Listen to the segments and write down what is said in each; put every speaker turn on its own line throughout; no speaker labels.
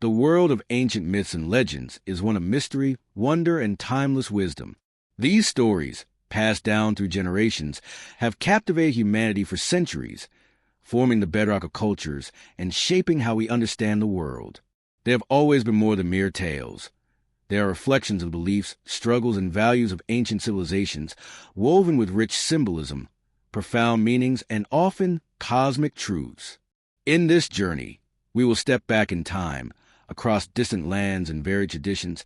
The world of ancient myths and legends is one of mystery, wonder, and timeless wisdom. These stories, passed down through generations, have captivated humanity for centuries, forming the bedrock of cultures and shaping how we understand the world. They have always been more than mere tales. They are reflections of the beliefs, struggles, and values of ancient civilizations, woven with rich symbolism, profound meanings, and often cosmic truths. In this journey, we will step back in time, across distant lands and varied traditions,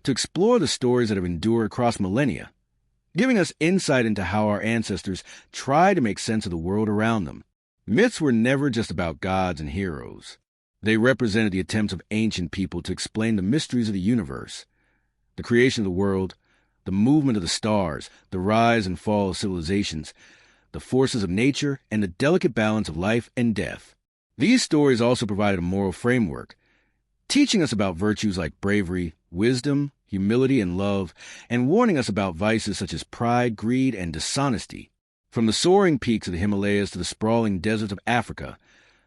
to explore the stories that have endured across millennia, giving us insight into how our ancestors tried to make sense of the world around them. Myths were never just about gods and heroes. They represented the attempts of ancient people to explain the mysteries of the universe, the creation of the world, the movement of the stars, the rise and fall of civilizations, the forces of nature, and the delicate balance of life and death. These stories also provided a moral framework, teaching us about virtues like bravery, wisdom, humility, and love, and warning us about vices such as pride, greed, and dishonesty. From the soaring peaks of the Himalayas to the sprawling deserts of Africa,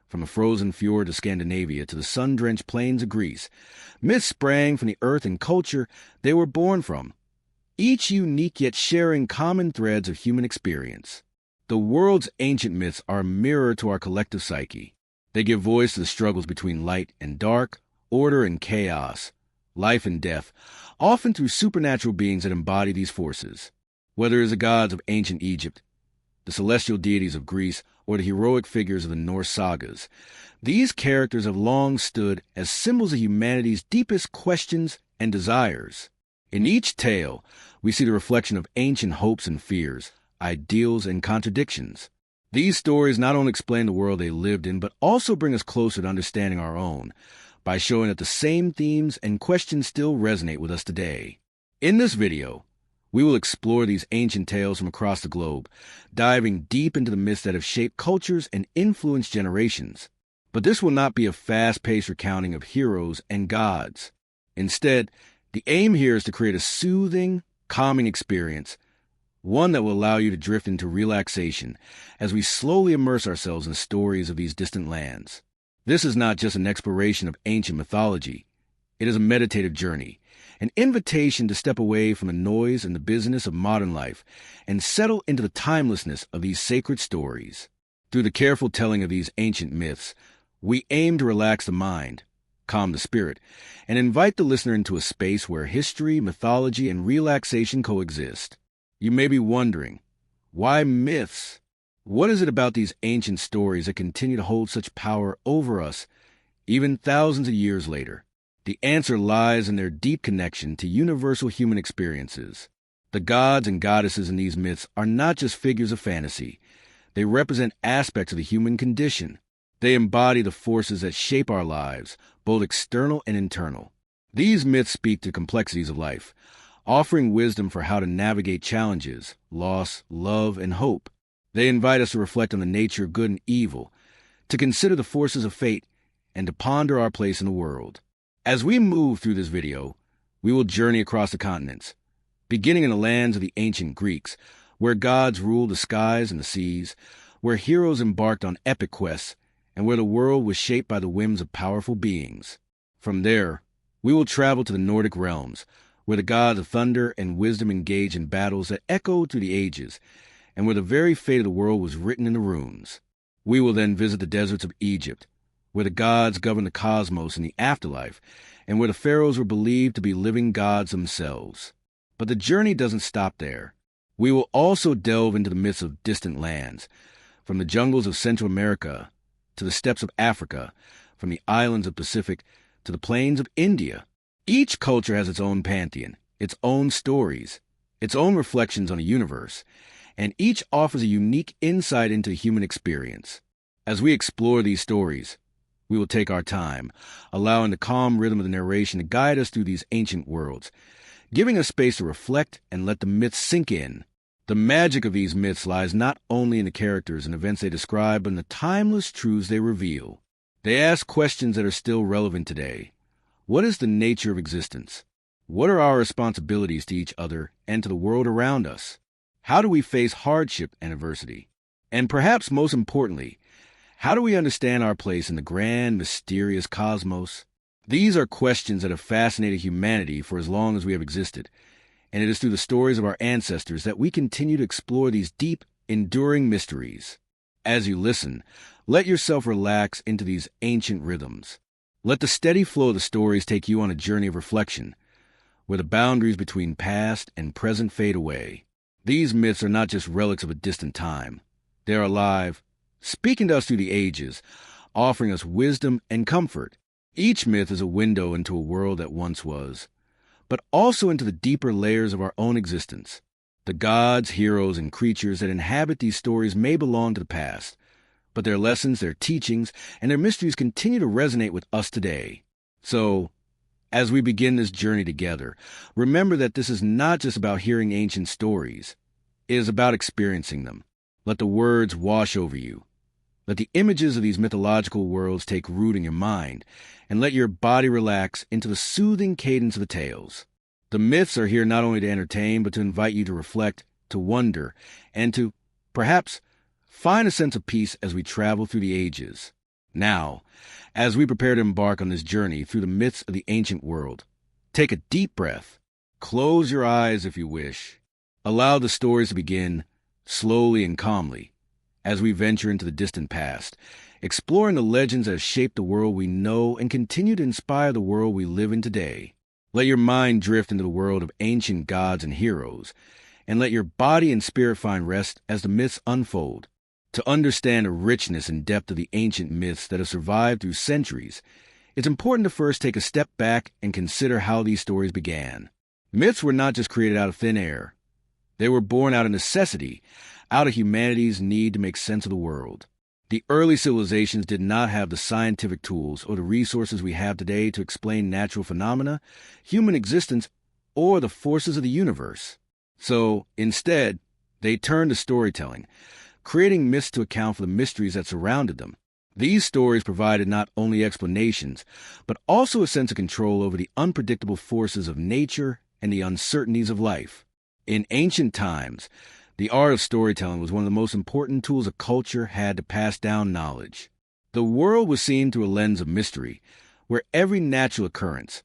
from the frozen fjord of Scandinavia to the sun-drenched plains of Greece, myths sprang from the earth and culture they were born from, each unique yet sharing common threads of human experience. The world's ancient myths are a mirror to our collective psyche. They give voice to the struggles between light and dark, order and chaos, life and death, often through supernatural beings that embody these forces. Whether it is the gods of ancient Egypt, the celestial deities of Greece, or the heroic figures of the Norse sagas, these characters have long stood as symbols of humanity's deepest questions and desires. In each tale, we see the reflection of ancient hopes and fears, ideals and contradictions. These stories not only explain the world they lived in, but also bring us closer to understanding our own, by showing that the same themes and questions still resonate with us today. In this video, we will explore these ancient tales from across the globe, diving deep into the myths that have shaped cultures and influenced generations. But this will not be a fast-paced recounting of heroes and gods. Instead, the aim here is to create a soothing, calming experience, one that will allow you to drift into relaxation as we slowly immerse ourselves in the stories of these distant lands. This is not just an exploration of ancient mythology. It is a meditative journey, an invitation to step away from the noise and the busyness of modern life and settle into the timelessness of these sacred stories. Through the careful telling of these ancient myths, we aim to relax the mind, calm the spirit, and invite the listener into a space where history, mythology, and relaxation coexist. You may be wondering, why myths? What is it about these ancient stories that continue to hold such power over us, even thousands of years later? The answer lies in their deep connection to universal human experiences. The gods and goddesses in these myths are not just figures of fantasy. They represent aspects of the human condition. They embody the forces that shape our lives, both external and internal. These myths speak to the complexities of life, offering wisdom for how to navigate challenges, loss, love, and hope. They invite us to reflect on the nature of good and evil, to consider the forces of fate, and to ponder our place in the world. As we move through this video, we will journey across the continents, beginning in the lands of the ancient Greeks, where gods ruled the skies and the seas, where heroes embarked on epic quests, and where the world was shaped by the whims of powerful beings. From there, we will travel to the Nordic realms, where the gods of thunder and wisdom engaged in battles that echoed through the ages, and where the very fate of the world was written in the runes. We will then visit the deserts of Egypt, where the gods governed the cosmos in the afterlife, and where the pharaohs were believed to be living gods themselves. But the journey doesn't stop there. We will also delve into the myths of distant lands, from the jungles of Central America to the steppes of Africa, from the islands of the Pacific to the plains of India. Each culture has its own pantheon, its own stories, its own reflections on the universe, and each offers a unique insight into the human experience. As we explore these stories, we will take our time, allowing the calm rhythm of the narration to guide us through these ancient worlds, giving us space to reflect and let the myths sink in. The magic of these myths lies not only in the characters and events they describe, but in the timeless truths they reveal. They ask questions that are still relevant today. What is the nature of existence? What are our responsibilities to each other and to the world around us? How do we face hardship and adversity? And perhaps most importantly, how do we understand our place in the grand, mysterious cosmos? These are questions that have fascinated humanity for as long as we have existed, and it is through the stories of our ancestors that we continue to explore these deep, enduring mysteries. As you listen, let yourself relax into these ancient rhythms. Let the steady flow of the stories take you on a journey of reflection, where the boundaries between past and present fade away. These myths are not just relics of a distant time. They are alive, speaking to us through the ages, offering us wisdom and comfort. Each myth is a window into a world that once was, but also into the deeper layers of our own existence. The gods, heroes, and creatures that inhabit these stories may belong to the past, but their lessons, their teachings, and their mysteries continue to resonate with us today. So, as we begin this journey together, remember that this is not just about hearing ancient stories. It is about experiencing them. Let the words wash over you. Let the images of these mythological worlds take root in your mind, and let your body relax into the soothing cadence of the tales. The myths are here not only to entertain, but to invite you to reflect, to wonder, and to, perhaps, find a sense of peace as we travel through the ages. Now, as we prepare to embark on this journey through the myths of the ancient world, take a deep breath. Close your eyes if you wish. Allow the stories to begin, slowly and calmly, as we venture into the distant past, exploring the legends that have shaped the world we know and continue to inspire the world we live in today. Let your mind drift into the world of ancient gods and heroes, and let your body and spirit find rest as the myths unfold. To understand the richness and depth of the ancient myths that have survived through centuries, it's important to first take a step back and consider how these stories began. Myths were not just created out of thin air. They were born out of necessity, out of humanity's need to make sense of the world. The early civilizations did not have the scientific tools or the resources we have today to explain natural phenomena, human existence, or the forces of the universe. So, instead, they turned to storytelling, creating myths to account for the mysteries that surrounded them. These stories provided not only explanations, but also a sense of control over the unpredictable forces of nature and the uncertainties of life. In ancient times, the art of storytelling was one of the most important tools a culture had to pass down knowledge. The world was seen through a lens of mystery, where every natural occurrence,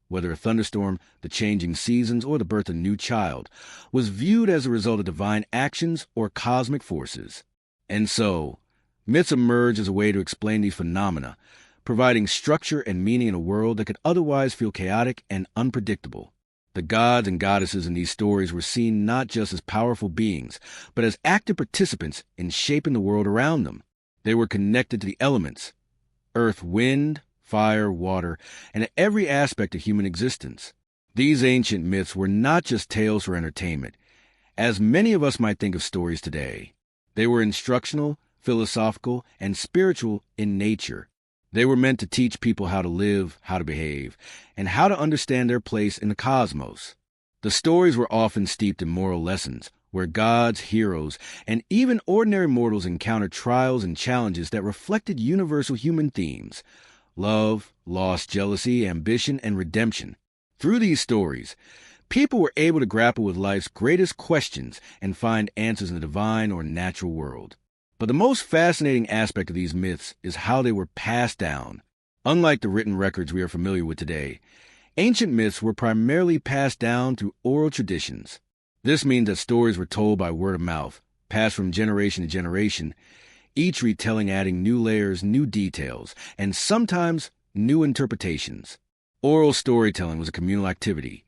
whether a thunderstorm, the changing seasons, or the birth of a new child, was viewed as a result of divine actions or cosmic forces. And so, myths emerged as a way to explain these phenomena, providing structure and meaning in a world that could otherwise feel chaotic and unpredictable. The gods and goddesses in these stories were seen not just as powerful beings, but as active participants in shaping the world around them. They were connected to the elements, earth, wind, fire, water, and every aspect of human existence. These ancient myths were not just tales for entertainment, as many of us might think of stories today. They were instructional, philosophical, and spiritual in nature. They were meant to teach people how to live, how to behave, and how to understand their place in the cosmos. The stories were often steeped in moral lessons, where gods, heroes, and even ordinary mortals encountered trials and challenges that reflected universal human themes: love, loss, jealousy, ambition, and redemption. Through these stories, people were able to grapple with life's greatest questions and find answers in the divine or natural world. But the most fascinating aspect of these myths is how they were passed down. Unlike the written records we are familiar with today, ancient myths were primarily passed down through oral traditions. This means that stories were told by word of mouth, passed from generation to generation, each retelling adding new layers, new details, and sometimes new interpretations. Oral storytelling was a communal activity,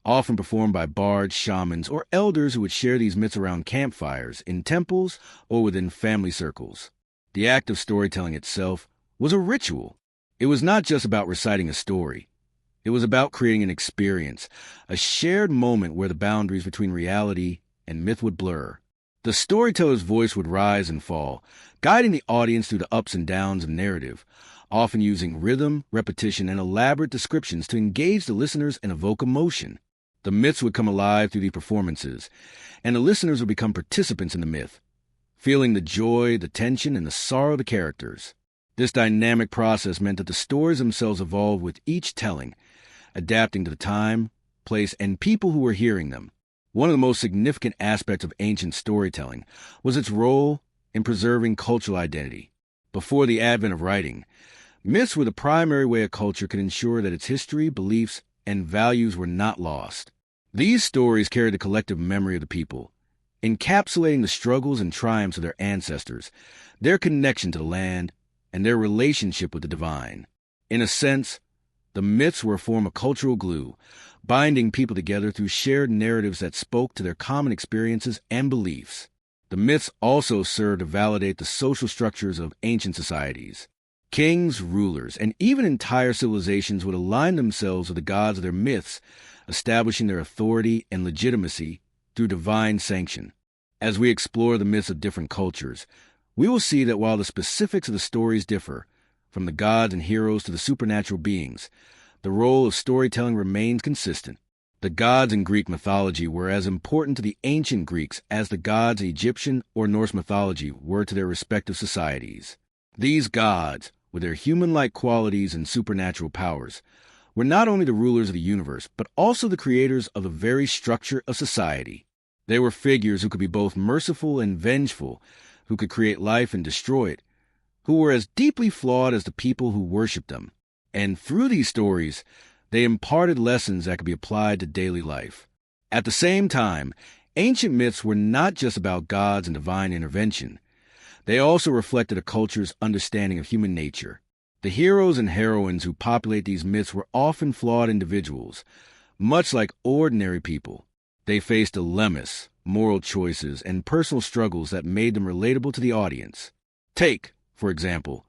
often performed by bards, shamans, or elders who would share these myths around campfires, in temples, or within family circles. The act of storytelling itself was a ritual. It was not just about reciting a story. It was about creating an experience, a shared moment where the boundaries between reality and myth would blur. The storyteller's voice would rise and fall, guiding the audience through the ups and downs of narrative, often using rhythm, repetition, and elaborate descriptions to engage the listeners and evoke emotion. The myths would come alive through these performances, and the listeners would become participants in the myth, feeling the joy, the tension, and the sorrow of the characters. This dynamic process meant that the stories themselves evolved with each telling, adapting to the time, place, and people who were hearing them. One of the most significant aspects of ancient storytelling was its role in preserving cultural identity. Before the advent of writing, Myths were the primary way a culture could ensure that its history, beliefs, and values were not lost. These stories carried the collective memory of the people, encapsulating the struggles and triumphs of their ancestors, their connection to the land, and their relationship with the divine. In a sense, the myths were a form of cultural glue, binding people together through shared narratives that spoke to their common experiences and beliefs. The myths also served to validate the social structures of ancient societies. Kings, rulers, and even entire civilizations would align themselves with the gods of their myths, establishing their authority and legitimacy through divine sanction. As we explore the myths of different cultures, we will see that while the specifics of the stories differ, from the gods and heroes to the supernatural beings, the role of storytelling remains consistent. The gods in Greek mythology were as important to the ancient Greeks as the gods in Egyptian or Norse mythology were to their respective societies. These gods, with their human-like qualities and supernatural powers, were not only the rulers of the universe, but also the creators of the very structure of society. They were figures who could be both merciful and vengeful, who could create life and destroy it, who were as deeply flawed as the people who worshipped them. And through these stories, they imparted lessons that could be applied to daily life. At the same time, ancient myths were not just about gods and divine intervention. They also reflected a culture's understanding of human nature. The heroes and heroines who populate these myths were often flawed individuals. Much like ordinary people, they faced dilemmas, moral choices, and personal struggles that made them relatable to the audience. Take, for example,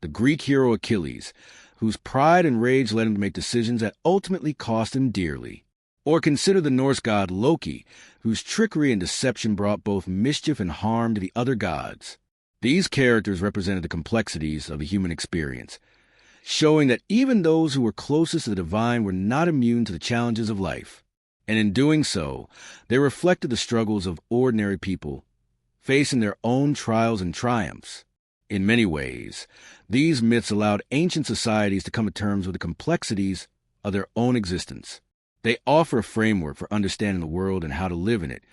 the Greek hero Achilles, whose pride and rage led him to make decisions that ultimately cost him dearly. Or consider the Norse god Loki, whose trickery and deception brought both mischief and harm to the other gods. These characters represented the complexities of the human experience, showing that even those who were closest to the divine were not immune to the challenges of life. And in doing so, they reflected the struggles of ordinary people, facing their own trials and triumphs. In many ways, these myths allowed ancient societies to come to terms with the complexities of their own existence. They offer a framework for understanding the world and how to live in it,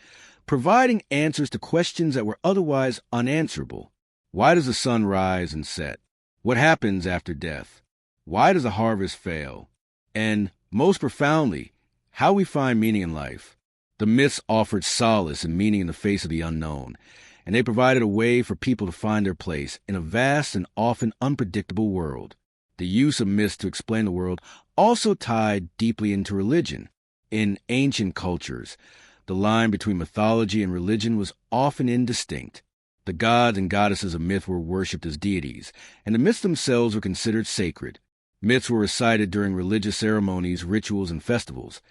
providing answers to questions that were otherwise unanswerable. Why does the sun rise and set? What happens after death? Why does the harvest fail? And, most profoundly, how we find meaning in life. The myths offered solace and meaning in the face of the unknown, and they provided a way for people to find their place in a vast and often unpredictable world. The use of myths to explain the world also tied deeply into religion. In ancient cultures, the line between mythology and religion was often indistinct. The gods and goddesses of myth were worshipped as deities, and the myths themselves were considered sacred. Myths were recited during religious ceremonies, rituals, and festivals,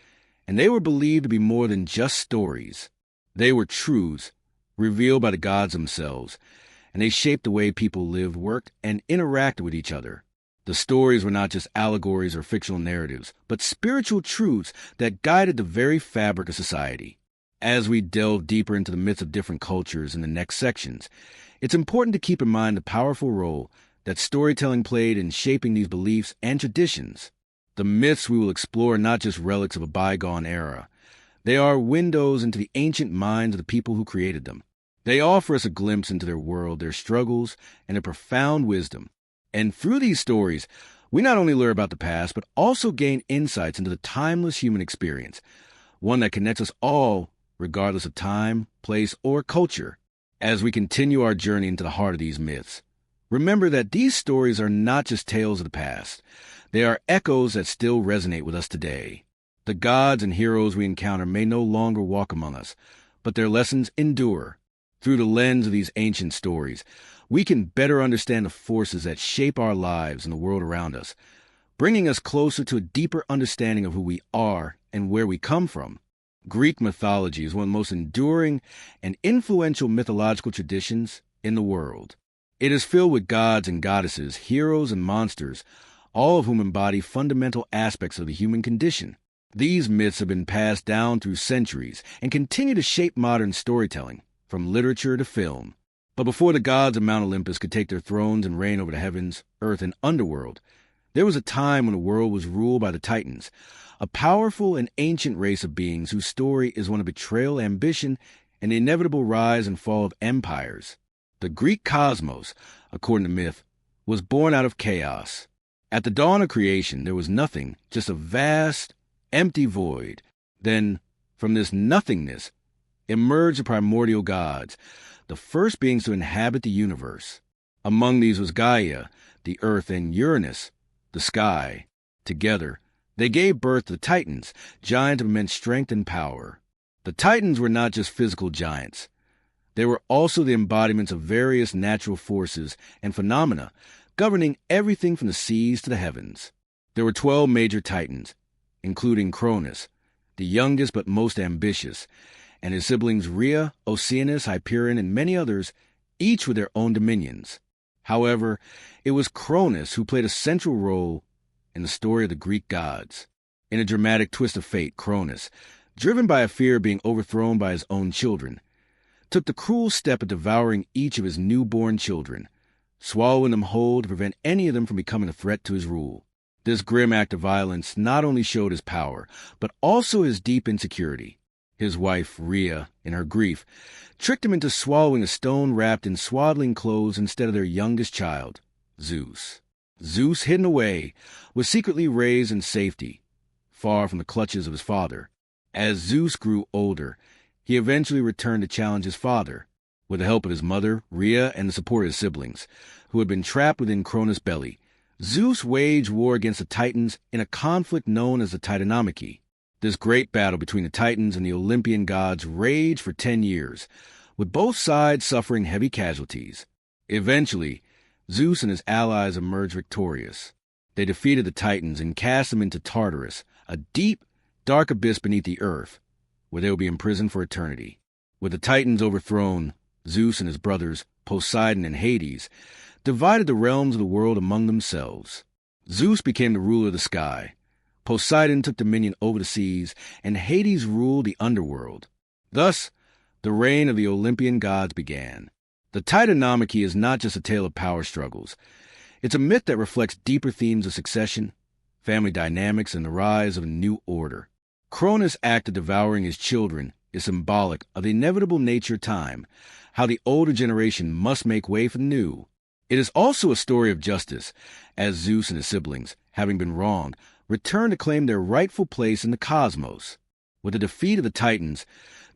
and they were believed to be more than just stories. They were truths revealed by the gods themselves, and they shaped the way people lived, worked, and interacted with each other. The stories were not just allegories or fictional narratives, but spiritual truths that guided the very fabric of society. As we delve deeper into the myths of different cultures in the next sections, it's important to keep in mind the powerful role that storytelling played in shaping these beliefs and traditions. The myths we will explore are not just relics of a bygone era. They are windows into the ancient minds of the people who created them. They offer us a glimpse into their world, their struggles, and their profound wisdom. And through these stories, we not only learn about the past, but also gain insights into the timeless human experience, one that connects us all regardless of time, place, or culture. As we continue our journey into the heart of these myths, remember that these stories are not just tales of the past. They are echoes that still resonate with us today. The gods and heroes we encounter may no longer walk among us, but their lessons endure. Through the lens of these ancient stories, we can better understand the forces that shape our lives and the world around us, bringing us closer to a deeper understanding of who we are and where we come from. Greek mythology is one of the most enduring and influential mythological traditions in the world. It is filled with gods and goddesses, heroes and monsters, all of whom embody fundamental aspects of the human condition. These myths have been passed down through centuries and continue to shape modern storytelling, from literature to film. But before the gods of Mount Olympus could take their thrones and reign over the heavens, earth, and underworld, there was a time when the world was ruled by the Titans, a powerful and ancient race of beings whose story is one of betrayal, ambition, and the inevitable rise and fall of empires. The Greek cosmos, according to myth, was born out of chaos. At the dawn of creation, there was nothing, just a vast, empty void. Then, from this nothingness, emerged the primordial gods, the first beings to inhabit the universe. Among these was Gaia, the earth, and Uranus, the sky. Together, they gave birth to the Titans, giants of immense strength and power. The Titans were not just physical giants. They were also the embodiments of various natural forces and phenomena governing everything from the seas to the heavens. There were 12 major Titans, including Cronus, the youngest but most ambitious, and his siblings Rhea, Oceanus, Hyperion, and many others, each with their own dominions. However, it was Cronus who played a central role in the story of the Greek gods. In a dramatic twist of fate, Cronus, driven by a fear of being overthrown by his own children, took the cruel step of devouring each of his newborn children, swallowing them whole to prevent any of them from becoming a threat to his rule. This grim act of violence not only showed his power, but also his deep insecurity. His wife, Rhea, in her grief, tricked him into swallowing a stone wrapped in swaddling clothes instead of their youngest child, Zeus. Zeus, hidden away, was secretly raised in safety, far from the clutches of his father. As Zeus grew older, he eventually returned to challenge his father, with the help of his mother, Rhea, and the support of his siblings, who had been trapped within Cronus' belly. Zeus waged war against the Titans in a conflict known as the Titanomachy. This great battle between the Titans and the Olympian gods raged for 10 years, with both sides suffering heavy casualties. Eventually, Zeus and his allies emerged victorious. They defeated the Titans and cast them into Tartarus, a deep, dark abyss beneath the earth, where they will be imprisoned for eternity. With the Titans overthrown, Zeus and his brothers, Poseidon and Hades, divided the realms of the world among themselves. Zeus became the ruler of the sky. Poseidon took dominion over the seas, and Hades ruled the underworld. Thus, the reign of the Olympian gods began. The Titanomachy is not just a tale of power struggles. It's a myth that reflects deeper themes of succession, family dynamics, and the rise of a new order. Cronus' act of devouring his children is symbolic of the inevitable nature of time, how the older generation must make way for the new. It is also a story of justice, as Zeus and his siblings, having been wronged, return to claim their rightful place in the cosmos. With the defeat of the Titans,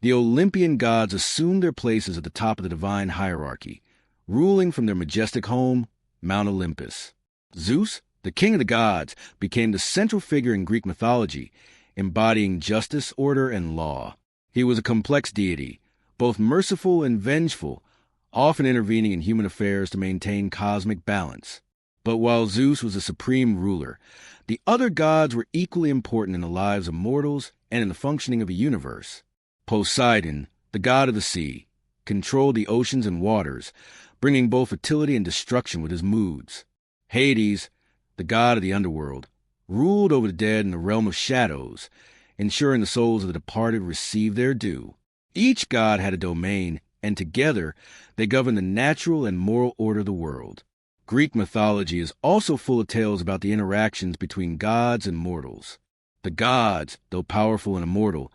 the Olympian gods assumed their places at the top of the divine hierarchy, ruling from their majestic home, Mount Olympus. Zeus, the king of the gods, became the central figure in Greek mythology, embodying justice, order, and law. He was a complex deity, both merciful and vengeful, often intervening in human affairs to maintain cosmic balance. But while Zeus was the supreme ruler, the other gods were equally important in the lives of mortals and in the functioning of a universe. Poseidon, the god of the sea, controlled the oceans and waters, bringing both fertility and destruction with his moods. Hades, the god of the underworld, ruled over the dead in the realm of shadows, ensuring the souls of the departed received their due. Each god had a domain, and together they governed the natural and moral order of the world. Greek mythology is also full of tales about the interactions between gods and mortals. The gods, though powerful and immortal,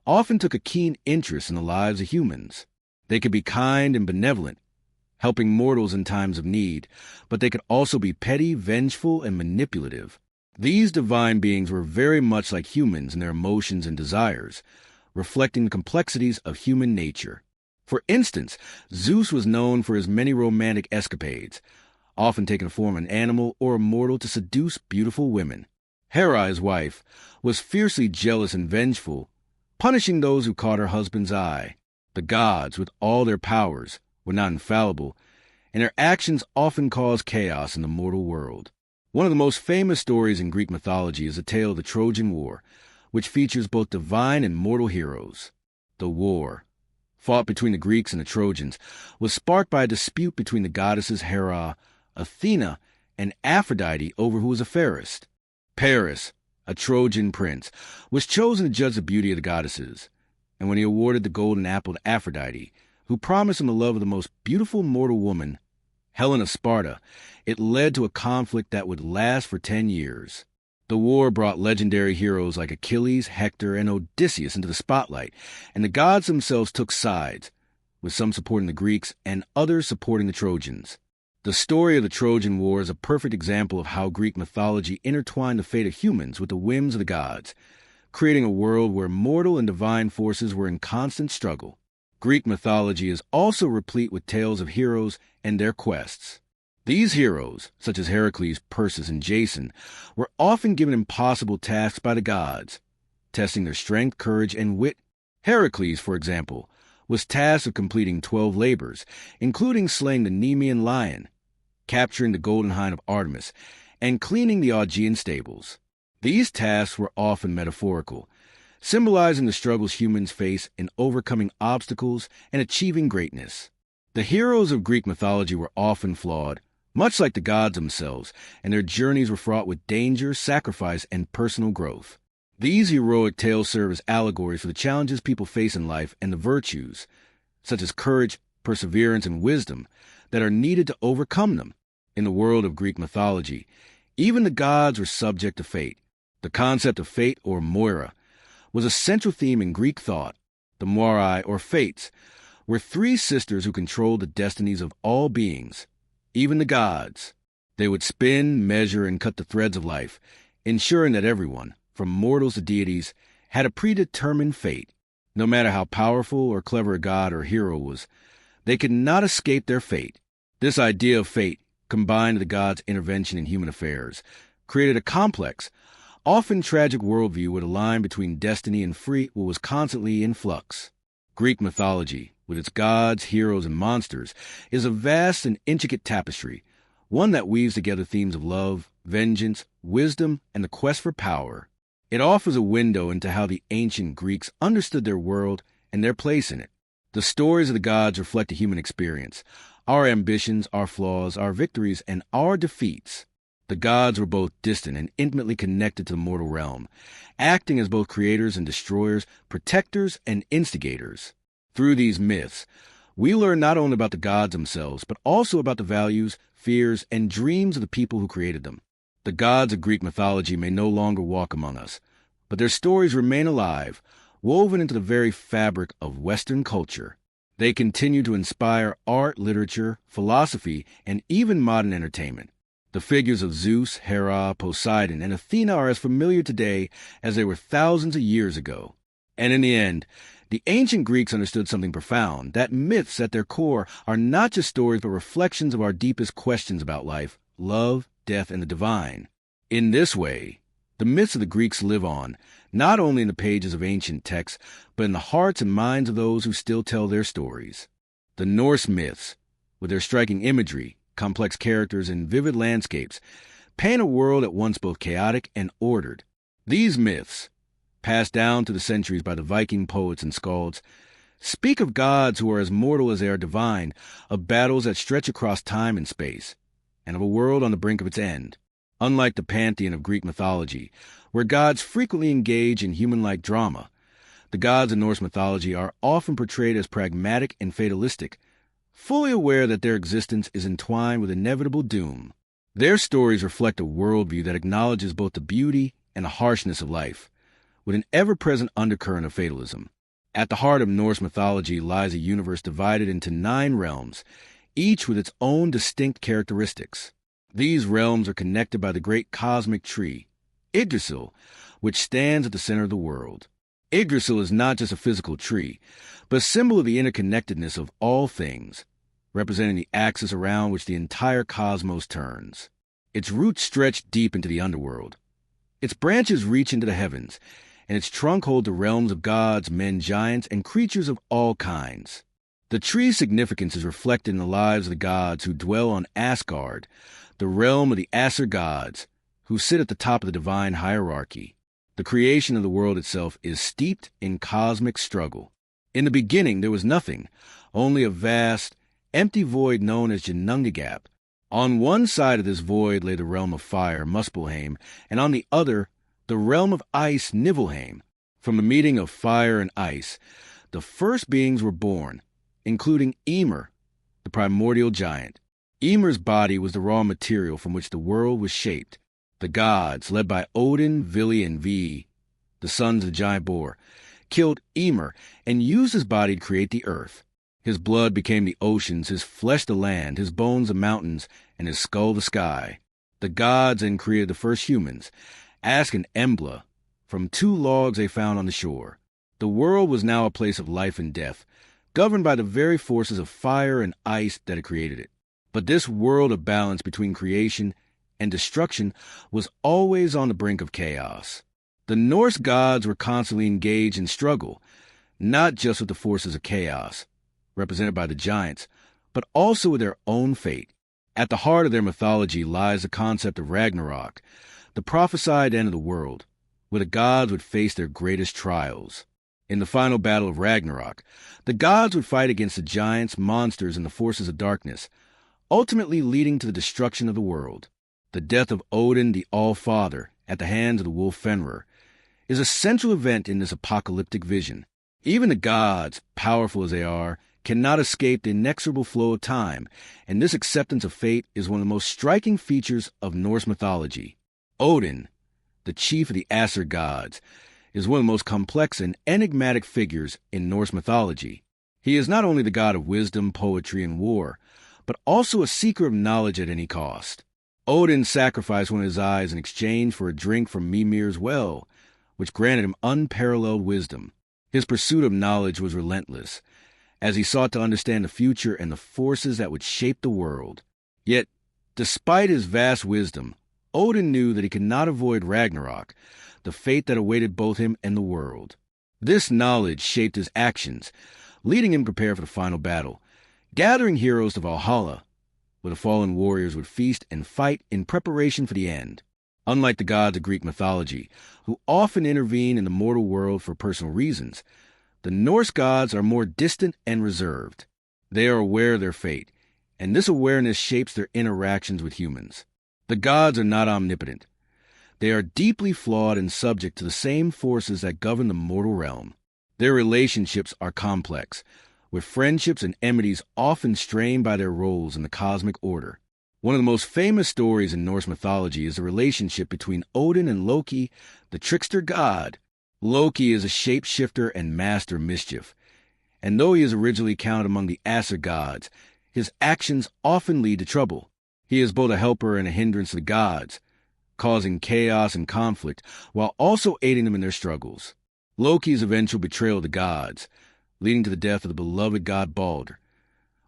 often took a keen interest in the lives of humans. They could be kind and benevolent, helping mortals in times of need, but they could also be petty, vengeful, and manipulative. These divine beings were very much like humans in their emotions and desires, reflecting the complexities of human nature. For instance, Zeus was known for his many romantic escapades, often taking the form of an animal or a mortal to seduce beautiful women. Hera, his wife, was fiercely jealous and vengeful, punishing those who caught her husband's eye. The gods, with all their powers, were not infallible, and their actions often caused chaos in the mortal world. One of the most famous stories in Greek mythology is the tale of the Trojan War, which features both divine and mortal heroes. The war, fought between the Greeks and the Trojans, was sparked by a dispute between the goddesses Hera, Athena, and Aphrodite over who was the fairest. Paris, a Trojan prince, was chosen to judge the beauty of the goddesses, and when he awarded the golden apple to Aphrodite, who promised him the love of the most beautiful mortal woman, Helen of Sparta, it led to a conflict that would last for 10 years. The war brought legendary heroes like Achilles, Hector, and Odysseus into the spotlight, and the gods themselves took sides, with some supporting the Greeks and others supporting the Trojans. The story of the Trojan War is a perfect example of how Greek mythology intertwined the fate of humans with the whims of the gods, creating a world where mortal and divine forces were in constant struggle. Greek mythology is also replete with tales of heroes and their quests. These heroes, such as Heracles, Perseus, and Jason, were often given impossible tasks by the gods, testing their strength, courage, and wit. Heracles, for example, was tasked with completing 12 labors, including slaying the Nemean lion, capturing the golden hind of Artemis, and cleaning the Augean stables. These tasks were often metaphorical, symbolizing the struggles humans face in overcoming obstacles and achieving greatness. The heroes of Greek mythology were often flawed, much like the gods themselves, and their journeys were fraught with danger, sacrifice, and personal growth. These heroic tales serve as allegories for the challenges people face in life and the virtues, such as courage, perseverance, and wisdom, that are needed to overcome them. In the world of Greek mythology, even the gods were subject to fate. The concept of fate, or Moira, was a central theme in Greek thought. The Moirai, or Fates, were three sisters who controlled the destinies of all beings, even the gods. They would spin, measure, and cut the threads of life, ensuring that everyone, from mortals to deities, had a predetermined fate. No matter how powerful or clever a god or hero was, they could not escape their fate. This idea of fate, combined with the gods' intervention in human affairs, created a complex, often tragic worldview where the line between destiny and free will was constantly in flux. Greek mythology, with its gods, heroes, and monsters, is a vast and intricate tapestry, one that weaves together themes of love, vengeance, wisdom, and the quest for power. It offers a window into how the ancient Greeks understood their world and their place in it. The stories of the gods reflect the human experience, our ambitions, our flaws, our victories, and our defeats. The gods were both distant and intimately connected to the mortal realm, acting as both creators and destroyers, protectors and instigators. Through these myths, we learn not only about the gods themselves, but also about the values, fears, and dreams of the people who created them. The gods of Greek mythology may no longer walk among us, but their stories remain alive, woven into the very fabric of Western culture. They continue to inspire art, literature, philosophy, and even modern entertainment. The figures of Zeus, Hera, Poseidon, and Athena are as familiar today as they were thousands of years ago. And in the end, the ancient Greeks understood something profound, that myths at their core are not just stories but reflections of our deepest questions about life, love, death, and the divine. In this way, the myths of the Greeks live on, not only in the pages of ancient texts, but in the hearts and minds of those who still tell their stories. The Norse myths, with their striking imagery, complex characters, and vivid landscapes, paint a world at once both chaotic and ordered. These myths, passed down through the centuries by the Viking poets and skalds, speak of gods who are as mortal as they are divine, of battles that stretch across time and space, and of a world on the brink of its end. Unlike the pantheon of Greek mythology, where gods frequently engage in human-like drama, the gods in Norse mythology are often portrayed as pragmatic and fatalistic, fully aware that their existence is entwined with inevitable doom. Their stories reflect a worldview that acknowledges both the beauty and the harshness of life, with an ever-present undercurrent of fatalism. At the heart of Norse mythology lies a universe divided into 9 realms, each with its own distinct characteristics. These realms are connected by the great cosmic tree, Yggdrasil, which stands at the center of the world. Yggdrasil is not just a physical tree, but a symbol of the interconnectedness of all things, representing the axis around which the entire cosmos turns. Its roots stretch deep into the underworld. Its branches reach into the heavens, and its trunk holds the realms of gods, men, giants, and creatures of all kinds. The tree's significance is reflected in the lives of the gods who dwell on Asgard, the realm of the Aesir gods, who sit at the top of the divine hierarchy. The creation of the world itself is steeped in cosmic struggle. In the beginning there was nothing, only a vast, empty void known as Ginnungagap. On one side of this void lay the realm of fire, Muspelheim, and on the other, the realm of ice, Niflheim. From the meeting of fire and ice, the first beings were born, including Ymir, the primordial giant. Ymir's body was the raw material from which the world was shaped. The gods, led by Odin, Vili, and Ve, the sons of the giant boar, killed Ymir and used his body to create the earth. His blood became the oceans, his flesh the land, his bones the mountains, and his skull the sky. The gods then created the first humans, Ask and Embla, from two logs they found on the shore. The world was now a place of life and death, governed by the very forces of fire and ice that had created it. But this world of balance between creation and destruction was always on the brink of chaos. The Norse gods were constantly engaged in struggle, not just with the forces of chaos, represented by the giants, but also with their own fate. At the heart of their mythology lies the concept of Ragnarok, the prophesied end of the world, where the gods would face their greatest trials. In the final battle of Ragnarok, the gods would fight against the giants, monsters, and the forces of darkness, ultimately leading to the destruction of the world. The death of Odin, the All-Father, at the hands of the wolf Fenrir, is a central event in this apocalyptic vision. Even the gods, powerful as they are, cannot escape the inexorable flow of time, and this acceptance of fate is one of the most striking features of Norse mythology. Odin, the chief of the Aesir gods, is one of the most complex and enigmatic figures in Norse mythology. He is not only the god of wisdom, poetry, and war, but also a seeker of knowledge at any cost. Odin sacrificed one of his eyes in exchange for a drink from Mimir's well, which granted him unparalleled wisdom. His pursuit of knowledge was relentless, as he sought to understand the future and the forces that would shape the world. Yet, despite his vast wisdom, Odin knew that he could not avoid Ragnarok, the fate that awaited both him and the world. This knowledge shaped his actions, leading him to prepare for the final battle, gathering heroes to Valhalla, where the fallen warriors would feast and fight in preparation for the end. Unlike the gods of Greek mythology, who often intervene in the mortal world for personal reasons, the Norse gods are more distant and reserved. They are aware of their fate, and this awareness shapes their interactions with humans. The gods are not omnipotent. They are deeply flawed and subject to the same forces that govern the mortal realm. Their relationships are complex, with friendships and enmities often strained by their roles in the cosmic order. One of the most famous stories in Norse mythology is the relationship between Odin and Loki, the trickster god. Loki is a shapeshifter and master of mischief, and though he is originally counted among the Aesir gods, his actions often lead to trouble. He is both a helper and a hindrance to the gods, causing chaos and conflict while also aiding them in their struggles. Loki's eventual betrayal of the gods, leading to the death of the beloved god Balder,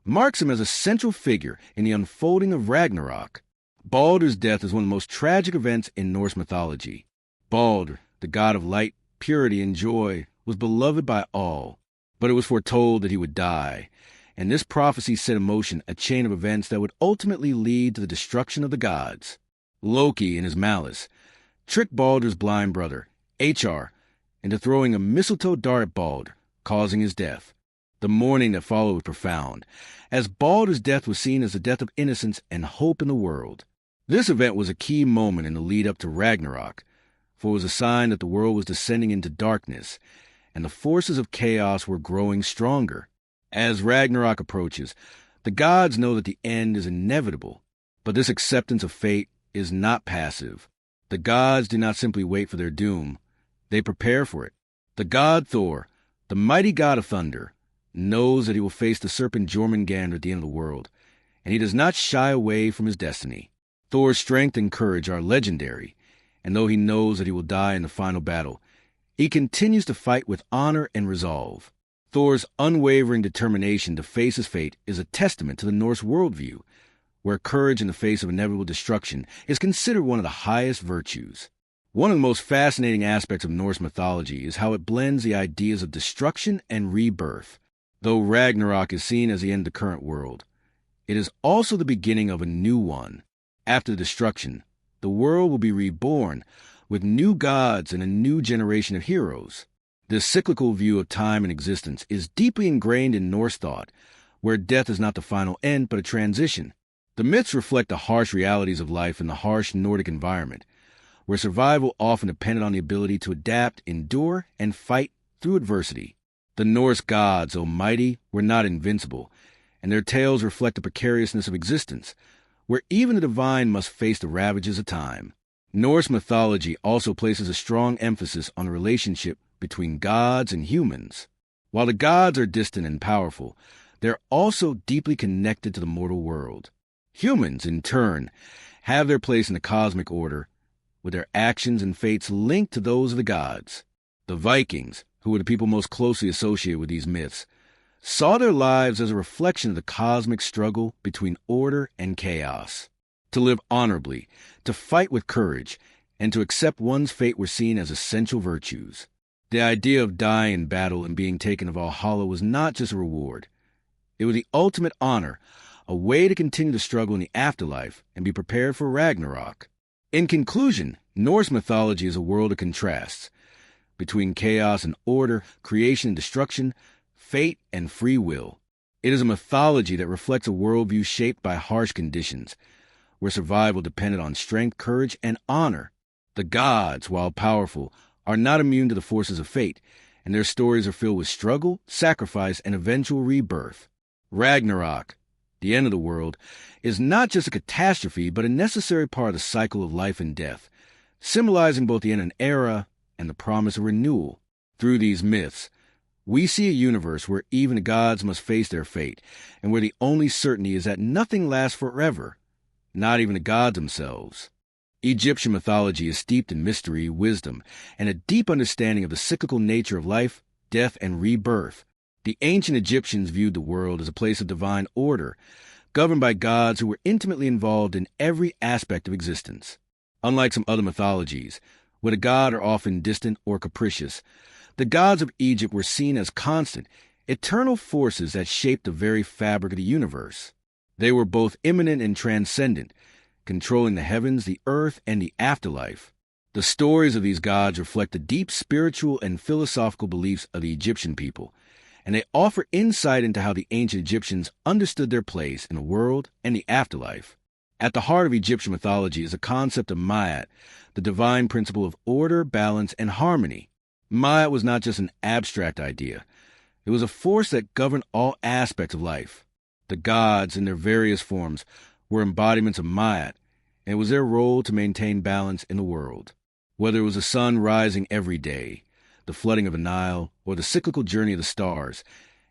marks him as a central figure in the unfolding of Ragnarok. Balder's death is one of the most tragic events in Norse mythology. Balder, the god of light, purity, and joy, was beloved by all, but it was foretold that he would die, and this prophecy set in motion a chain of events that would ultimately lead to the destruction of the gods. Loki, in his malice, tricked Balder's blind brother, Hr, into throwing a mistletoe dart at Balder, causing his death. The mourning that followed was profound, as Balder's death was seen as the death of innocence and hope in the world. This event was a key moment in the lead-up to Ragnarok, for it was a sign that the world was descending into darkness, and the forces of chaos were growing stronger. As Ragnarok approaches, the gods know that the end is inevitable, but this acceptance of fate is not passive. The gods do not simply wait for their doom, they prepare for it. The god Thor, the mighty god of thunder, knows that he will face the serpent Jormungandr at the end of the world, and he does not shy away from his destiny. Thor's strength and courage are legendary, and though he knows that he will die in the final battle, he continues to fight with honor and resolve. Thor's unwavering determination to face his fate is a testament to the Norse worldview, where courage in the face of inevitable destruction is considered one of the highest virtues. One of the most fascinating aspects of Norse mythology is how it blends the ideas of destruction and rebirth. Though Ragnarok is seen as the end of the current world, it is also the beginning of a new one. After the destruction, the world will be reborn with new gods and a new generation of heroes. This cyclical view of time and existence is deeply ingrained in Norse thought, where death is not the final end but a transition. The myths reflect the harsh realities of life in the harsh Nordic environment, where survival often depended on the ability to adapt, endure, and fight through adversity. The Norse gods, though mighty, were not invincible, and their tales reflect the precariousness of existence, where even the divine must face the ravages of time. Norse mythology also places a strong emphasis on the relationship between gods and humans. While the gods are distant and powerful, they're also deeply connected to the mortal world. Humans, in turn, have their place in the cosmic order, with their actions and fates linked to those of the gods. The Vikings, who were the people most closely associated with these myths, saw their lives as a reflection of the cosmic struggle between order and chaos. To live honorably, to fight with courage, and to accept one's fate were seen as essential virtues. The idea of dying in battle and being taken to Valhalla was not just a reward. It was the ultimate honor, a way to continue the struggle in the afterlife and be prepared for Ragnarok. In conclusion, Norse mythology is a world of contrasts between chaos and order, creation and destruction, fate and free will. It is a mythology that reflects a worldview shaped by harsh conditions, where survival depended on strength, courage, and honor. The gods, while powerful, are not immune to the forces of fate, and their stories are filled with struggle, sacrifice, and eventual rebirth. Ragnarok, the end of the world, is not just a catastrophe, but a necessary part of the cycle of life and death, symbolizing both the end of an era and the promise of renewal. Through these myths, we see a universe where even the gods must face their fate, and where the only certainty is that nothing lasts forever, not even the gods themselves. Egyptian mythology is steeped in mystery, wisdom, and a deep understanding of the cyclical nature of life, death, and rebirth. The ancient Egyptians viewed the world as a place of divine order, governed by gods who were intimately involved in every aspect of existence. Unlike some other mythologies, where the gods are often distant or capricious, the gods of Egypt were seen as constant, eternal forces that shaped the very fabric of the universe. They were both immanent and transcendent, controlling the heavens, the earth, and the afterlife. The stories of these gods reflect the deep spiritual and philosophical beliefs of the Egyptian people, and they offer insight into how the ancient Egyptians understood their place in the world and the afterlife. At the heart of Egyptian mythology is the concept of Ma'at, the divine principle of order, balance, and harmony. Ma'at was not just an abstract idea. It was a force that governed all aspects of life. The gods, in their various forms, were embodiments of Ma'at, and it was their role to maintain balance in the world. Whether it was the sun rising every day, the flooding of the Nile, or the cyclical journey of the stars,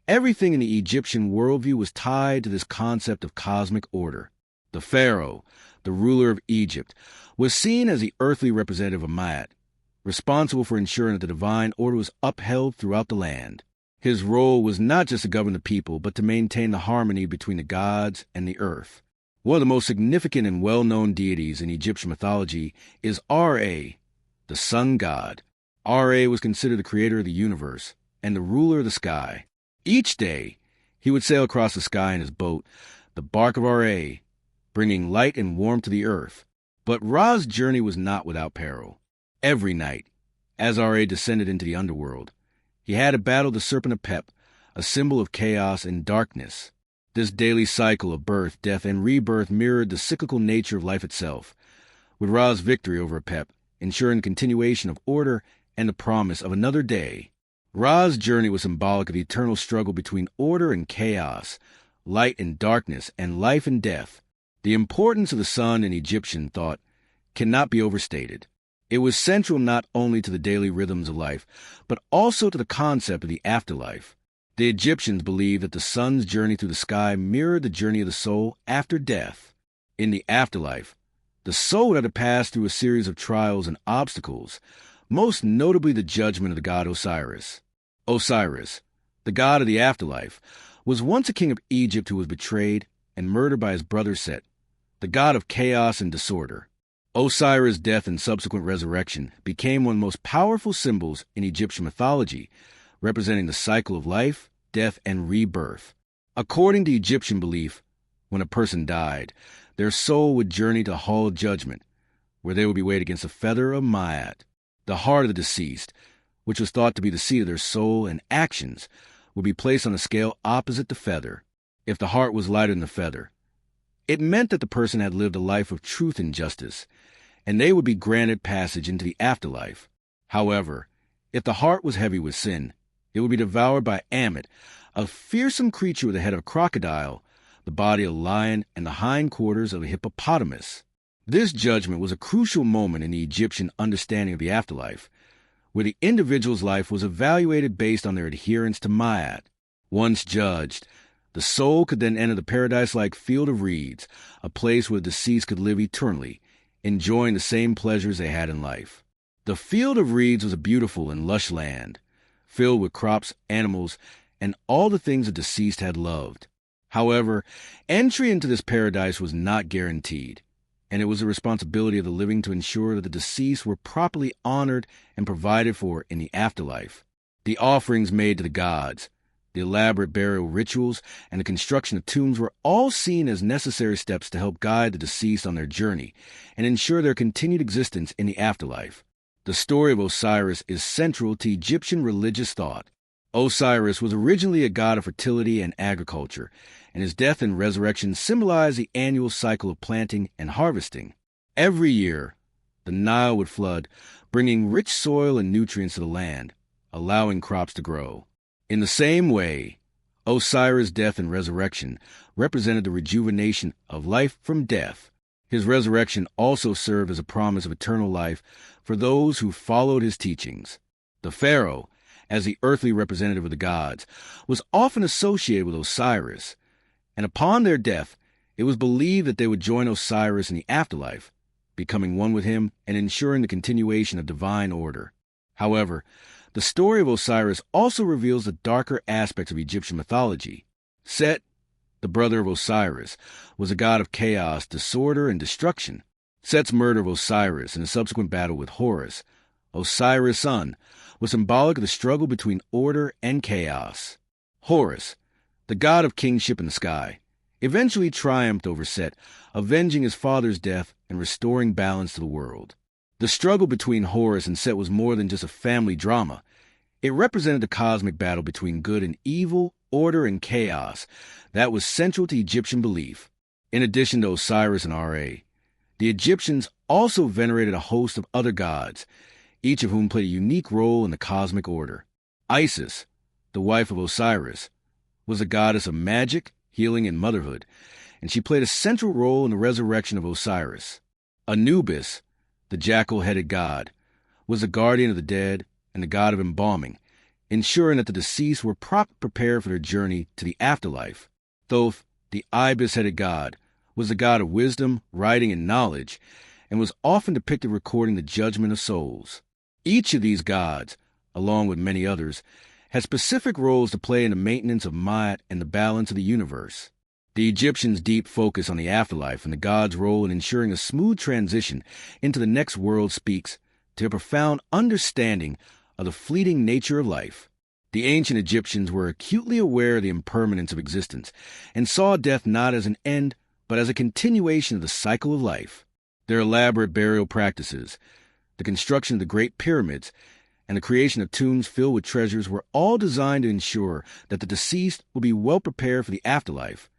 everything in the Egyptian worldview was tied to this concept of cosmic order. The pharaoh, the ruler of Egypt, was seen as the earthly representative of Ma'at, responsible for ensuring that the divine order was upheld throughout the land. His role was not just to govern the people, but to maintain the harmony between the gods and the earth. One of the most significant and well-known deities in Egyptian mythology is Ra, the sun god. Ra was considered the creator of the universe and the ruler of the sky. Each day, he would sail across the sky in his boat, the bark of Ra, bringing light and warmth to the earth. But Ra's journey was not without peril. Every night, as Ra descended into the underworld, he had to battle the serpent Apep, a symbol of chaos and darkness. This daily cycle of birth, death, and rebirth mirrored the cyclical nature of life itself, with Ra's victory over Apep ensuring the continuation of order and the promise of another day. Ra's journey was symbolic of the eternal struggle between order and chaos, light and darkness, and life and death. The importance of the sun in Egyptian thought cannot be overstated. It was central not only to the daily rhythms of life, but also to the concept of the afterlife. The Egyptians believed that the sun's journey through the sky mirrored the journey of the soul after death. In the afterlife, the soul would have to pass through a series of trials and obstacles, most notably the judgment of the god Osiris. Osiris, the god of the afterlife, was once a king of Egypt who was betrayed and murdered by his brother Set, the god of chaos and disorder. Osiris' death and subsequent resurrection became one of the most powerful symbols in Egyptian mythology, representing the cycle of life, death, and rebirth. According to Egyptian belief, when a person died, their soul would journey to the Hall of Judgment, where they would be weighed against the feather of Ma'at. The heart of the deceased, which was thought to be the seat of their soul and actions, would be placed on a scale opposite the feather. If the heart was lighter than the feather, it meant that the person had lived a life of truth and justice, and they would be granted passage into the afterlife. However, if the heart was heavy with sin, it would be devoured by Ammit, a fearsome creature with the head of a crocodile, the body of a lion, and the hindquarters of a hippopotamus. This judgment was a crucial moment in the Egyptian understanding of the afterlife, where the individual's life was evaluated based on their adherence to Ma'at. Once judged, The soul could then enter the paradise-like field of reeds, a place where the deceased could live eternally, enjoying the same pleasures they had in life. The field of reeds was a beautiful and lush land, filled with crops, animals, and all the things the deceased had loved. However, entry into this paradise was not guaranteed, and it was the responsibility of the living to ensure that the deceased were properly honored and provided for in the afterlife. The offerings made to the gods, the elaborate burial rituals, and the construction of tombs were all seen as necessary steps to help guide the deceased on their journey and ensure their continued existence in the afterlife. The story of Osiris is central to Egyptian religious thought. Osiris was originally a god of fertility and agriculture, and his death and resurrection symbolized the annual cycle of planting and harvesting. Every year, the Nile would flood, bringing rich soil and nutrients to the land, allowing crops to grow. In the same way, Osiris' death and resurrection represented the rejuvenation of life from death. His resurrection also served as a promise of eternal life for those who followed his teachings. The pharaoh, as the earthly representative of the gods, was often associated with Osiris, and upon their death, it was believed that they would join Osiris in the afterlife, becoming one with him and ensuring the continuation of divine order. However, the story of Osiris also reveals the darker aspects of Egyptian mythology. Set, the brother of Osiris, was a god of chaos, disorder, and destruction. Set's murder of Osiris in a subsequent battle with Horus, Osiris' son, was symbolic of the struggle between order and chaos. Horus, the god of kingship in the sky, eventually triumphed over Set, avenging his father's death and restoring balance to the world. The struggle between Horus and Set was more than just a family drama. It represented the cosmic battle between good and evil, order and chaos that was central to Egyptian belief. In addition to Osiris and Ra, the Egyptians also venerated a host of other gods, each of whom played a unique role in the cosmic order. Isis, the wife of Osiris, was a goddess of magic, healing, and motherhood, and she played a central role in the resurrection of Osiris. Anubis, the jackal-headed god, was the guardian of the dead and the god of embalming, ensuring that the deceased were properly prepared for their journey to the afterlife. Thoth, the ibis-headed god, was the god of wisdom, writing, and knowledge, and was often depicted recording the judgment of souls. Each of these gods, along with many others, had specific roles to play in the maintenance of Ma'at and the balance of the universe. The Egyptians' deep focus on the afterlife and the gods' role in ensuring a smooth transition into the next world speaks to a profound understanding of the fleeting nature of life. The ancient Egyptians were acutely aware of the impermanence of existence and saw death not as an end, but as a continuation of the cycle of life. Their elaborate burial practices, the construction of the Great Pyramids, and the creation of tombs filled with treasures were all designed to ensure that the deceased would be well prepared for the afterlife,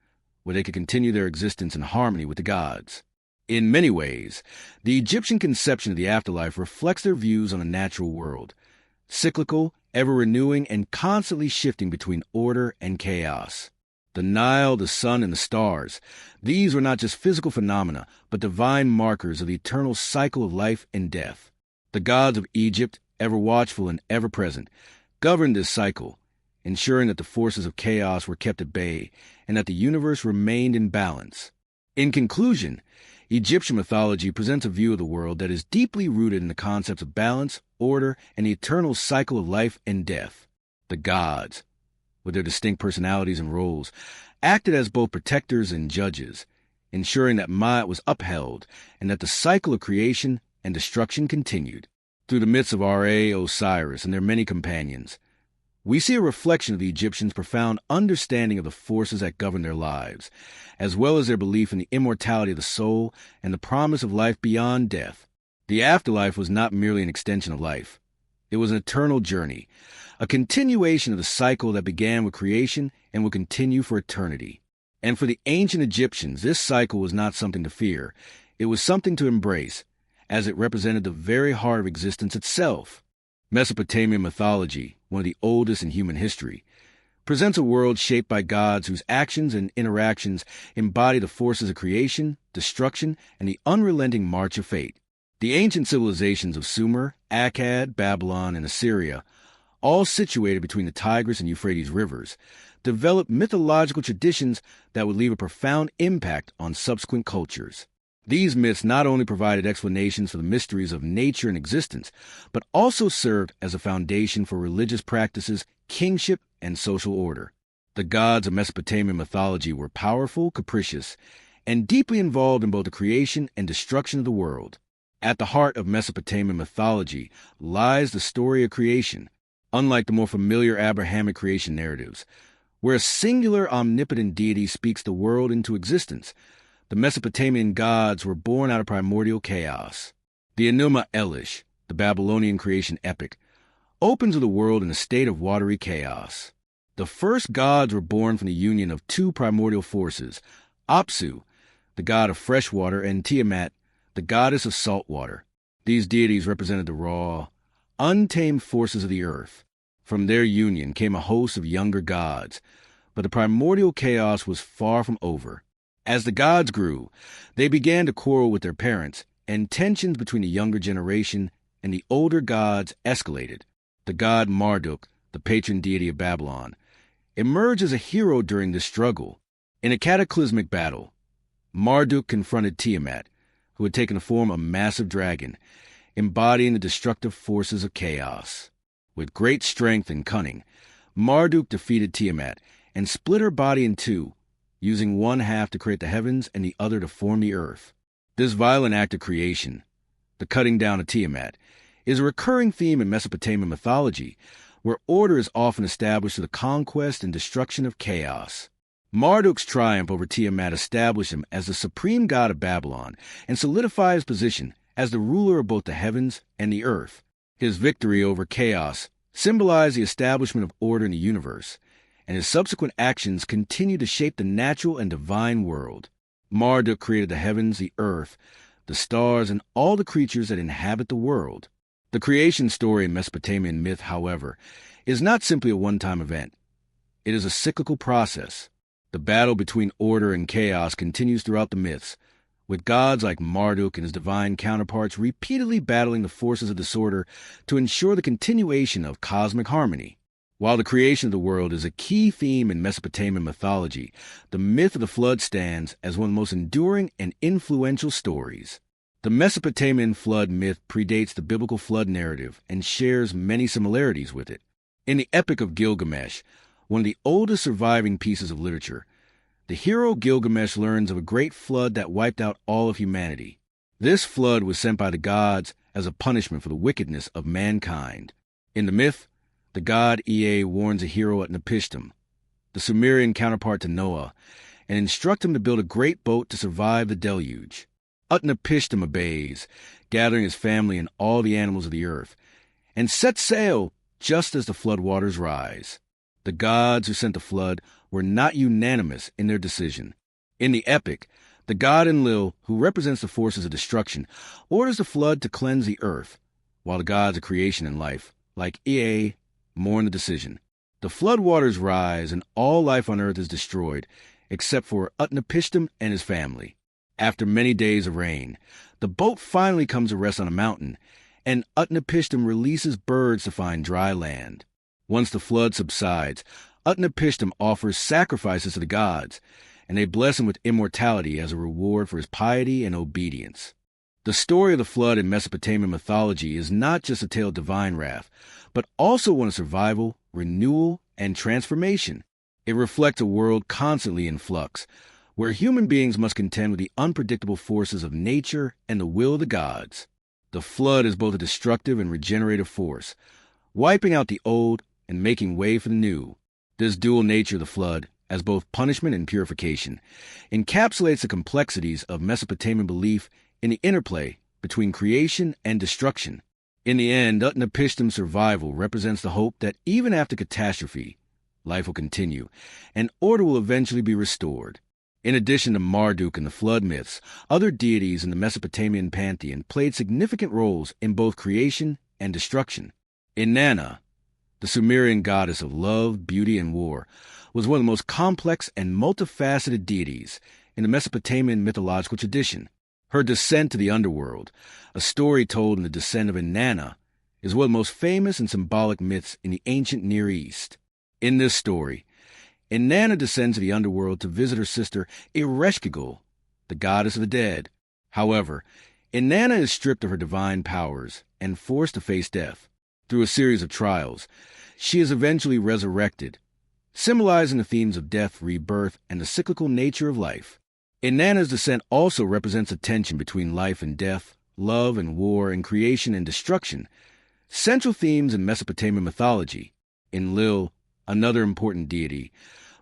where they could continue their existence in harmony with the gods. In many ways, the Egyptian conception of the afterlife reflects their views on the natural world, cyclical, ever-renewing, and constantly shifting between order and chaos. The Nile, the sun, and the stars, these were not just physical phenomena, but divine markers of the eternal cycle of life and death. The gods of Egypt, ever watchful and ever present, governed this cycle, ensuring that the forces of chaos were kept at bay and that the universe remained in balance. In conclusion, Egyptian mythology presents a view of the world that is deeply rooted in the concepts of balance, order, and the eternal cycle of life and death. The gods, with their distinct personalities and roles, acted as both protectors and judges, ensuring that Ma'at was upheld and that the cycle of creation and destruction continued. Through the myths of Ra, Osiris, and their many companions, we see a reflection of the Egyptians' profound understanding of the forces that govern their lives, as well as their belief in the immortality of the soul and the promise of life beyond death. The afterlife was not merely an extension of life. It was an eternal journey, a continuation of the cycle that began with creation and will continue for eternity. And for the ancient Egyptians, this cycle was not something to fear. It was something to embrace, as it represented the very heart of existence itself. Mesopotamian mythology, one of the oldest in human history, presents a world shaped by gods whose actions and interactions embody the forces of creation, destruction, and the unrelenting march of fate. The ancient civilizations of Sumer, Akkad, Babylon, and Assyria, all situated between the Tigris and Euphrates rivers, developed mythological traditions that would leave a profound impact on subsequent cultures. These myths not only provided explanations for the mysteries of nature and existence, but also served as a foundation for religious practices, kingship, and social order. The gods of Mesopotamian mythology were powerful, capricious, and deeply involved in both the creation and destruction of the world. At the heart of Mesopotamian mythology lies the story of creation, unlike the more familiar Abrahamic creation narratives, where a singular omnipotent deity speaks the world into existence. The Mesopotamian gods were born out of primordial chaos. The Enuma Elish, the Babylonian creation epic, opens with the world in a state of watery chaos. The first gods were born from the union of two primordial forces, Apsu, the god of fresh water, and Tiamat, the goddess of salt water. These deities represented the raw, untamed forces of the earth. From their union came a host of younger gods, but the primordial chaos was far from over. As the gods grew, they began to quarrel with their parents, and tensions between the younger generation and the older gods escalated. The god Marduk, the patron deity of Babylon, emerged as a hero during this struggle. In a cataclysmic battle, Marduk confronted Tiamat, who had taken the form of a massive dragon, embodying the destructive forces of chaos. With great strength and cunning, Marduk defeated Tiamat and split her body in two, using one half to create the heavens and the other to form the earth. This violent act of creation, the cutting down of Tiamat, is a recurring theme in Mesopotamian mythology, where order is often established through the conquest and destruction of chaos. Marduk's triumph over Tiamat established him as the supreme god of Babylon and solidified his position as the ruler of both the heavens and the earth. His victory over chaos symbolized the establishment of order in the universe, and his subsequent actions continue to shape the natural and divine world. Marduk created the heavens, the earth, the stars, and all the creatures that inhabit the world. The creation story in Mesopotamian myth, however, is not simply a one-time event. It is a cyclical process. The battle between order and chaos continues throughout the myths, with gods like Marduk and his divine counterparts repeatedly battling the forces of disorder to ensure the continuation of cosmic harmony. While the creation of the world is a key theme in Mesopotamian mythology, the myth of the flood stands as one of the most enduring and influential stories. The Mesopotamian flood myth predates the biblical flood narrative and shares many similarities with it. In the Epic of Gilgamesh, one of the oldest surviving pieces of literature, the hero Gilgamesh learns of a great flood that wiped out all of humanity. This flood was sent by the gods as a punishment for the wickedness of mankind. In the myth, the god Ea warns the hero Utnapishtim, the Sumerian counterpart to Noah, and instructs him to build a great boat to survive the deluge. Utnapishtim obeys, gathering his family and all the animals of the earth, and sets sail just as the flood waters rise. The gods who sent the flood were not unanimous in their decision. In the epic, the god Enlil, who represents the forces of destruction, orders the flood to cleanse the earth, while the gods of creation and life, like Ea, mourn the decision. The flood waters rise, and all life on earth is destroyed, except for Utnapishtim and his family. After many days of rain, the boat finally comes to rest on a mountain, and Utnapishtim releases birds to find dry land. Once the flood subsides, Utnapishtim offers sacrifices to the gods, and they bless him with immortality as a reward for his piety and obedience. The story of the flood in Mesopotamian mythology is not just a tale of divine wrath, but also one of survival, renewal, and transformation. It reflects a world constantly in flux, where human beings must contend with the unpredictable forces of nature and the will of the gods. The flood is both a destructive and regenerative force, wiping out the old and making way for the new. This dual nature of the flood, as both punishment and purification, encapsulates the complexities of Mesopotamian belief in the interplay between creation and destruction. In the end, Utnapishtim's survival represents the hope that even after catastrophe, life will continue, and order will eventually be restored. In addition to Marduk and the flood myths, other deities in the Mesopotamian pantheon played significant roles in both creation and destruction. Inanna, the Sumerian goddess of love, beauty, and war, was one of the most complex and multifaceted deities in the Mesopotamian mythological tradition. Her descent to the underworld, a story told in the descent of Inanna, is one of the most famous and symbolic myths in the ancient Near East. In this story, Inanna descends to the underworld to visit her sister Ereshkigal, the goddess of the dead. However, Inanna is stripped of her divine powers and forced to face death. Through a series of trials, she is eventually resurrected, symbolizing the themes of death, rebirth, and the cyclical nature of life. Inanna's descent also represents a tension between life and death, love and war, and creation and destruction, central themes in Mesopotamian mythology. Enlil, another important deity,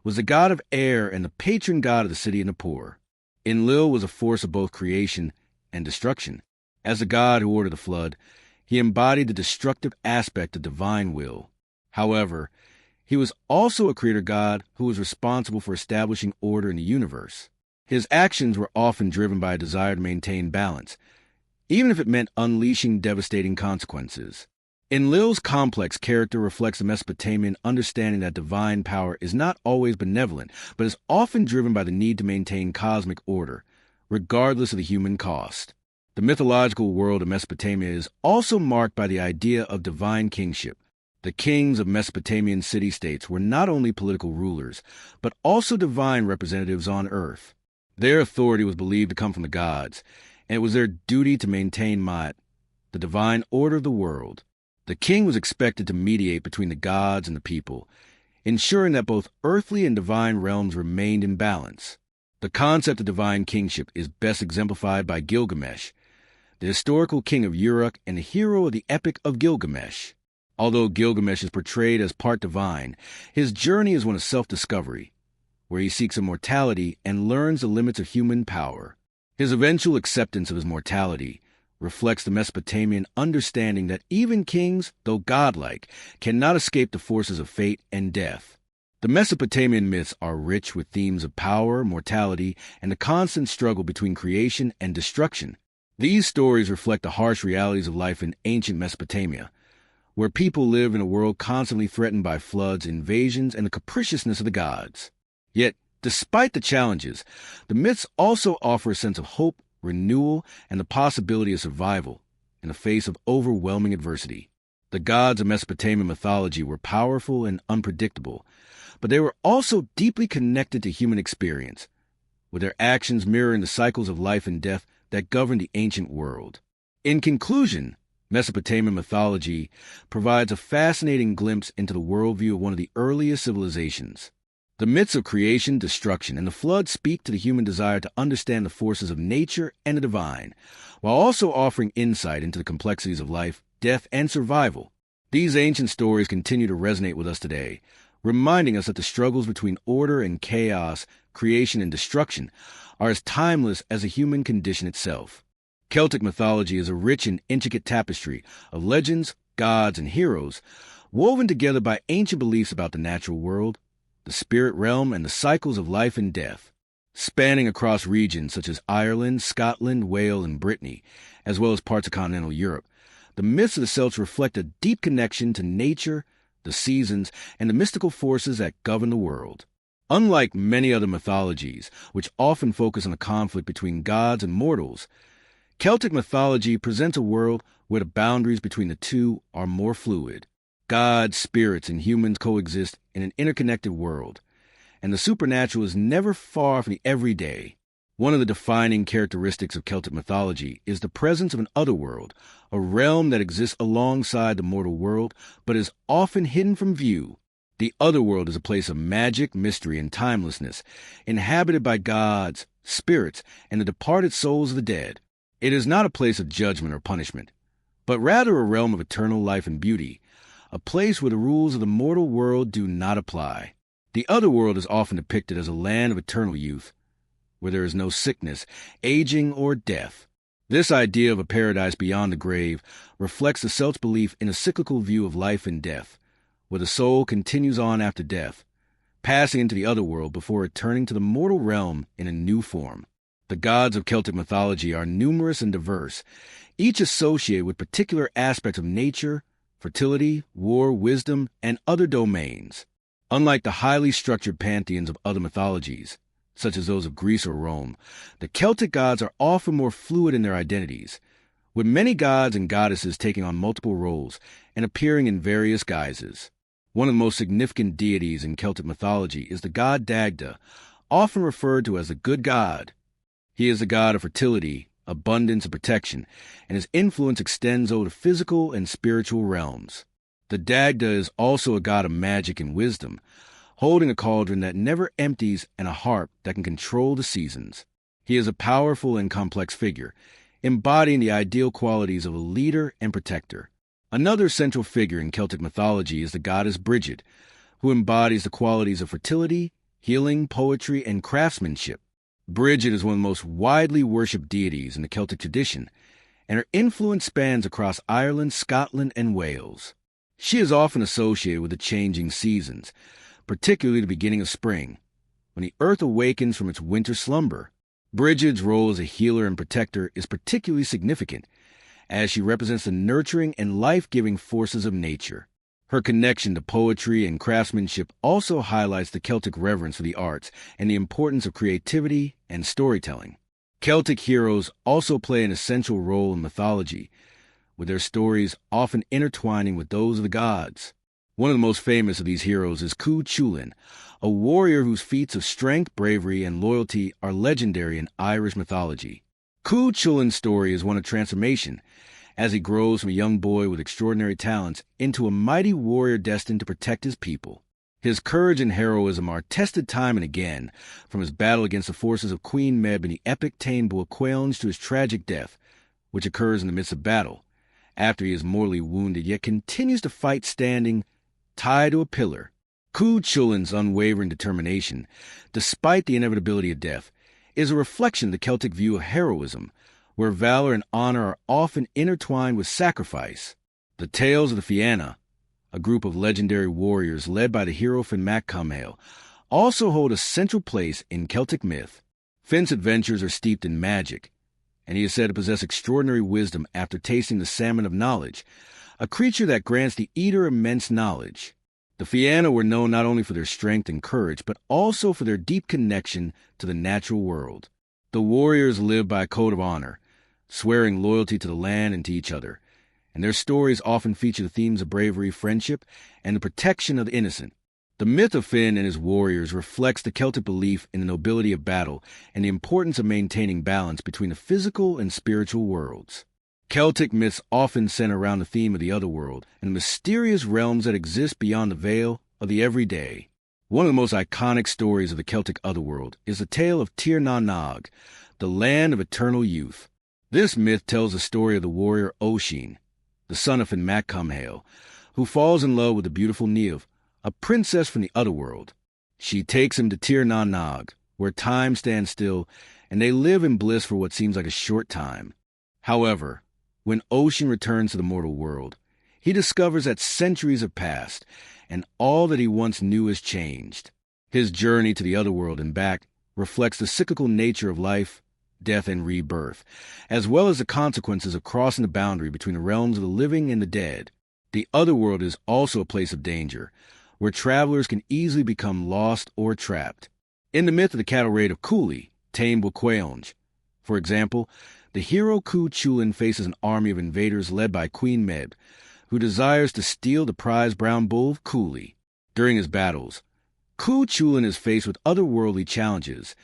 was the god of air and the patron god of the city of Nippur. Enlil was a force of both creation and destruction. As the god who ordered the flood, he embodied the destructive aspect of divine will. However, he was also a creator god who was responsible for establishing order in the universe. His actions were often driven by a desire to maintain balance, even if it meant unleashing devastating consequences. Enlil's complex character reflects the Mesopotamian understanding that divine power is not always benevolent, but is often driven by the need to maintain cosmic order, regardless of the human cost. The mythological world of Mesopotamia is also marked by the idea of divine kingship. The kings of Mesopotamian city-states were not only political rulers, but also divine representatives on earth. Their authority was believed to come from the gods, and it was their duty to maintain Ma'at, the divine order of the world. The king was expected to mediate between the gods and the people, ensuring that both earthly and divine realms remained in balance. The concept of divine kingship is best exemplified by Gilgamesh, the historical king of Uruk and the hero of the Epic of Gilgamesh. Although Gilgamesh is portrayed as part divine, his journey is one of self-discovery, where he seeks immortality and learns the limits of human power. His eventual acceptance of his mortality reflects the Mesopotamian understanding that even kings, though godlike, cannot escape the forces of fate and death. The Mesopotamian myths are rich with themes of power, mortality, and the constant struggle between creation and destruction. These stories reflect the harsh realities of life in ancient Mesopotamia, where people live in a world constantly threatened by floods, invasions, and the capriciousness of the gods. Yet, despite the challenges, the myths also offer a sense of hope, renewal, and the possibility of survival in the face of overwhelming adversity. The gods of Mesopotamian mythology were powerful and unpredictable, but they were also deeply connected to human experience, with their actions mirroring the cycles of life and death that govern the ancient world. In conclusion, Mesopotamian mythology provides a fascinating glimpse into the worldview of one of the earliest civilizations. The myths of creation, destruction, and the flood speak to the human desire to understand the forces of nature and the divine, while also offering insight into the complexities of life, death, and survival. These ancient stories continue to resonate with us today, reminding us that the struggles between order and chaos, creation and destruction, are as timeless as the human condition itself. Celtic mythology is a rich and intricate tapestry of legends, gods, and heroes, woven together by ancient beliefs about the natural world, the spirit realm, and the cycles of life and death. Spanning across regions such as Ireland, Scotland, Wales, and Brittany, as well as parts of continental Europe, the myths of the Celts reflect a deep connection to nature, the seasons, and the mystical forces that govern the world. Unlike many other mythologies, which often focus on the conflict between gods and mortals, Celtic mythology presents a world where the boundaries between the two are more fluid. Gods, spirits, and humans coexist in an interconnected world, and the supernatural is never far from the everyday. One of the defining characteristics of Celtic mythology is the presence of an otherworld, a realm that exists alongside the mortal world, but is often hidden from view. The otherworld is a place of magic, mystery, and timelessness, inhabited by gods, spirits, and the departed souls of the dead. It is not a place of judgment or punishment, but rather a realm of eternal life and beauty, a place where the rules of the mortal world do not apply. The otherworld is often depicted as a land of eternal youth, where there is no sickness, aging, or death. This idea of a paradise beyond the grave reflects the Celts' belief in a cyclical view of life and death, where the soul continues on after death, passing into the otherworld before returning to the mortal realm in a new form. The gods of Celtic mythology are numerous and diverse, each associated with particular aspects of nature, fertility, war, wisdom, and other domains. Unlike the highly structured pantheons of other mythologies, such as those of Greece or Rome, the Celtic gods are often more fluid in their identities, with many gods and goddesses taking on multiple roles and appearing in various guises. One of the most significant deities in Celtic mythology is the god Dagda, often referred to as the good god. He is the god of fertility, abundance, and protection, and his influence extends over the physical and spiritual realms. The Dagda is also a god of magic and wisdom, holding a cauldron that never empties and a harp that can control the seasons. He is a powerful and complex figure, embodying the ideal qualities of a leader and protector. Another central figure in Celtic mythology is the goddess Brigid, who embodies the qualities of fertility, healing, poetry, and craftsmanship. Brigid is one of the most widely worshipped deities in the Celtic tradition, and her influence spans across Ireland, Scotland, and Wales. She is often associated with the changing seasons, particularly the beginning of spring, when the earth awakens from its winter slumber. Brigid's role as a healer and protector is particularly significant, as she represents the nurturing and life-giving forces of nature. Her connection to poetry and craftsmanship also highlights the Celtic reverence for the arts and the importance of creativity and storytelling. Celtic heroes also play an essential role in mythology, with their stories often intertwining with those of the gods. One of the most famous of these heroes is Cú Chulainn, a warrior whose feats of strength, bravery, and loyalty are legendary in Irish mythology. Cú Chulainn's story is one of transformation, as he grows from a young boy with extraordinary talents into a mighty warrior destined to protect his people. His courage and heroism are tested time and again, from his battle against the forces of Queen Meb in the epic Táin Bua Cuailnge to his tragic death, which occurs in the midst of battle, after he is mortally wounded yet continues to fight standing, tied to a pillar. Cú Chulainn's unwavering determination, despite the inevitability of death, is a reflection of the Celtic view of heroism, where valor and honor are often intertwined with sacrifice. The tales of the Fianna, a group of legendary warriors led by the hero Finn Mac Cumhaill, also hold a central place in Celtic myth. Finn's adventures are steeped in magic, and he is said to possess extraordinary wisdom after tasting the salmon of knowledge, a creature that grants the eater immense knowledge. The Fianna were known not only for their strength and courage, but also for their deep connection to the natural world. The warriors lived by a code of honor, swearing loyalty to the land and to each other, and their stories often feature the themes of bravery, friendship, and the protection of the innocent. The myth of Finn and his warriors reflects the Celtic belief in the nobility of battle and the importance of maintaining balance between the physical and spiritual worlds. Celtic myths often center around the theme of the otherworld and the mysterious realms that exist beyond the veil of the everyday. One of the most iconic stories of the Celtic otherworld is the tale of Tir na Nog, the land of eternal youth. This myth tells the story of the warrior Oisin, the son of Finn Mac Cumhaill, who falls in love with the beautiful Niamh, a princess from the otherworld. She takes him to Tir na Nog, where time stands still, and they live in bliss for what seems like a short time. However, when Oisin returns to the mortal world, he discovers that centuries have passed, and all that he once knew has changed. His journey to the otherworld and back reflects the cyclical nature of life, death, and rebirth, as well as the consequences of crossing the boundary between the realms of the living and the dead. The otherworld is also a place of danger, where travelers can easily become lost or trapped. In the myth of the cattle raid of Cooley, Táin Bua Cuailnge, for example, the hero Cú Chulainn faces an army of invaders led by Queen Meb, who desires to steal the prized brown bull of Cooley. During his battles, Cú Chulainn is faced with otherworldly challenges,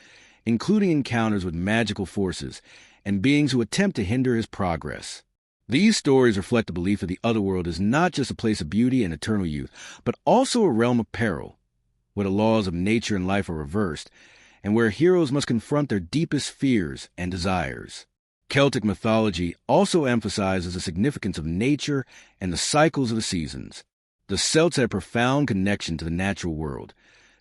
including encounters with magical forces and beings who attempt to hinder his progress. These stories reflect the belief that the otherworld is not just a place of beauty and eternal youth, but also a realm of peril, where the laws of nature and life are reversed, and where heroes must confront their deepest fears and desires. Celtic mythology also emphasizes the significance of nature and the cycles of the seasons. The Celts had a profound connection to the natural world,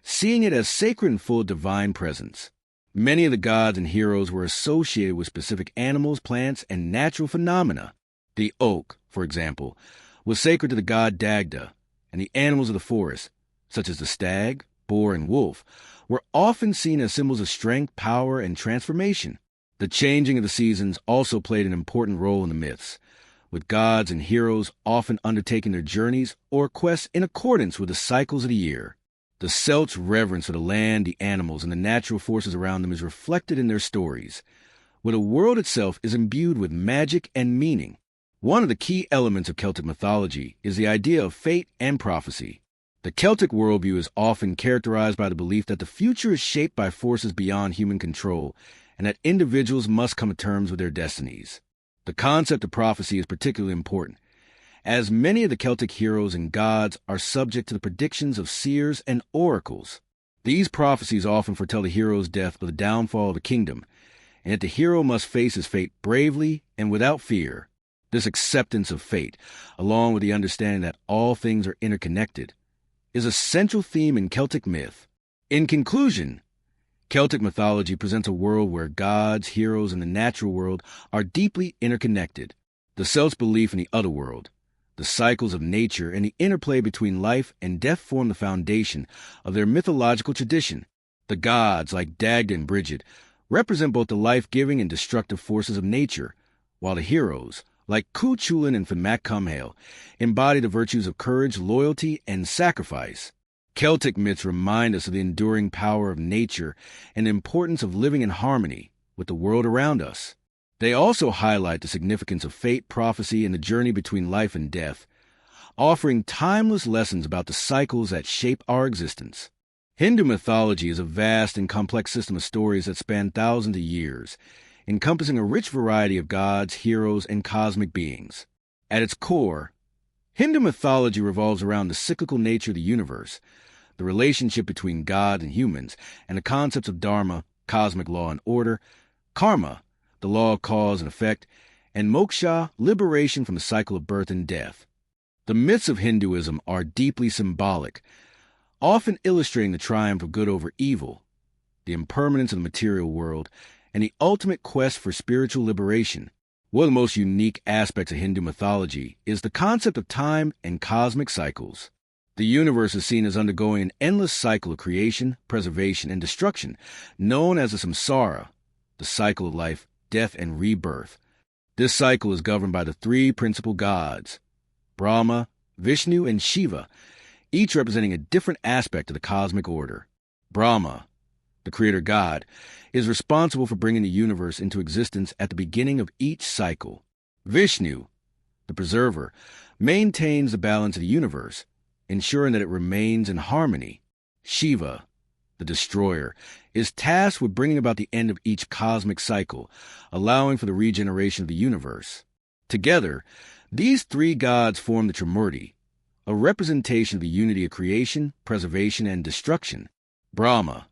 seeing it as sacred and full of divine presence. Many of the gods and heroes were associated with specific animals, plants, and natural phenomena. The oak, for example, was sacred to the god Dagda, and the animals of the forest, such as the stag, boar, and wolf, were often seen as symbols of strength, power, and transformation. The changing of the seasons also played an important role in the myths, with gods and heroes often undertaking their journeys or quests in accordance with the cycles of the year. The Celts' reverence for the land, the animals, and the natural forces around them is reflected in their stories, where the world itself is imbued with magic and meaning. One of the key elements of Celtic mythology is the idea of fate and prophecy. The Celtic worldview is often characterized by the belief that the future is shaped by forces beyond human control and that individuals must come to terms with their destinies. The concept of prophecy is particularly important, as many of the Celtic heroes and gods are subject to the predictions of seers and oracles. These prophecies often foretell the hero's death or the downfall of the kingdom, and yet the hero must face his fate bravely and without fear. This acceptance of fate, along with the understanding that all things are interconnected, is a central theme in Celtic myth. In conclusion, Celtic mythology presents a world where gods, heroes, and the natural world are deeply interconnected. The Celts' belief in the other world, the cycles of nature, and the interplay between life and death form the foundation of their mythological tradition. The gods, like Dagda and Brigid, represent both the life-giving and destructive forces of nature, while the heroes, like Cuchulainn and Fimac Cumhaill, embody the virtues of courage, loyalty, and sacrifice. Celtic myths remind us of the enduring power of nature and the importance of living in harmony with the world around us. They also highlight the significance of fate, prophecy, and the journey between life and death, offering timeless lessons about the cycles that shape our existence. Hindu mythology is a vast and complex system of stories that span thousands of years, encompassing a rich variety of gods, heroes, and cosmic beings. At its core, Hindu mythology revolves around the cyclical nature of the universe, the relationship between God and humans, and the concepts of dharma, cosmic law and order, karma, the law of cause and effect, and moksha, liberation from the cycle of birth and death. The myths of Hinduism are deeply symbolic, often illustrating the triumph of good over evil, the impermanence of the material world, and the ultimate quest for spiritual liberation. One of the most unique aspects of Hindu mythology is the concept of time and cosmic cycles. The universe is seen as undergoing an endless cycle of creation, preservation, and destruction, known as the samsara, the cycle of life, death, and rebirth. This cycle is governed by the three principal gods, Brahma, Vishnu, and Shiva, each representing a different aspect of the cosmic order. Brahma, the creator god, is responsible for bringing the universe into existence at the beginning of each cycle. Vishnu, the preserver, maintains the balance of the universe, ensuring that it remains in harmony. Shiva, the destroyer, is tasked with bringing about the end of each cosmic cycle, allowing for the regeneration of the universe. Together, these three gods form the Trimurti, a representation of the unity of creation, preservation, and destruction. Brahma,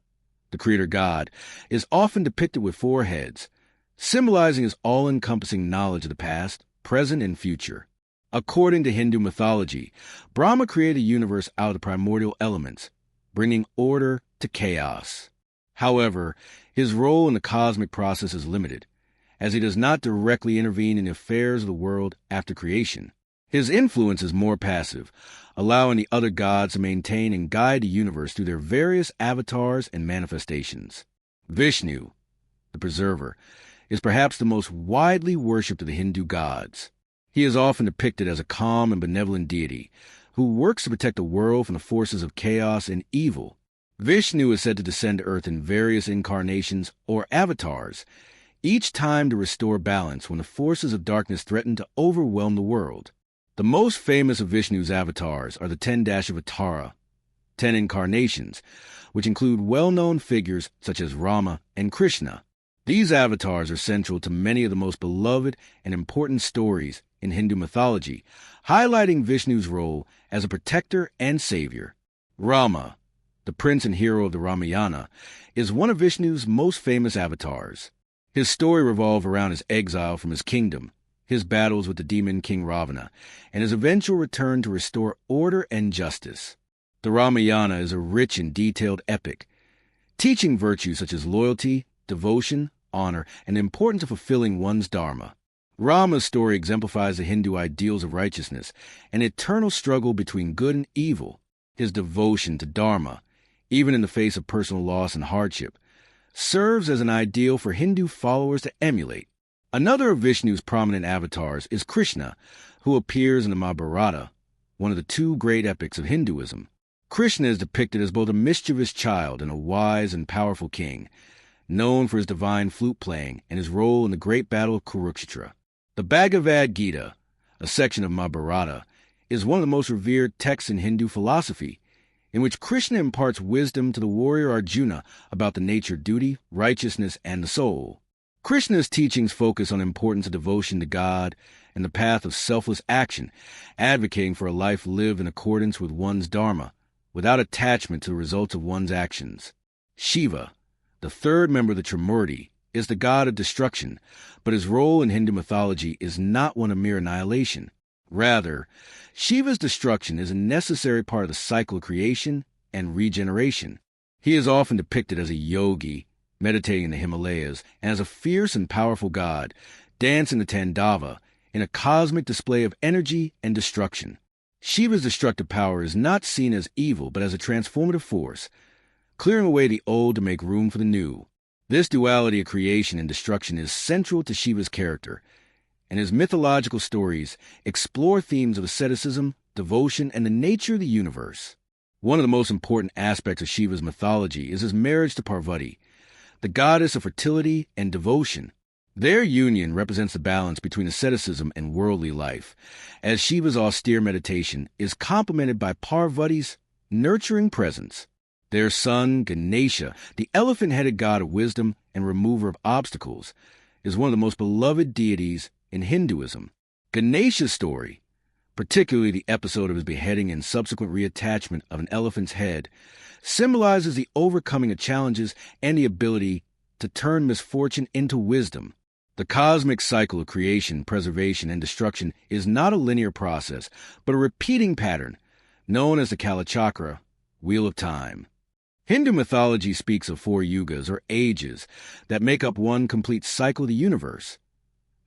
the creator god, is often depicted with four heads, symbolizing his all-encompassing knowledge of the past, present, and future. According to Hindu mythology, Brahma created the universe out of the primordial elements, bringing order to chaos. However, his role in the cosmic process is limited, as he does not directly intervene in the affairs of the world after creation. His influence is more passive, allowing the other gods to maintain and guide the universe through their various avatars and manifestations. Vishnu, the preserver, is perhaps the most widely worshipped of the Hindu gods. He is often depicted as a calm and benevolent deity who works to protect the world from the forces of chaos and evil. Vishnu is said to descend to Earth in various incarnations or avatars, each time to restore balance when the forces of darkness threaten to overwhelm the world. The most famous of Vishnu's avatars are the 10 Dashavatara, 10 incarnations, which include well-known figures such as Rama and Krishna. These avatars are central to many of the most beloved and important stories in Hindu mythology, highlighting Vishnu's role as a protector and savior. Rama, the prince and hero of the Ramayana, is one of Vishnu's most famous avatars. His story revolves around his exile from his kingdom, his battles with the demon King Ravana, and his eventual return to restore order and justice. The Ramayana is a rich and detailed epic, teaching virtues such as loyalty, devotion, honor, and the importance of fulfilling one's dharma. Rama's story exemplifies the Hindu ideals of righteousness, an eternal struggle between good and evil. His devotion to dharma, even in the face of personal loss and hardship, serves as an ideal for Hindu followers to emulate. Another of Vishnu's prominent avatars is Krishna, who appears in the Mahabharata, one of the two great epics of Hinduism. Krishna is depicted as both a mischievous child and a wise and powerful king, known for his divine flute playing and his role in the great battle of Kurukshetra. The Bhagavad Gita, a section of Mahabharata, is one of the most revered texts in Hindu philosophy, in which Krishna imparts wisdom to the warrior Arjuna about the nature of duty, righteousness, and the soul. Krishna's teachings focus on the importance of devotion to God and the path of selfless action, advocating for a life lived in accordance with one's dharma, without attachment to the results of one's actions. Shiva, the third member of the Trimurti, is the god of destruction, but his role in Hindu mythology is not one of mere annihilation. Rather, Shiva's destruction is a necessary part of the cycle of creation and regeneration. He is often depicted as a yogi, meditating in the Himalayas, and as a fierce and powerful god, dancing the Tandava in a cosmic display of energy and destruction. Shiva's destructive power is not seen as evil, but as a transformative force, clearing away the old to make room for the new. This duality of creation and destruction is central to Shiva's character, and his mythological stories explore themes of asceticism, devotion, and the nature of the universe. One of the most important aspects of Shiva's mythology is his marriage to Parvati, the goddess of fertility and devotion. Their union represents the balance between asceticism and worldly life, as Shiva's austere meditation is complemented by Parvati's nurturing presence. Their son, Ganesha, the elephant-headed god of wisdom and remover of obstacles, is one of the most beloved deities in Hinduism. Ganesha's story, particularly the episode of his beheading and subsequent reattachment of an elephant's head, symbolizes the overcoming of challenges and the ability to turn misfortune into wisdom. The cosmic cycle of creation, preservation, and destruction is not a linear process, but a repeating pattern, known as the Kalachakra, Wheel of Time. Hindu mythology speaks of 4 yugas, or ages, that make up one complete cycle of the universe.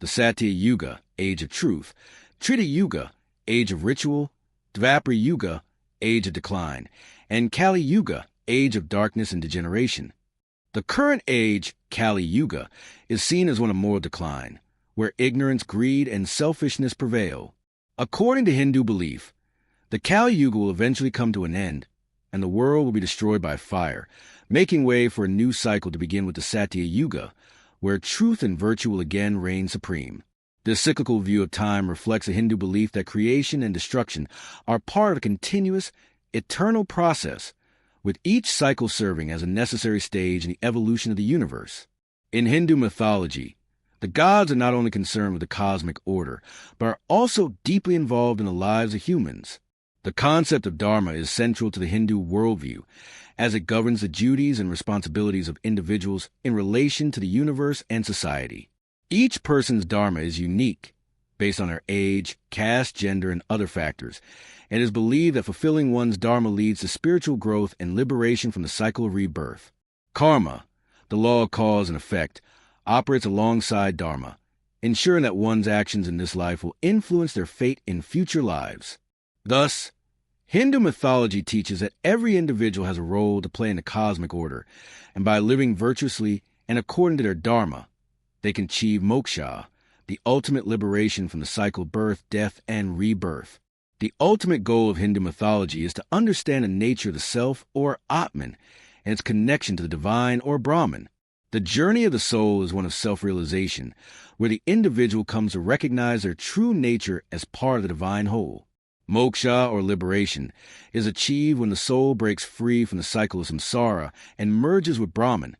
The Satya Yuga, age of truth, Trita Yuga, age of ritual, Dvapara Yuga, age of decline, and Kali Yuga, age of darkness and degeneration. The current age, Kali Yuga, is seen as one of moral decline, where ignorance, greed, and selfishness prevail. According to Hindu belief, the Kali Yuga will eventually come to an end, and the world will be destroyed by fire, making way for a new cycle to begin with the Satya Yuga, where truth and virtue will again reign supreme. This cyclical view of time reflects a Hindu belief that creation and destruction are part of a continuous, eternal process, with each cycle serving as a necessary stage in the evolution of the universe. In Hindu mythology, the gods are not only concerned with the cosmic order, but are also deeply involved in the lives of humans. The concept of dharma is central to the Hindu worldview, as it governs the duties and responsibilities of individuals in relation to the universe and society. Each person's dharma is unique, based on their age, caste, gender, and other factors, and it is believed that fulfilling one's dharma leads to spiritual growth and liberation from the cycle of rebirth. Karma, the law of cause and effect, operates alongside dharma, ensuring that one's actions in this life will influence their fate in future lives. Thus, Hindu mythology teaches that every individual has a role to play in the cosmic order, and by living virtuously and according to their dharma, they can achieve moksha, the ultimate liberation from the cycle of birth, death, and rebirth. The ultimate goal of Hindu mythology is to understand the nature of the self, or Atman, and its connection to the divine, or Brahman. The journey of the soul is one of self-realization, where the individual comes to recognize their true nature as part of the divine whole. Moksha, or liberation, is achieved when the soul breaks free from the cycle of samsara and merges with Brahman,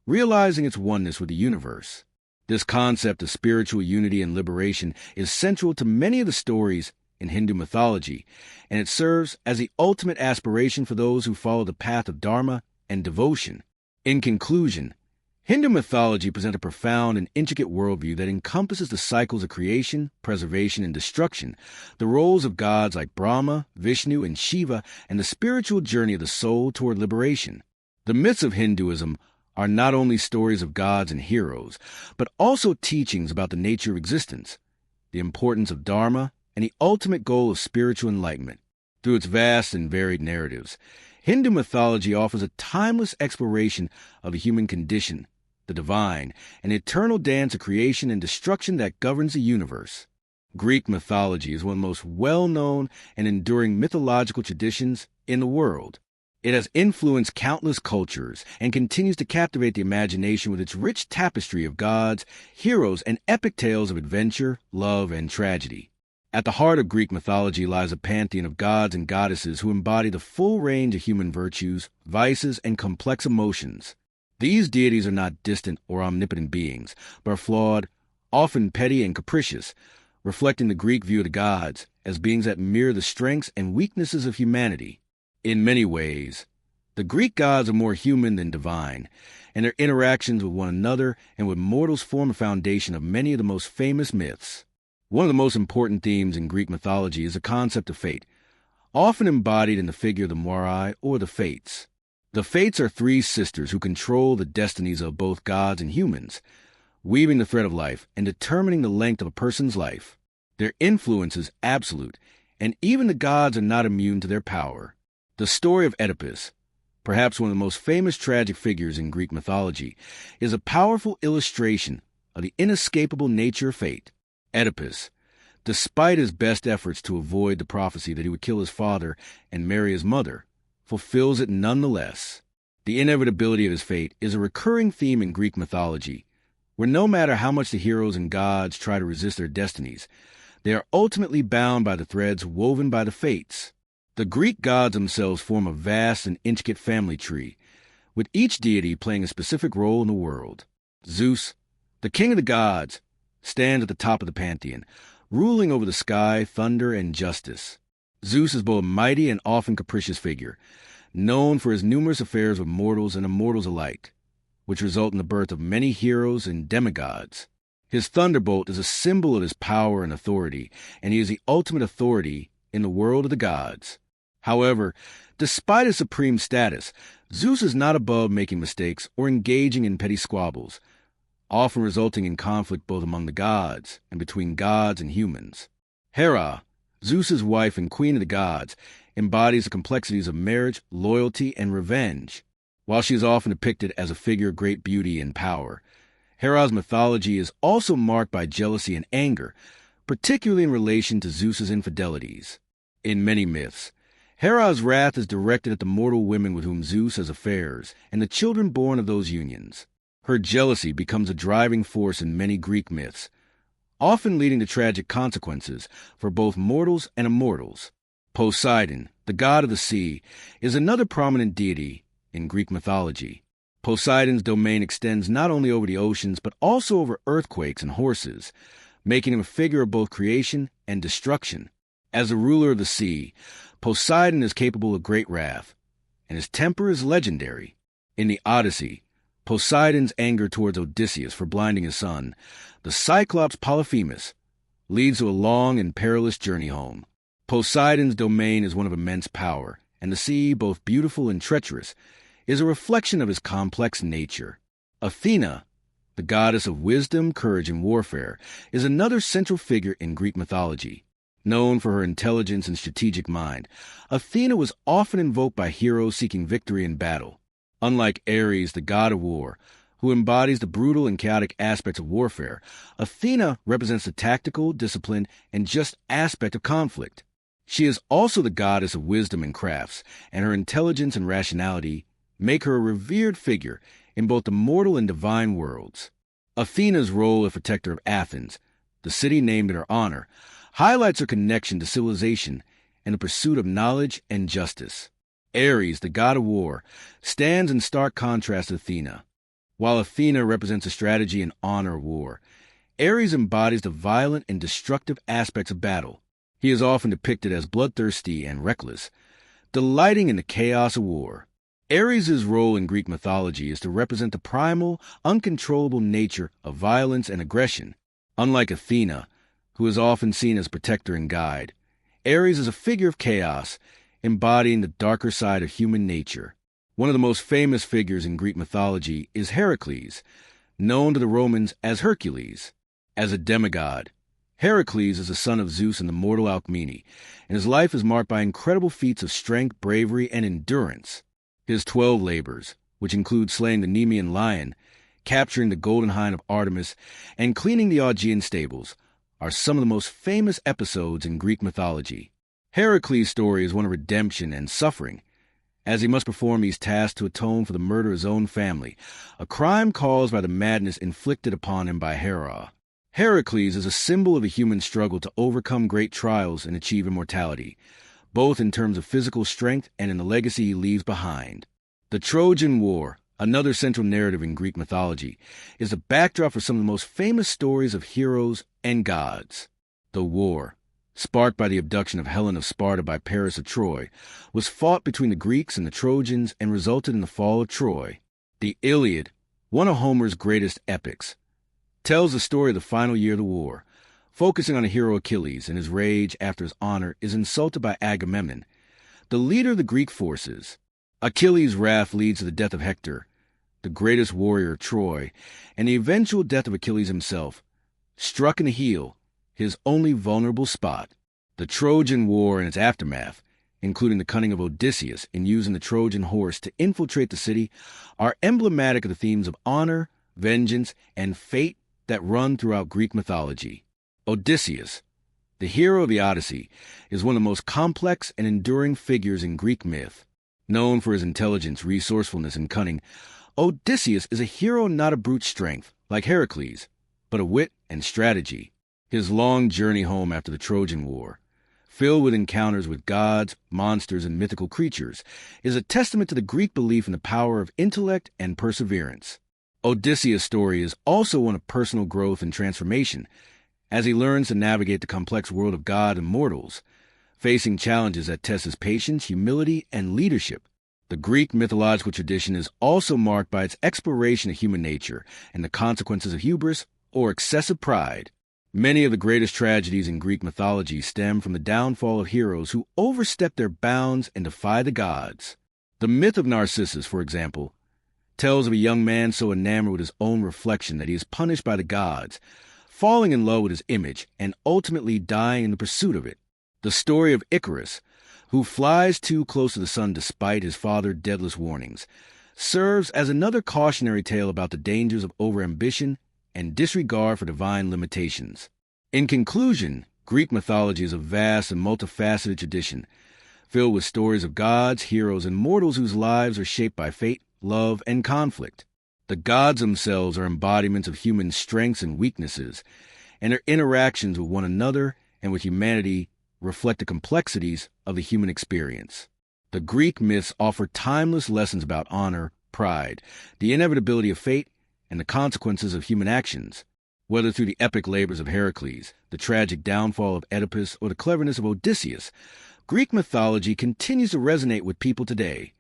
realizing its oneness with the universe. This concept of spiritual unity and liberation is central to many of the stories in Hindu mythology, and it serves as the ultimate aspiration for those who follow the path of dharma and devotion. In conclusion, Hindu mythology presents a profound and intricate worldview that encompasses the cycles of creation, preservation, and destruction, the roles of gods like Brahma, Vishnu, and Shiva, and the spiritual journey of the soul toward liberation. The myths of Hinduism are not only stories of gods and heroes, but also teachings about the nature of existence, the importance of dharma, and the ultimate goal of spiritual enlightenment. Through its vast and varied narratives, Hindu mythology offers a timeless exploration of the human condition, the divine, and the eternal dance of creation and destruction that governs the universe. Greek mythology is one of the most well-known and enduring mythological traditions in the world. It has influenced countless cultures and continues to captivate the imagination with its rich tapestry of gods, heroes, and epic tales of adventure, love, and tragedy. At the heart of Greek mythology lies a pantheon of gods and goddesses who embody the full range of human virtues, vices, and complex emotions. These deities are not distant or omnipotent beings, but are flawed, often petty and capricious, reflecting the Greek view of the gods as beings that mirror the strengths and weaknesses of humanity. In many ways, the Greek gods are more human than divine, and their interactions with one another and with mortals form a foundation of many of the most famous myths. One of the most important themes in Greek mythology is the concept of fate, often embodied in the figure of the Moirai or the Fates. The Fates are three sisters who control the destinies of both gods and humans, weaving the thread of life and determining the length of a person's life. Their influence is absolute, and even the gods are not immune to their power. The story of Oedipus, perhaps one of the most famous tragic figures in Greek mythology, is a powerful illustration of the inescapable nature of fate. Oedipus, despite his best efforts to avoid the prophecy that he would kill his father and marry his mother, fulfills it nonetheless. The inevitability of his fate is a recurring theme in Greek mythology, where no matter how much the heroes and gods try to resist their destinies, they are ultimately bound by the threads woven by the Fates. The Greek gods themselves form a vast and intricate family tree, with each deity playing a specific role in the world. Zeus, the king of the gods, stands at the top of the pantheon, ruling over the sky, thunder, and justice. Zeus is both a mighty and often capricious figure, known for his numerous affairs with mortals and immortals alike, which result in the birth of many heroes and demigods. His thunderbolt is a symbol of his power and authority, and he is the ultimate authority in the world of the gods. However, despite his supreme status, Zeus is not above making mistakes or engaging in petty squabbles, often resulting in conflict both among the gods and between gods and humans. Hera, Zeus's wife and queen of the gods, embodies the complexities of marriage, loyalty, and revenge. While she is often depicted as a figure of great beauty and power, Hera's mythology is also marked by jealousy and anger, particularly in relation to Zeus's infidelities. In many myths, Hera's wrath is directed at the mortal women with whom Zeus has affairs and the children born of those unions. Her jealousy becomes a driving force in many Greek myths, often leading to tragic consequences for both mortals and immortals. Poseidon, the god of the sea, is another prominent deity in Greek mythology. Poseidon's domain extends not only over the oceans but also over earthquakes and horses, making him a figure of both creation and destruction. As the ruler of the sea, Poseidon is capable of great wrath, and his temper is legendary. In the Odyssey, Poseidon's anger towards Odysseus for blinding his son, the Cyclops Polyphemus, leads to a long and perilous journey home. Poseidon's domain is one of immense power, and the sea, both beautiful and treacherous, is a reflection of his complex nature. Athena, the goddess of wisdom, courage, and warfare, is another central figure in Greek mythology. Known for her intelligence and strategic mind, Athena was often invoked by heroes seeking victory in battle. Unlike Ares, the god of war, who embodies the brutal and chaotic aspects of warfare, Athena represents the tactical, disciplined, and just aspect of conflict. She is also the goddess of wisdom and crafts, and her intelligence and rationality make her a revered figure in both the mortal and divine worlds. Athena's role as protector of Athens, the city named in her honor, highlights her connection to civilization and the pursuit of knowledge and justice. Ares, the god of war, stands in stark contrast to Athena. While Athena represents the strategy and honor of war, Ares embodies the violent and destructive aspects of battle. He is often depicted as bloodthirsty and reckless, delighting in the chaos of war. Ares' role in Greek mythology is to represent the primal, uncontrollable nature of violence and aggression. Unlike Athena, who is often seen as protector and guide, Ares is a figure of chaos, embodying the darker side of human nature. One of the most famous figures in Greek mythology is Heracles, known to the Romans as Hercules. As a demigod, Heracles is the son of Zeus and the mortal Alcmene, and his life is marked by incredible feats of strength, bravery, and endurance. His 12 labors, which include slaying the Nemean lion, capturing the golden hind of Artemis, and cleaning the Augean stables, are some of the most famous episodes in Greek mythology. Heracles' story is one of redemption and suffering, as he must perform these tasks to atone for the murder of his own family, a crime caused by the madness inflicted upon him by Hera. Heracles is a symbol of the human struggle to overcome great trials and achieve immortality, both in terms of physical strength and in the legacy he leaves behind. The Trojan War, another central narrative in Greek mythology, is a backdrop for some of the most famous stories of heroes and gods. The war, sparked by the abduction of Helen of Sparta by Paris of Troy, was fought between the Greeks and the Trojans and resulted in the fall of Troy. The Iliad, one of Homer's greatest epics, tells the story of the final year of the war, focusing on the hero Achilles and his rage after his honor is insulted by Agamemnon, the leader of the Greek forces. Achilles' wrath leads to the death of Hector, the greatest warrior of Troy, and the eventual death of Achilles himself, struck in the heel, his only vulnerable spot. The Trojan War and its aftermath, including the cunning of Odysseus in using the Trojan horse to infiltrate the city, are emblematic of the themes of honor, vengeance, and fate that run throughout Greek mythology. Odysseus, the hero of the Odyssey, is one of the most complex and enduring figures in Greek myth. Known for his intelligence, resourcefulness, and cunning, Odysseus is a hero not of brute strength, like Heracles, but of wit and strategy. His long journey home after the Trojan War, filled with encounters with gods, monsters, and mythical creatures, is a testament to the Greek belief in the power of intellect and perseverance. Odysseus' story is also one of personal growth and transformation, as he learns to navigate the complex world of God and mortals, facing challenges that test his patience, humility, and leadership. The Greek mythological tradition is also marked by its exploration of human nature and the consequences of hubris or excessive pride. Many of the greatest tragedies in Greek mythology stem from the downfall of heroes who overstep their bounds and defy the gods. The myth of Narcissus, for example, tells of a young man so enamored with his own reflection that he is punished by the gods, falling in love with his image and ultimately dying in the pursuit of it. The story of Icarus, who flies too close to the sun despite his father's deathless warnings, serves as another cautionary tale about the dangers of overambition and disregard for divine limitations. In conclusion, Greek mythology is a vast and multifaceted tradition, filled with stories of gods, heroes, and mortals whose lives are shaped by fate, love, and conflict. The gods themselves are embodiments of human strengths and weaknesses, and their interactions with one another and with humanity reflect the complexities of the human experience. The Greek myths offer timeless lessons about honor, pride, the inevitability of fate, and the consequences of human actions. Whether through the epic labors of Heracles, the tragic downfall of Oedipus, or the cleverness of Odysseus, Greek mythology continues to resonate with people today,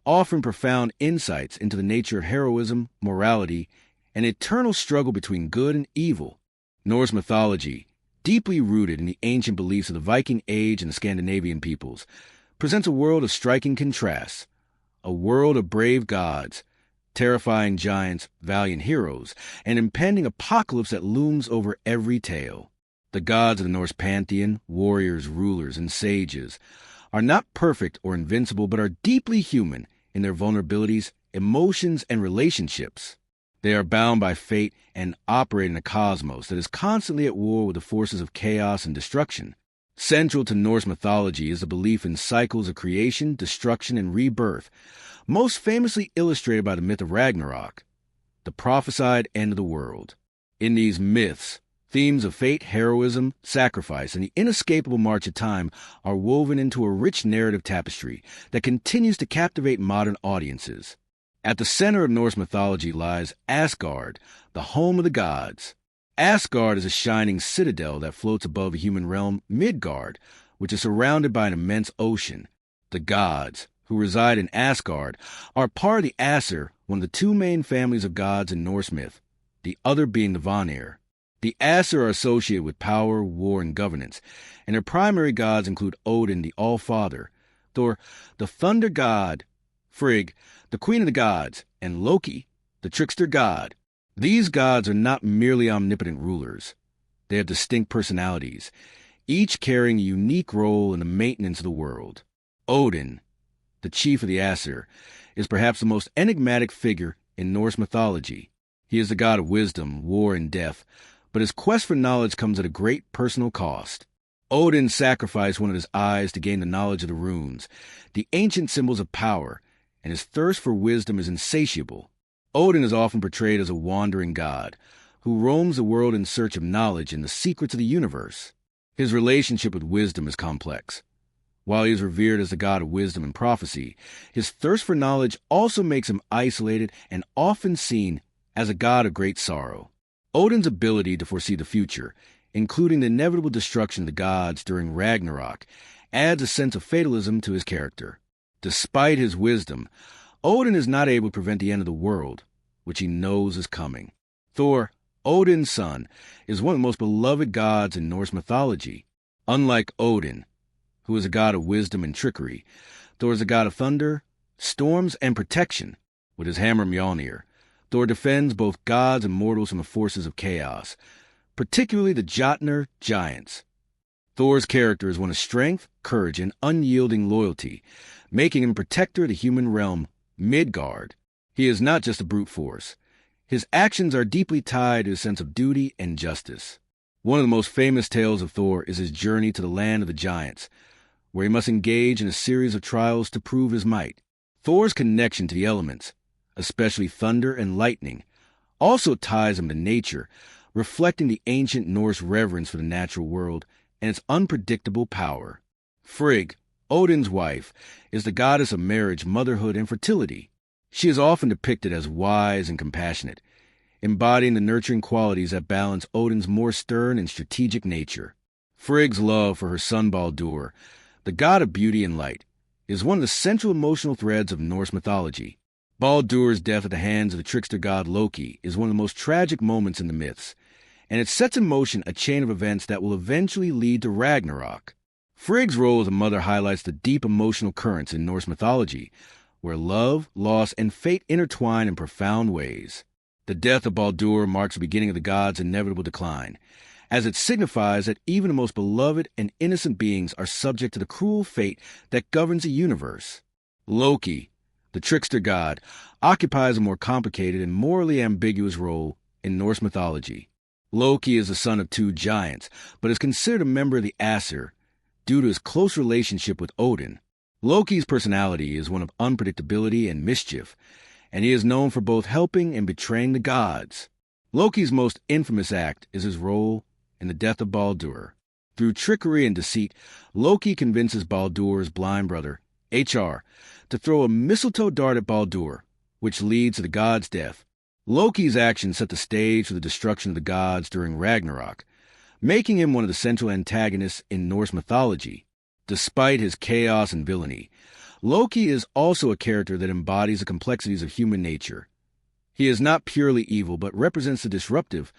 offering profound insights into the nature of heroism, morality, and eternal struggle between good and evil. Norse mythology, deeply rooted in the ancient beliefs of the Viking Age and the Scandinavian peoples, presents a world of striking contrasts, a world of brave gods, terrifying giants, valiant heroes, and impending apocalypse that looms over every tale. The gods of the Norse pantheon, warriors, rulers, and sages, are not perfect or invincible but are deeply human in their vulnerabilities, emotions, and relationships. They are bound by fate and operate in a cosmos that is constantly at war with the forces of chaos and destruction. Central to Norse mythology is the belief in cycles of creation, destruction, and rebirth, most famously illustrated by the myth of Ragnarok, the prophesied end of the world. In these myths, themes of fate, heroism, sacrifice, and the inescapable march of time are woven into a rich narrative tapestry that continues to captivate modern audiences. At the center of Norse mythology lies Asgard, the home of the gods. Asgard is a shining citadel that floats above the human realm Midgard, which is surrounded by an immense ocean. The gods, who reside in Asgard, are part of the Aesir, one of the two main families of gods in Norse myth, the other being the Vanir. The Aesir are associated with power, war, and governance, and their primary gods include Odin, the All-Father, Thor, the Thunder God, Frigg, the Queen of the Gods, and Loki, the Trickster God. These gods are not merely omnipotent rulers. They have distinct personalities, each carrying a unique role in the maintenance of the world. Odin, the chief of the Aesir, is perhaps the most enigmatic figure in Norse mythology. He is the god of wisdom, war, and death, but his quest for knowledge comes at a great personal cost. Odin sacrificed one of his eyes to gain the knowledge of the runes, the ancient symbols of power, and his thirst for wisdom is insatiable. Odin is often portrayed as a wandering god, who roams the world in search of knowledge and the secrets of the universe. His relationship with wisdom is complex. While he is revered as the god of wisdom and prophecy, his thirst for knowledge also makes him isolated and often seen as a god of great sorrow. Odin's ability to foresee the future, including the inevitable destruction of the gods during Ragnarok, adds a sense of fatalism to his character. Despite his wisdom, Odin is not able to prevent the end of the world, which he knows is coming. Thor, Odin's son, is one of the most beloved gods in Norse mythology. Unlike Odin, who is a god of wisdom and trickery, Thor is a god of thunder, storms, and protection. With his hammer Mjolnir, Thor defends both gods and mortals from the forces of chaos, particularly the Jotnar giants. Thor's character is one of strength, courage, and unyielding loyalty, making him protector of the human realm, Midgard. He is not just a brute force. His actions are deeply tied to his sense of duty and justice. One of the most famous tales of Thor is his journey to the land of the giants, where he must engage in a series of trials to prove his might. Thor's connection to the elements, especially thunder and lightning, also ties him to nature, reflecting the ancient Norse reverence for the natural world and its unpredictable power. Frigg, Odin's wife, is the goddess of marriage, motherhood, and fertility. She is often depicted as wise and compassionate, embodying the nurturing qualities that balance Odin's more stern and strategic nature. Frigg's love for her son Baldur, the god of beauty and light, is one of the central emotional threads of Norse mythology. Baldur's death at the hands of the trickster god Loki is one of the most tragic moments in the myths, and it sets in motion a chain of events that will eventually lead to Ragnarok. Frigg's role as a mother highlights the deep emotional currents in Norse mythology, where love, loss, and fate intertwine in profound ways. The death of Baldur marks the beginning of the god's inevitable decline, as it signifies that even the most beloved and innocent beings are subject to the cruel fate that governs the universe. Loki, the trickster god, occupies a more complicated and morally ambiguous role in Norse mythology. Loki is the son of two giants, but is considered a member of the Aesir due to his close relationship with Odin. Loki's personality is one of unpredictability and mischief, and he is known for both helping and betraying the gods. Loki's most infamous act is his role in the death of Baldur. Through trickery and deceit, Loki convinces Baldur's blind brother, Hr, to throw a mistletoe dart at Baldur, which leads to the god's death. Loki's actions set the stage for the destruction of the gods during Ragnarok, making him one of the central antagonists in Norse mythology. Despite his chaos and villainy, Loki is also a character that embodies the complexities of human nature. He is not purely evil, but represents the disruptive,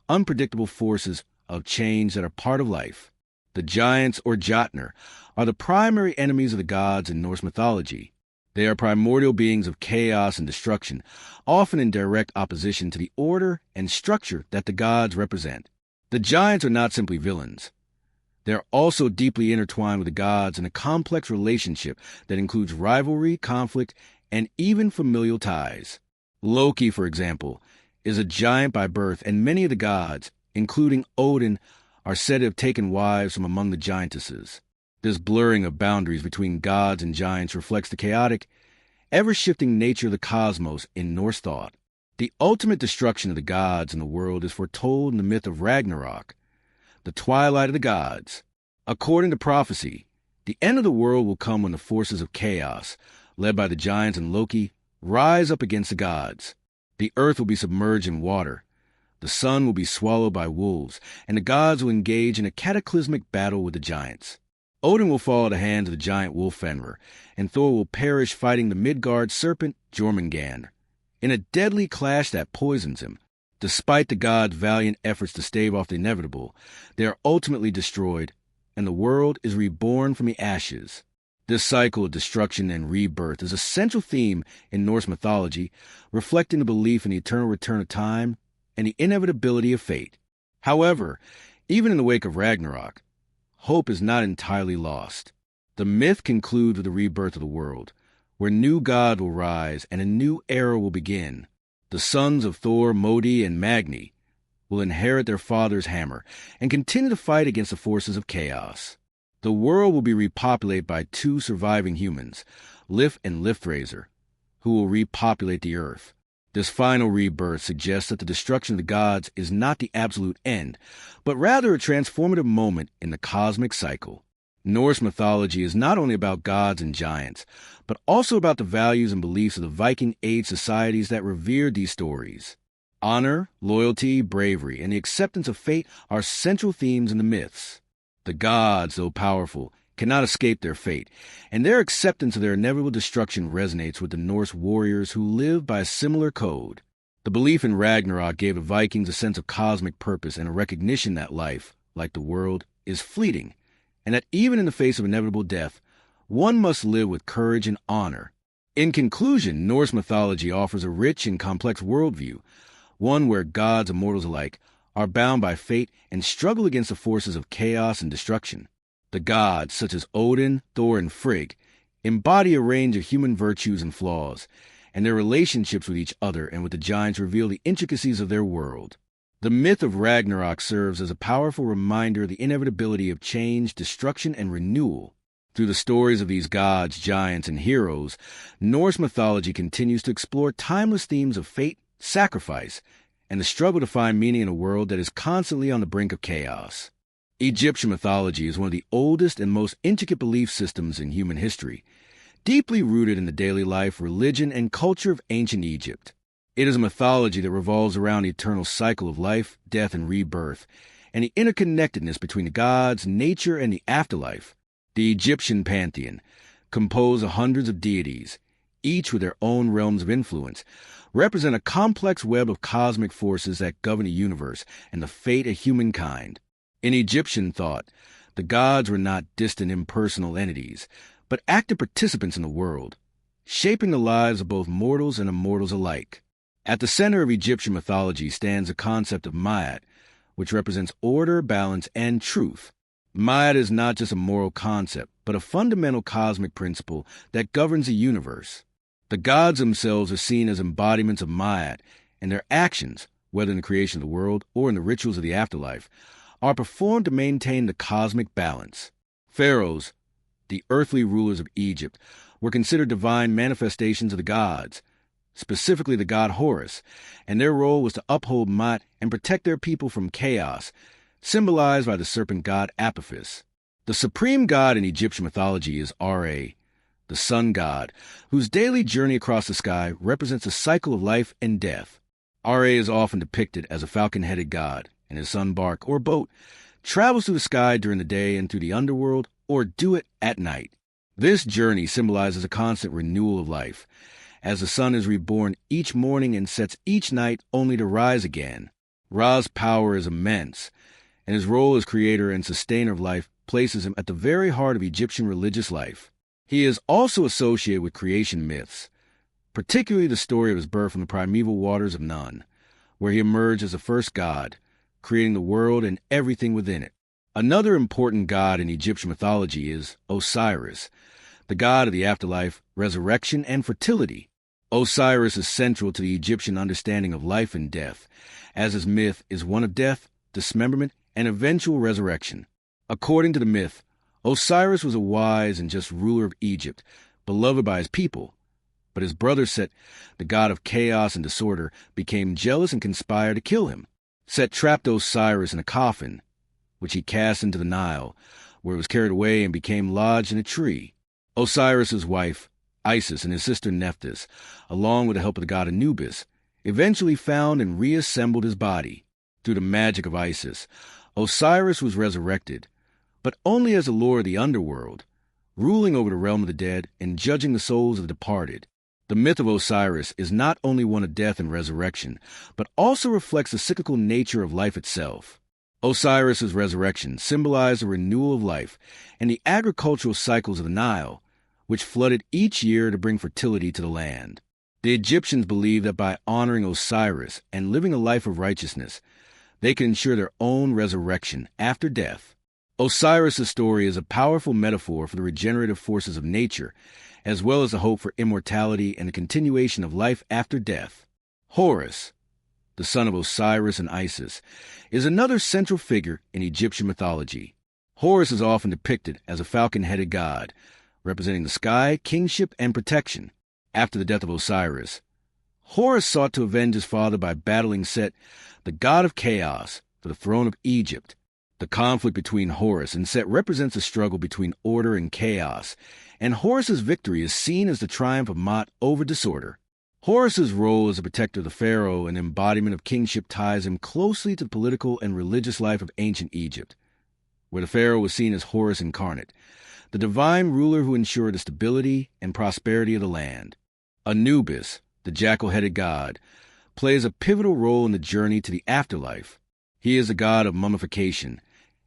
unpredictable forces of change that are part of life. The giants, or Jotnar, are the primary enemies of the gods in Norse mythology. They are primordial beings of chaos and destruction, often in direct opposition to the order and structure that the gods represent. The giants are not simply villains. They are also deeply intertwined with the gods in a complex relationship that includes rivalry, conflict, and even familial ties. Loki, for example, is a giant by birth, and many of the gods, including Odin, are said to have taken wives from among the giantesses. This blurring of boundaries between gods and giants reflects the chaotic, ever-shifting nature of the cosmos in Norse thought. The ultimate destruction of the gods and the world is foretold in the myth of Ragnarok, the twilight of the gods. According to prophecy, the end of the world will come when the forces of chaos, led by the giants and Loki, rise up against the gods. The earth will be submerged in water, the sun will be swallowed by wolves, and the gods will engage in a cataclysmic battle with the giants. Odin will fall at the hands of the giant wolf Fenrir, and Thor will perish fighting the Midgard serpent Jormungandr, in a deadly clash that poisons him. Despite the gods' valiant efforts to stave off the inevitable, they are ultimately destroyed, and the world is reborn from the ashes. This cycle of destruction and rebirth is a central theme in Norse mythology, reflecting the belief in the eternal return of time and the inevitability of fate. However, even in the wake of Ragnarok, hope is not entirely lost. The myth concludes with the rebirth of the world, where new God will rise and a new era will begin. The sons of Thor, Modi, and Magni will inherit their father's hammer and continue to fight against the forces of chaos. The world will be repopulated by two surviving humans, Lif and Liftrazor, who will repopulate the earth. This final rebirth suggests that the destruction of the gods is not the absolute end, but rather a transformative moment in the cosmic cycle. Norse mythology is not only about gods and giants, but also about the values and beliefs of the Viking Age societies that revered these stories. Honor, loyalty, bravery, and the acceptance of fate are central themes in the myths. The gods, though powerful, cannot escape their fate, and their acceptance of their inevitable destruction resonates with the Norse warriors who lived by a similar code. The belief in Ragnarok gave the Vikings a sense of cosmic purpose and a recognition that life, like the world, is fleeting, and that even in the face of inevitable death, one must live with courage and honor. In conclusion, Norse mythology offers a rich and complex worldview, one where gods and mortals alike are bound by fate and struggle against the forces of chaos and destruction. The gods, such as Odin, Thor, and Frigg, embody a range of human virtues and flaws, and their relationships with each other and with the giants reveal the intricacies of their world. The myth of Ragnarok serves as a powerful reminder of the inevitability of change, destruction, and renewal. Through the stories of these gods, giants, and heroes, Norse mythology continues to explore timeless themes of fate, sacrifice, and the struggle to find meaning in a world that is constantly on the brink of chaos. Egyptian mythology is one of the oldest and most intricate belief systems in human history, deeply rooted in the daily life, religion, and culture of ancient Egypt. It is a mythology that revolves around the eternal cycle of life, death, and rebirth, and the interconnectedness between the gods, nature, and the afterlife. The Egyptian pantheon, composed of hundreds of deities, each with their own realms of influence, represent a complex web of cosmic forces that govern the universe and the fate of humankind. In Egyptian thought, the gods were not distant impersonal entities, but active participants in the world, shaping the lives of both mortals and immortals alike. At the center of Egyptian mythology stands the concept of Ma'at, which represents order, balance, and truth. Ma'at is not just a moral concept, but a fundamental cosmic principle that governs the universe. The gods themselves are seen as embodiments of Ma'at, and their actions, whether in the creation of the world or in the rituals of the afterlife, are performed to maintain the cosmic balance. Pharaohs, the earthly rulers of Egypt, were considered divine manifestations of the gods, specifically the god Horus, and their role was to uphold Ma'at and protect their people from chaos, symbolized by the serpent god Apophis. The supreme god in Egyptian mythology is Ra, the sun god, whose daily journey across the sky represents a cycle of life and death. Ra is often depicted as a falcon-headed god, and his sun bark or boat travels through the sky during the day and through the underworld, or do it at night. This journey symbolizes a constant renewal of life, as the sun is reborn each morning and sets each night only to rise again. Ra's power is immense, and his role as creator and sustainer of life places him at the very heart of Egyptian religious life. He is also associated with creation myths, particularly the story of his birth from the primeval waters of Nun, where he emerged as the first god, creating the world and everything within it. Another important god in Egyptian mythology is Osiris, the god of the afterlife, resurrection, and fertility. Osiris is central to the Egyptian understanding of life and death, as his myth is one of death, dismemberment, and eventual resurrection. According to the myth, Osiris was a wise and just ruler of Egypt, beloved by his people. But his brother Set, the god of chaos and disorder, became jealous and conspired to kill him. Set trapped Osiris in a coffin, which he cast into the Nile, where it was carried away and became lodged in a tree. Osiris's wife, Isis, and his sister Nephthys, along with the help of the god Anubis, eventually found and reassembled his body. Through the magic of Isis, Osiris was resurrected, but only as the lord of the underworld, ruling over the realm of the dead and judging the souls of the departed. The myth of Osiris is not only one of death and resurrection, but also reflects the cyclical nature of life itself. Osiris's resurrection symbolized the renewal of life and the agricultural cycles of the Nile, which flooded each year to bring fertility to the land. The Egyptians believed that by honoring Osiris and living a life of righteousness, they could ensure their own resurrection after death. Osiris's story is a powerful metaphor for the regenerative forces of nature, as well as the hope for immortality and the continuation of life after death. Horus, the son of Osiris and Isis, is another central figure in Egyptian mythology. Horus is often depicted as a falcon-headed god, representing the sky, kingship, and protection. After the death of Osiris, Horus sought to avenge his father by battling Set, the god of chaos, for the throne of Egypt. The conflict between Horus and Set represents a struggle between order and chaos, and Horus's victory is seen as the triumph of Ma'at over disorder. Horus's role as a protector of the pharaoh and embodiment of kingship ties him closely to the political and religious life of ancient Egypt, where the pharaoh was seen as Horus incarnate, the divine ruler who ensured the stability and prosperity of the land. Anubis, the jackal-headed god, plays a pivotal role in the journey to the afterlife. He is a god of mummification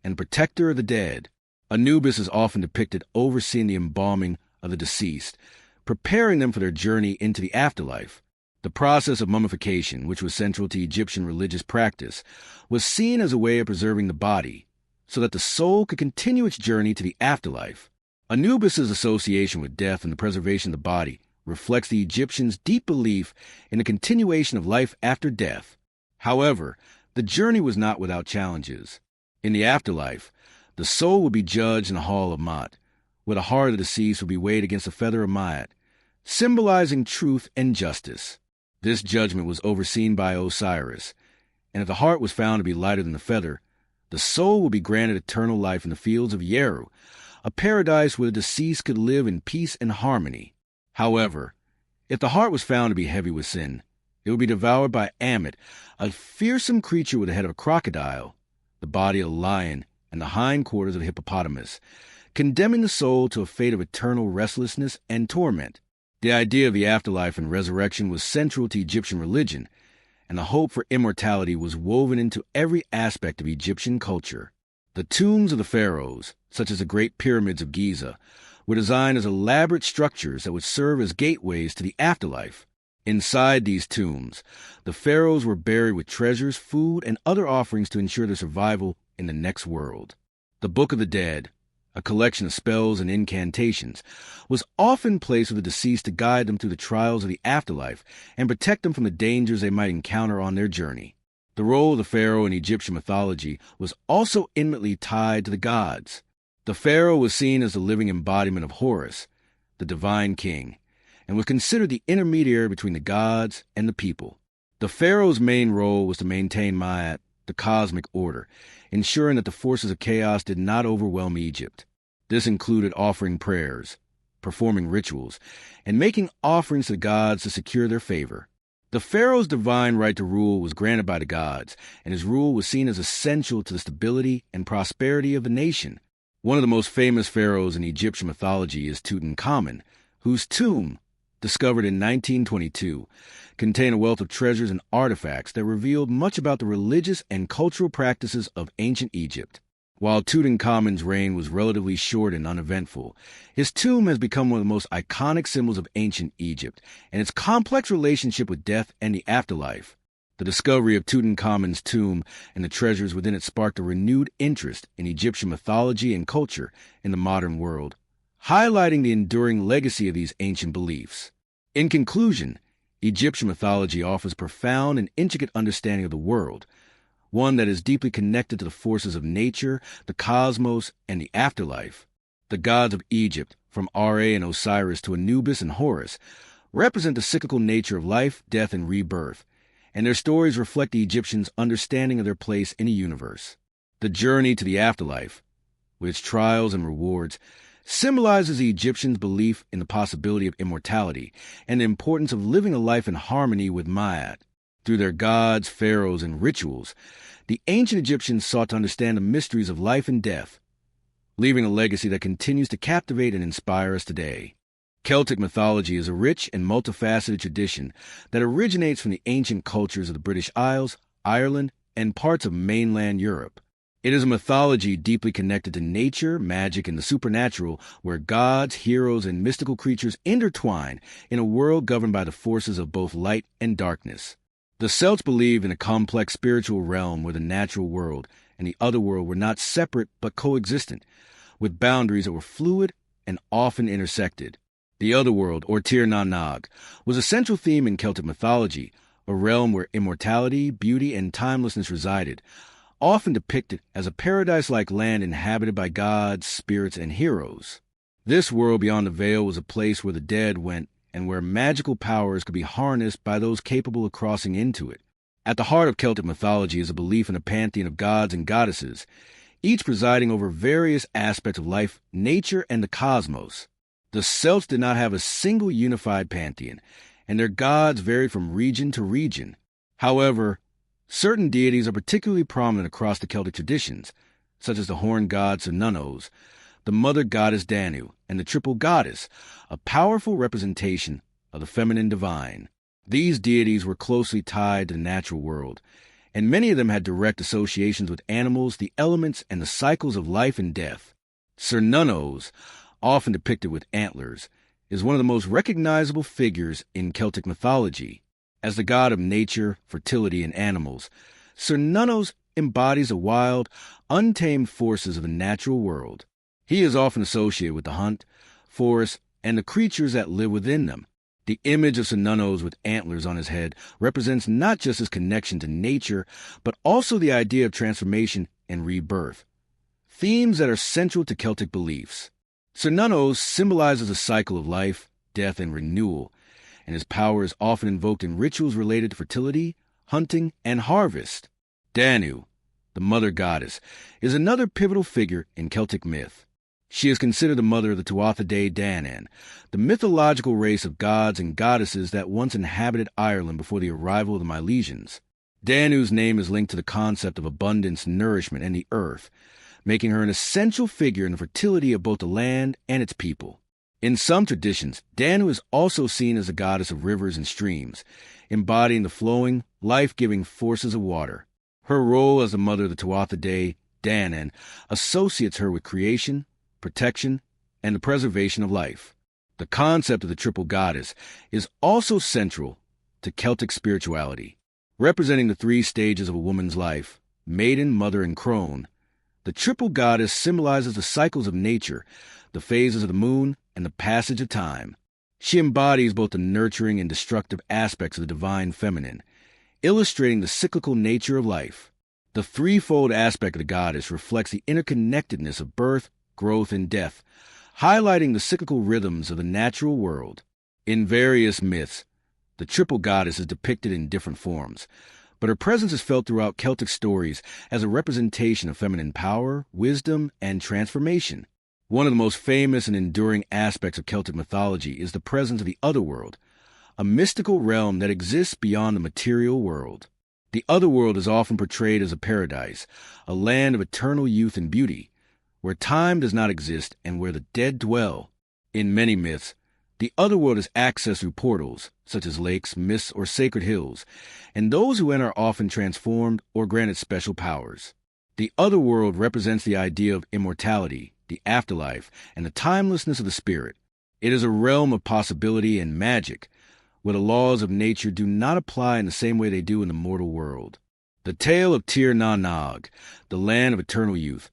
and protector of the dead. Anubis is often depicted overseeing the embalming of the deceased, preparing them for their journey into the afterlife. The process of mummification, which was central to Egyptian religious practice, was seen as a way of preserving the body, so that the soul could continue its journey to the afterlife. Anubis's association with death and the preservation of the body reflects the Egyptians' deep belief in the continuation of life after death. However, the journey was not without challenges. In the afterlife, the soul would be judged in the hall of Ma'at, where the heart of the deceased would be weighed against the feather of Ma'at, symbolizing truth and justice. This judgment was overseen by Osiris, and if the heart was found to be lighter than the feather, the soul would be granted eternal life in the fields of Yeru, a paradise where the deceased could live in peace and harmony. However, if the heart was found to be heavy with sin, it would be devoured by Ammit, a fearsome creature with the head of a crocodile, the body of a lion, and the hindquarters of a hippopotamus, condemning the soul to a fate of eternal restlessness and torment. The idea of the afterlife and resurrection was central to Egyptian religion, and the hope for immortality was woven into every aspect of Egyptian culture. The tombs of the pharaohs, such as the Great Pyramids of Giza, were designed as elaborate structures that would serve as gateways to the afterlife. Inside these tombs, the pharaohs were buried with treasures, food, and other offerings to ensure their survival in the next world. The Book of the Dead, a collection of spells and incantations, was often placed with the deceased to guide them through the trials of the afterlife and protect them from the dangers they might encounter on their journey. The role of the pharaoh in Egyptian mythology was also intimately tied to the gods. The pharaoh was seen as the living embodiment of Horus, the divine king, and was considered the intermediary between the gods and the people. The pharaoh's main role was to maintain Ma'at, the cosmic order, ensuring that the forces of chaos did not overwhelm Egypt. This included offering prayers, performing rituals, and making offerings to the gods to secure their favor. The pharaoh's divine right to rule was granted by the gods, and his rule was seen as essential to the stability and prosperity of the nation. One of the most famous pharaohs in Egyptian mythology is Tutankhamun, whose tomb, discovered in 1922, contained a wealth of treasures and artifacts that revealed much about the religious and cultural practices of ancient Egypt. While Tutankhamun's reign was relatively short and uneventful, his tomb has become one of the most iconic symbols of ancient Egypt and its complex relationship with death and the afterlife. The discovery of Tutankhamun's tomb and the treasures within it sparked a renewed interest in Egyptian mythology and culture in the modern world, highlighting the enduring legacy of these ancient beliefs. In conclusion, Egyptian mythology offers profound and intricate understanding of the world, one that is deeply connected to the forces of nature, the cosmos, and the afterlife. The gods of Egypt, from Ra and Osiris to Anubis and Horus, represent the cyclical nature of life, death, and rebirth, and their stories reflect the Egyptians' understanding of their place in the universe. The journey to the afterlife, with its trials and rewards, symbolizes the Egyptians' belief in the possibility of immortality and the importance of living a life in harmony with Ma'at. Through their gods, pharaohs, and rituals, the ancient Egyptians sought to understand the mysteries of life and death, leaving a legacy that continues to captivate and inspire us today. Celtic mythology is a rich and multifaceted tradition that originates from the ancient cultures of the British Isles, Ireland, and parts of mainland Europe. It is a mythology deeply connected to nature, magic, and the supernatural, where gods, heroes, and mystical creatures intertwine in a world governed by the forces of both light and darkness. The Celts believed in a complex spiritual realm where the natural world and the other world were not separate but coexistent, with boundaries that were fluid and often intersected. The other world, or Tir na Nog, was a central theme in Celtic mythology, a realm where immortality, beauty, and timelessness resided, often depicted as a paradise-like land inhabited by gods, spirits, and heroes. This world beyond the veil was a place where the dead went and where magical powers could be harnessed by those capable of crossing into it. At the heart of Celtic mythology is a belief in a pantheon of gods and goddesses, each presiding over various aspects of life, nature, and the cosmos. The Celts did not have a single unified pantheon, and their gods varied from region to region. However, certain deities are particularly prominent across the Celtic traditions, such as the horned god Cernunnos, the mother goddess Danu, and the triple goddess, a powerful representation of the feminine divine. These deities were closely tied to the natural world, and many of them had direct associations with animals, the elements, and the cycles of life and death. Cernunnos, often depicted with antlers, is one of the most recognizable figures in Celtic mythology. As the god of nature, fertility, and animals, Cernunnos embodies the wild, untamed forces of the natural world. He is often associated with the hunt, forest, and the creatures that live within them. The image of Cernunnos with antlers on his head represents not just his connection to nature, but also the idea of transformation and rebirth, themes that are central to Celtic beliefs. Cernunnos symbolizes a cycle of life, death, and renewal, and his power is often invoked in rituals related to fertility, hunting, and harvest. Danu, the mother goddess, is another pivotal figure in Celtic myth. She is considered the mother of the Tuatha Dé Danann, the mythological race of gods and goddesses that once inhabited Ireland before the arrival of the Milesians. Danu's name is linked to the concept of abundance, nourishment, and the earth, making her an essential figure in the fertility of both the land and its people. In some traditions, Danu is also seen as the goddess of rivers and streams, embodying the flowing, life-giving forces of water. Her role as the mother of the Tuatha Dé Danann associates her with creation, protection, and the preservation of life. The concept of the triple goddess is also central to Celtic spirituality. Representing the three stages of a woman's life, maiden, mother, and crone, the triple goddess symbolizes the cycles of nature, the phases of the moon, and the passage of time. She embodies both the nurturing and destructive aspects of the divine feminine, illustrating the cyclical nature of life. The threefold aspect of the goddess reflects the interconnectedness of birth, growth, and death, highlighting the cyclical rhythms of the natural world. In various myths, the triple goddess is depicted in different forms, but her presence is felt throughout Celtic stories as a representation of feminine power, wisdom, and transformation. One of the most famous and enduring aspects of Celtic mythology is the presence of the otherworld, a mystical realm that exists beyond the material world. The otherworld is often portrayed as a paradise, a land of eternal youth and beauty, where time does not exist and where the dead dwell. In many myths, the otherworld is accessed through portals, such as lakes, mists, or sacred hills, and those who enter are often transformed or granted special powers. The otherworld represents the idea of immortality, the afterlife, and the timelessness of the spirit. It is a realm of possibility and magic, where the laws of nature do not apply in the same way they do in the mortal world. The tale of Tir na Nog, the land of eternal youth,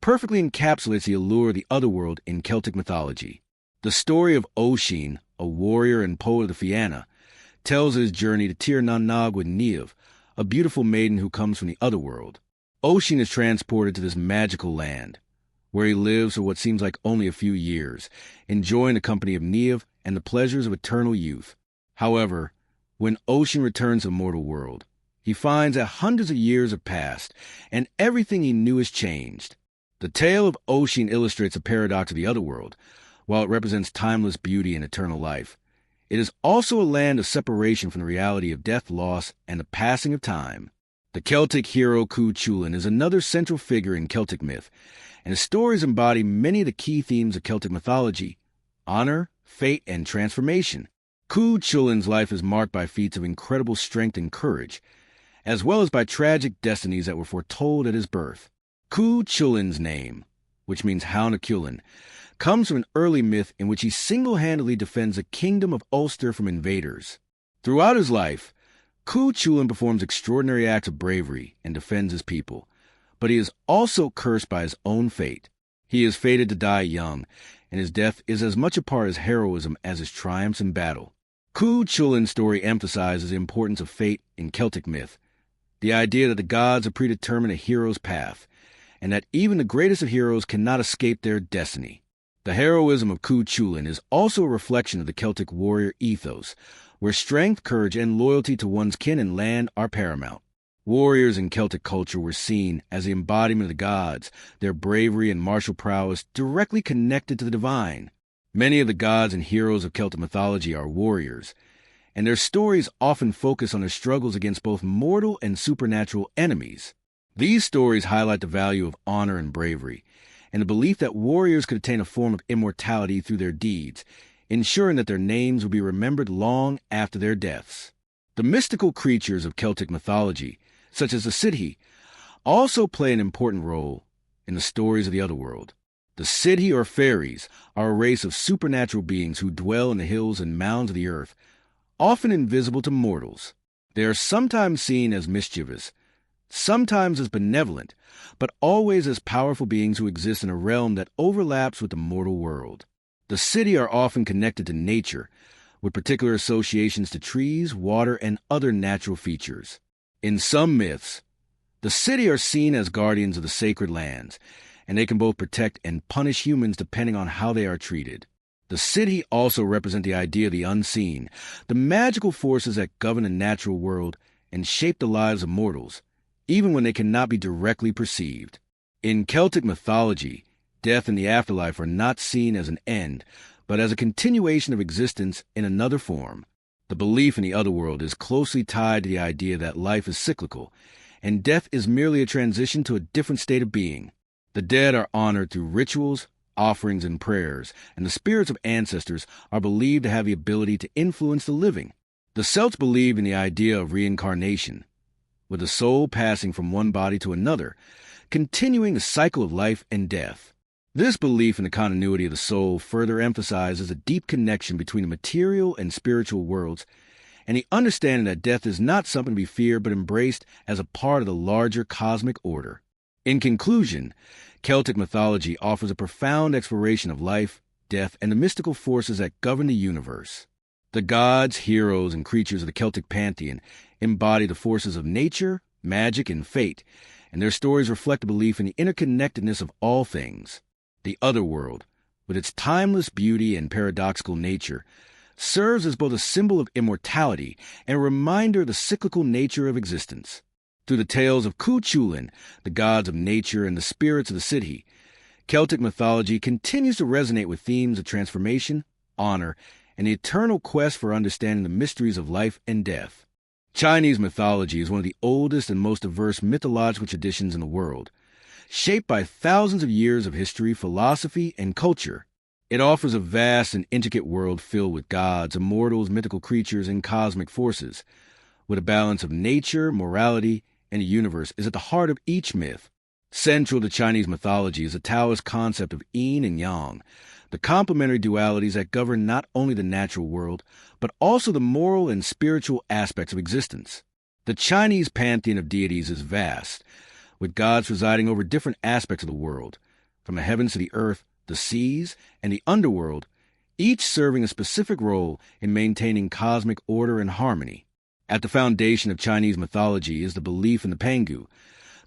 perfectly encapsulates the allure of the otherworld in Celtic mythology. The story of Oisin, a warrior and poet of the Fianna, tells of his journey to Tir na Nog with Niamh, a beautiful maiden who comes from the otherworld. Oisin is transported to this magical land, where he lives for what seems like only a few years, enjoying the company of Niamh and the pleasures of eternal youth. However, when Oisin returns to the mortal world, he finds that hundreds of years have passed, and everything he knew has changed. The tale of Oisin illustrates the paradox of the otherworld. While it represents timeless beauty and eternal life, it is also a land of separation from the reality of death, loss, and the passing of time. The Celtic hero Cú Chulainn is another central figure in Celtic myth, and his stories embody many of the key themes of Celtic mythology: honor, fate, and transformation. Cú Chulainn's life is marked by feats of incredible strength and courage, as well as by tragic destinies that were foretold at his birth. Cú Chulainn's name, which means Hound of Culann, comes from an early myth in which he single-handedly defends the kingdom of Ulster from invaders. Throughout his life, Cú Chulainn performs extraordinary acts of bravery and defends his people, but he is also cursed by his own fate. He is fated to die young, and his death is as much a part of his heroism as his triumphs in battle. Cú Chulainn's story emphasizes the importance of fate in Celtic myth, the idea that the gods have predetermined a hero's path, and that even the greatest of heroes cannot escape their destiny. The heroism of Ku Chulin is also a reflection of the Celtic warrior ethos, where strength, courage, and loyalty to one's kin and land are paramount. Warriors in Celtic culture were seen as the embodiment of the gods, their bravery and martial prowess directly connected to the divine. Many of the gods and heroes of Celtic mythology are warriors, and their stories often focus on their struggles against both mortal and supernatural enemies. These stories highlight the value of honor and bravery, and the belief that warriors could attain a form of immortality through their deeds, ensuring that their names will be remembered long after their deaths. The mystical creatures of Celtic mythology, such as the Sidhe, also play an important role in the stories of the otherworld. The Sidhe, or fairies, are a race of supernatural beings who dwell in the hills and mounds of the earth, often invisible to mortals. They are sometimes seen as mischievous, sometimes as benevolent, but always as powerful beings who exist in a realm that overlaps with the mortal world. The Sidhe are often connected to nature, with particular associations to trees, water, and other natural features. In some myths, the Sidhe are seen as guardians of the sacred lands, and they can both protect and punish humans depending on how they are treated. The Sidhe also represent the idea of the unseen, the magical forces that govern the natural world and shape the lives of mortals, even when they cannot be directly perceived. In Celtic mythology, death and the afterlife are not seen as an end, but as a continuation of existence in another form. The belief in the otherworld is closely tied to the idea that life is cyclical, and death is merely a transition to a different state of being. The dead are honored through rituals, offerings, and prayers, and the spirits of ancestors are believed to have the ability to influence the living. The Celts believe in the idea of reincarnation, with the soul passing from one body to another, continuing the cycle of life and death. This belief in the continuity of the soul further emphasizes a deep connection between the material and spiritual worlds, and the understanding that death is not something to be feared but embraced as a part of the larger cosmic order. In conclusion, Celtic mythology offers a profound exploration of life, death, and the mystical forces that govern the universe. The gods, heroes, and creatures of the Celtic pantheon embody the forces of nature, magic, and fate, and their stories reflect a belief in the interconnectedness of all things. The otherworld, with its timeless beauty and paradoxical nature, serves as both a symbol of immortality and a reminder of the cyclical nature of existence. Through the tales of Ku Chulin, the gods of nature, and the spirits of the Sidhe, Celtic mythology continues to resonate with themes of transformation, honor, and the eternal quest for understanding the mysteries of life and death. Chinese mythology is one of the oldest and most diverse mythological traditions in the world, shaped by thousands of years of history, philosophy, and culture. It offers a vast and intricate world filled with gods, immortals, mythical creatures, and cosmic forces, with a balance of nature, morality, and the universe is at the heart of each myth. Central to Chinese mythology is the Taoist concept of yin and yang, the complementary dualities that govern not only the natural world, but also the moral and spiritual aspects of existence. The Chinese pantheon of deities is vast, with gods residing over different aspects of the world, from the heavens to the earth, the seas, and the underworld, each serving a specific role in maintaining cosmic order and harmony. At the foundation of Chinese mythology is the belief in the Pangu,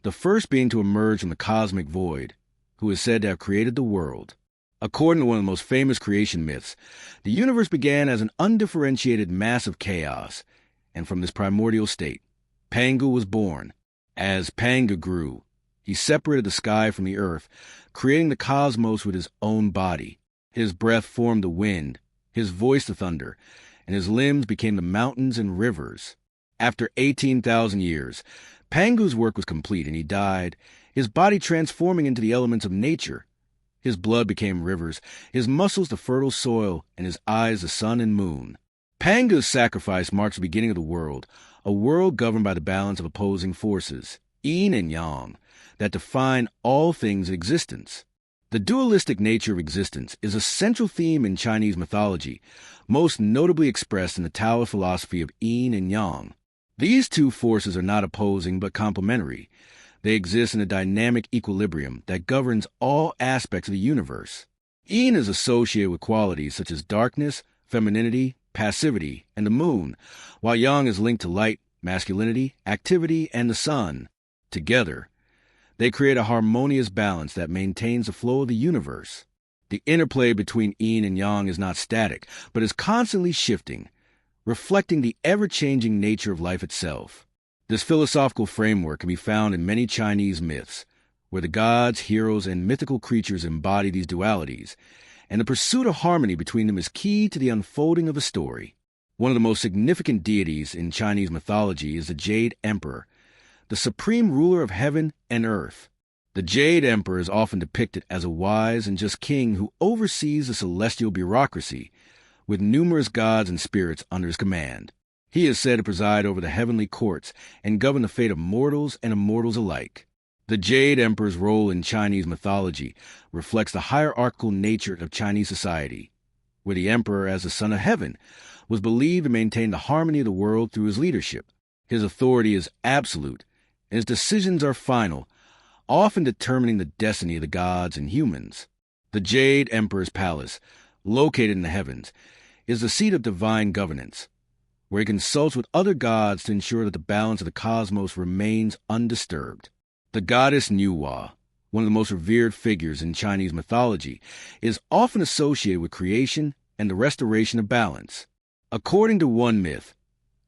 the first being to emerge from the cosmic void, who is said to have created the world. According to one of the most famous creation myths, the universe began as an undifferentiated mass of chaos, and from this primordial state, Pangu was born. As Pangu grew, he separated the sky from the earth, creating the cosmos with his own body. His breath formed the wind, his voice the thunder, and his limbs became the mountains and rivers. After 18,000 years, Pangu's work was complete and he died, his body transforming into the elements of nature. His blood became rivers, his muscles the fertile soil, and his eyes the sun and moon. Pangu's sacrifice marks the beginning of the world, a world governed by the balance of opposing forces, yin and yang, that define all things in existence. The dualistic nature of existence is a central theme in Chinese mythology, most notably expressed in the Taoist philosophy of yin and yang. These two forces are not opposing but complementary. They exist in a dynamic equilibrium that governs all aspects of the universe. Yin is associated with qualities such as darkness, femininity, passivity, and the moon, while yang is linked to light, masculinity, activity, and the sun. Together, they create a harmonious balance that maintains the flow of the universe. The interplay between yin and yang is not static, but is constantly shifting, reflecting the ever-changing nature of life itself. This philosophical framework can be found in many Chinese myths, where the gods, heroes, and mythical creatures embody these dualities, and the pursuit of harmony between them is key to the unfolding of a story. One of the most significant deities in Chinese mythology is the Jade Emperor, the supreme ruler of heaven and earth. The Jade Emperor is often depicted as a wise and just king who oversees the celestial bureaucracy, with numerous gods and spirits under his command. He is said to preside over the heavenly courts and govern the fate of mortals and immortals alike. The Jade Emperor's role in Chinese mythology reflects the hierarchical nature of Chinese society, where the emperor, as the son of heaven, was believed to maintain the harmony of the world through his leadership. His authority is absolute, and his decisions are final, often determining the destiny of the gods and humans. The Jade Emperor's palace, located in the heavens, is the seat of divine governance, where he consults with other gods to ensure that the balance of the cosmos remains undisturbed. The goddess Nuwa, one of the most revered figures in Chinese mythology, is often associated with creation and the restoration of balance. According to one myth,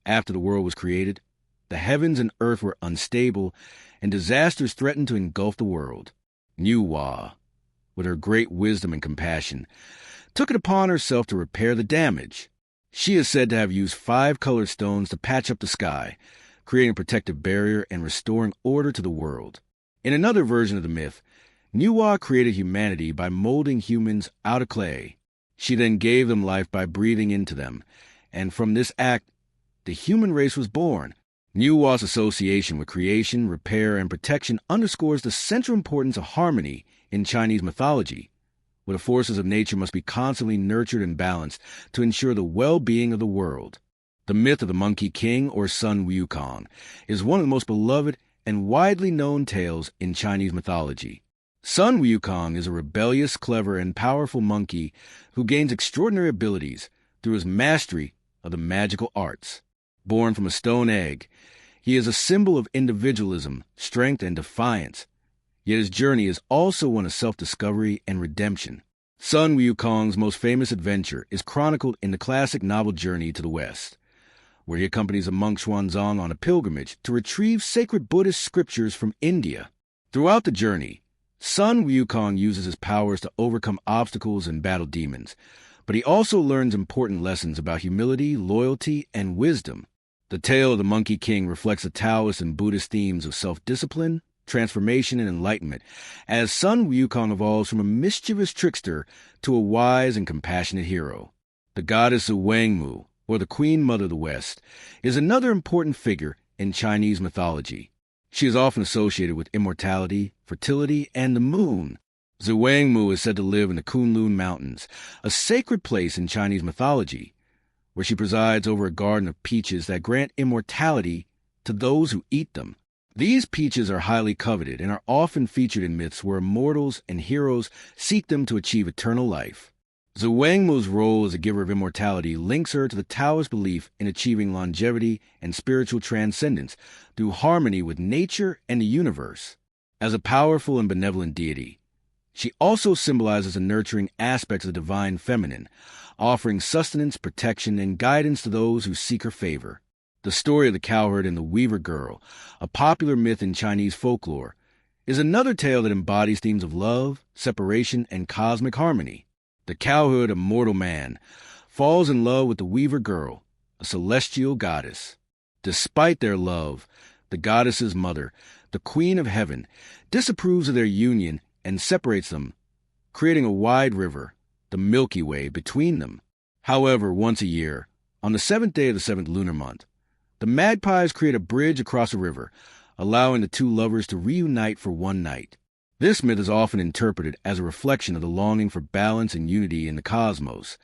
after the world was created, the heavens and earth were unstable, and disasters threatened to engulf the world. Nuwa, with her great wisdom and compassion, took it upon herself to repair the damage. She is said to have used 5 colored stones to patch up the sky, creating a protective barrier and restoring order to the world. In another version of the myth, Nuwa created humanity by molding humans out of clay. She then gave them life by breathing into them, and from this act, the human race was born. Nuwa's association with creation, repair, and protection underscores the central importance of harmony in Chinese mythology, where the forces of nature must be constantly nurtured and balanced to ensure the well-being of the world. The myth of the Monkey King, or Sun Wukong, is one of the most beloved and widely known tales in Chinese mythology. Sun Wukong is a rebellious, clever, and powerful monkey who gains extraordinary abilities through his mastery of the magical arts. Born from a stone egg, he is a symbol of individualism, strength, and defiance. Yet his journey is also one of self-discovery and redemption. Sun Wukong's most famous adventure is chronicled in the classic novel Journey to the West, where he accompanies a monk Xuanzang on a pilgrimage to retrieve sacred Buddhist scriptures from India. Throughout the journey, Sun Wukong uses his powers to overcome obstacles and battle demons, but he also learns important lessons about humility, loyalty, and wisdom. The tale of the Monkey King reflects the Taoist and Buddhist themes of self-discipline, transformation, and enlightenment, as Sun Wukong evolves from a mischievous trickster to a wise and compassionate hero. The goddess Zhuangmu, or the Queen Mother of the West, is another important figure in Chinese mythology. She is often associated with immortality, fertility, and the moon. Zhuangmu is said to live in the Kunlun Mountains, a sacred place in Chinese mythology, where she presides over a garden of peaches that grant immortality to those who eat them. These peaches are highly coveted and are often featured in myths where immortals and heroes seek them to achieve eternal life. Zhuangmu's role as a giver of immortality links her to the Taoist belief in achieving longevity and spiritual transcendence through harmony with nature and the universe. As a powerful and benevolent deity, she also symbolizes the nurturing aspects of the divine feminine, offering sustenance, protection, and guidance to those who seek her favor. The story of the cowherd and the weaver girl, a popular myth in Chinese folklore, is another tale that embodies themes of love, separation, and cosmic harmony. The cowherd, a mortal man, falls in love with the weaver girl, a celestial goddess. Despite their love, the goddess's mother, the Queen of Heaven, disapproves of their union and separates them, creating a wide river, the Milky Way, between them. However, once a year, on the 7th day of the 7th lunar month, the magpies create a bridge across a river, allowing the two lovers to reunite for one night. This myth is often interpreted as a reflection of the longing for balance and unity in the cosmos,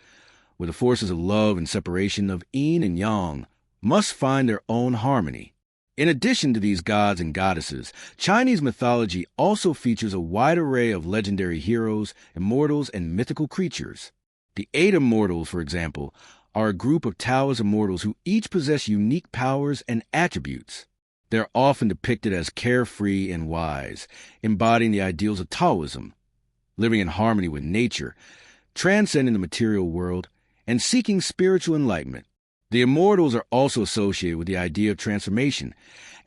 where the forces of love and separation of yin and yang must find their own harmony. In addition to these gods and goddesses, Chinese mythology also features a wide array of legendary heroes, immortals, and mythical creatures. The 8 Immortals, for example, are a group of Taoist immortals who each possess unique powers and attributes. They're often depicted as carefree and wise, embodying the ideals of Taoism, living in harmony with nature, transcending the material world, and seeking spiritual enlightenment. The immortals are also associated with the idea of transformation,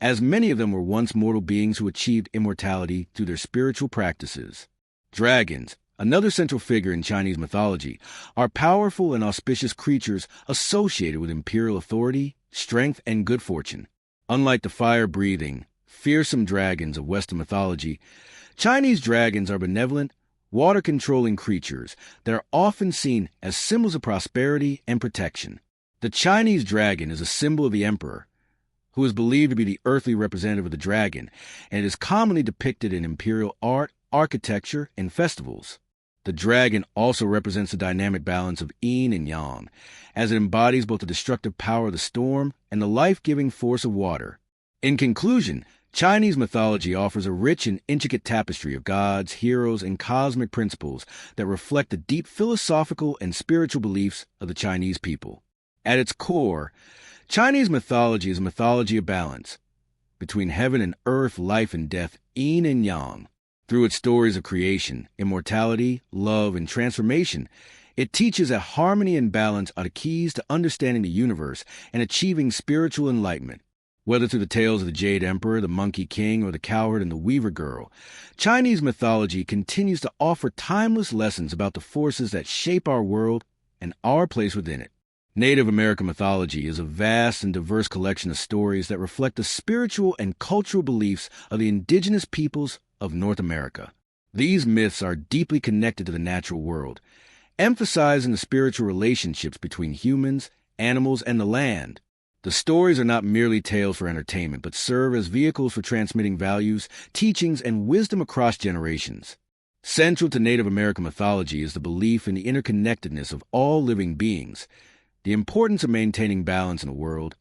as many of them were once mortal beings who achieved immortality through their spiritual practices. Dragons, another central figure in Chinese mythology, are powerful and auspicious creatures associated with imperial authority, strength, and good fortune. Unlike the fire-breathing, fearsome dragons of Western mythology, Chinese dragons are benevolent, water-controlling creatures that are often seen as symbols of prosperity and protection. The Chinese dragon is a symbol of the emperor, who is believed to be the earthly representative of the dragon, and it is commonly depicted in imperial art, architecture, and festivals. The dragon also represents the dynamic balance of yin and yang, as it embodies both the destructive power of the storm and the life-giving force of water. In conclusion, Chinese mythology offers a rich and intricate tapestry of gods, heroes, and cosmic principles that reflect the deep philosophical and spiritual beliefs of the Chinese people. At its core, Chinese mythology is a mythology of balance between heaven and earth, life and death, yin and yang. Through its stories of creation, immortality, love, and transformation, it teaches that harmony and balance are the keys to understanding the universe and achieving spiritual enlightenment. Whether through the tales of the Jade Emperor, the Monkey King, or the Cowherd and the Weaver Girl, Chinese mythology continues to offer timeless lessons about the forces that shape our world and our place within it. Native American mythology is a vast and diverse collection of stories that reflect the spiritual and cultural beliefs of the indigenous peoples of North America. These myths are deeply connected to the natural world, emphasizing the spiritual relationships between humans, animals, and the land. The stories are not merely tales for entertainment, but serve as vehicles for transmitting values, teachings, and wisdom across generations. Central to Native American mythology is the belief in the interconnectedness of all living beings, the importance of maintaining balance in the world,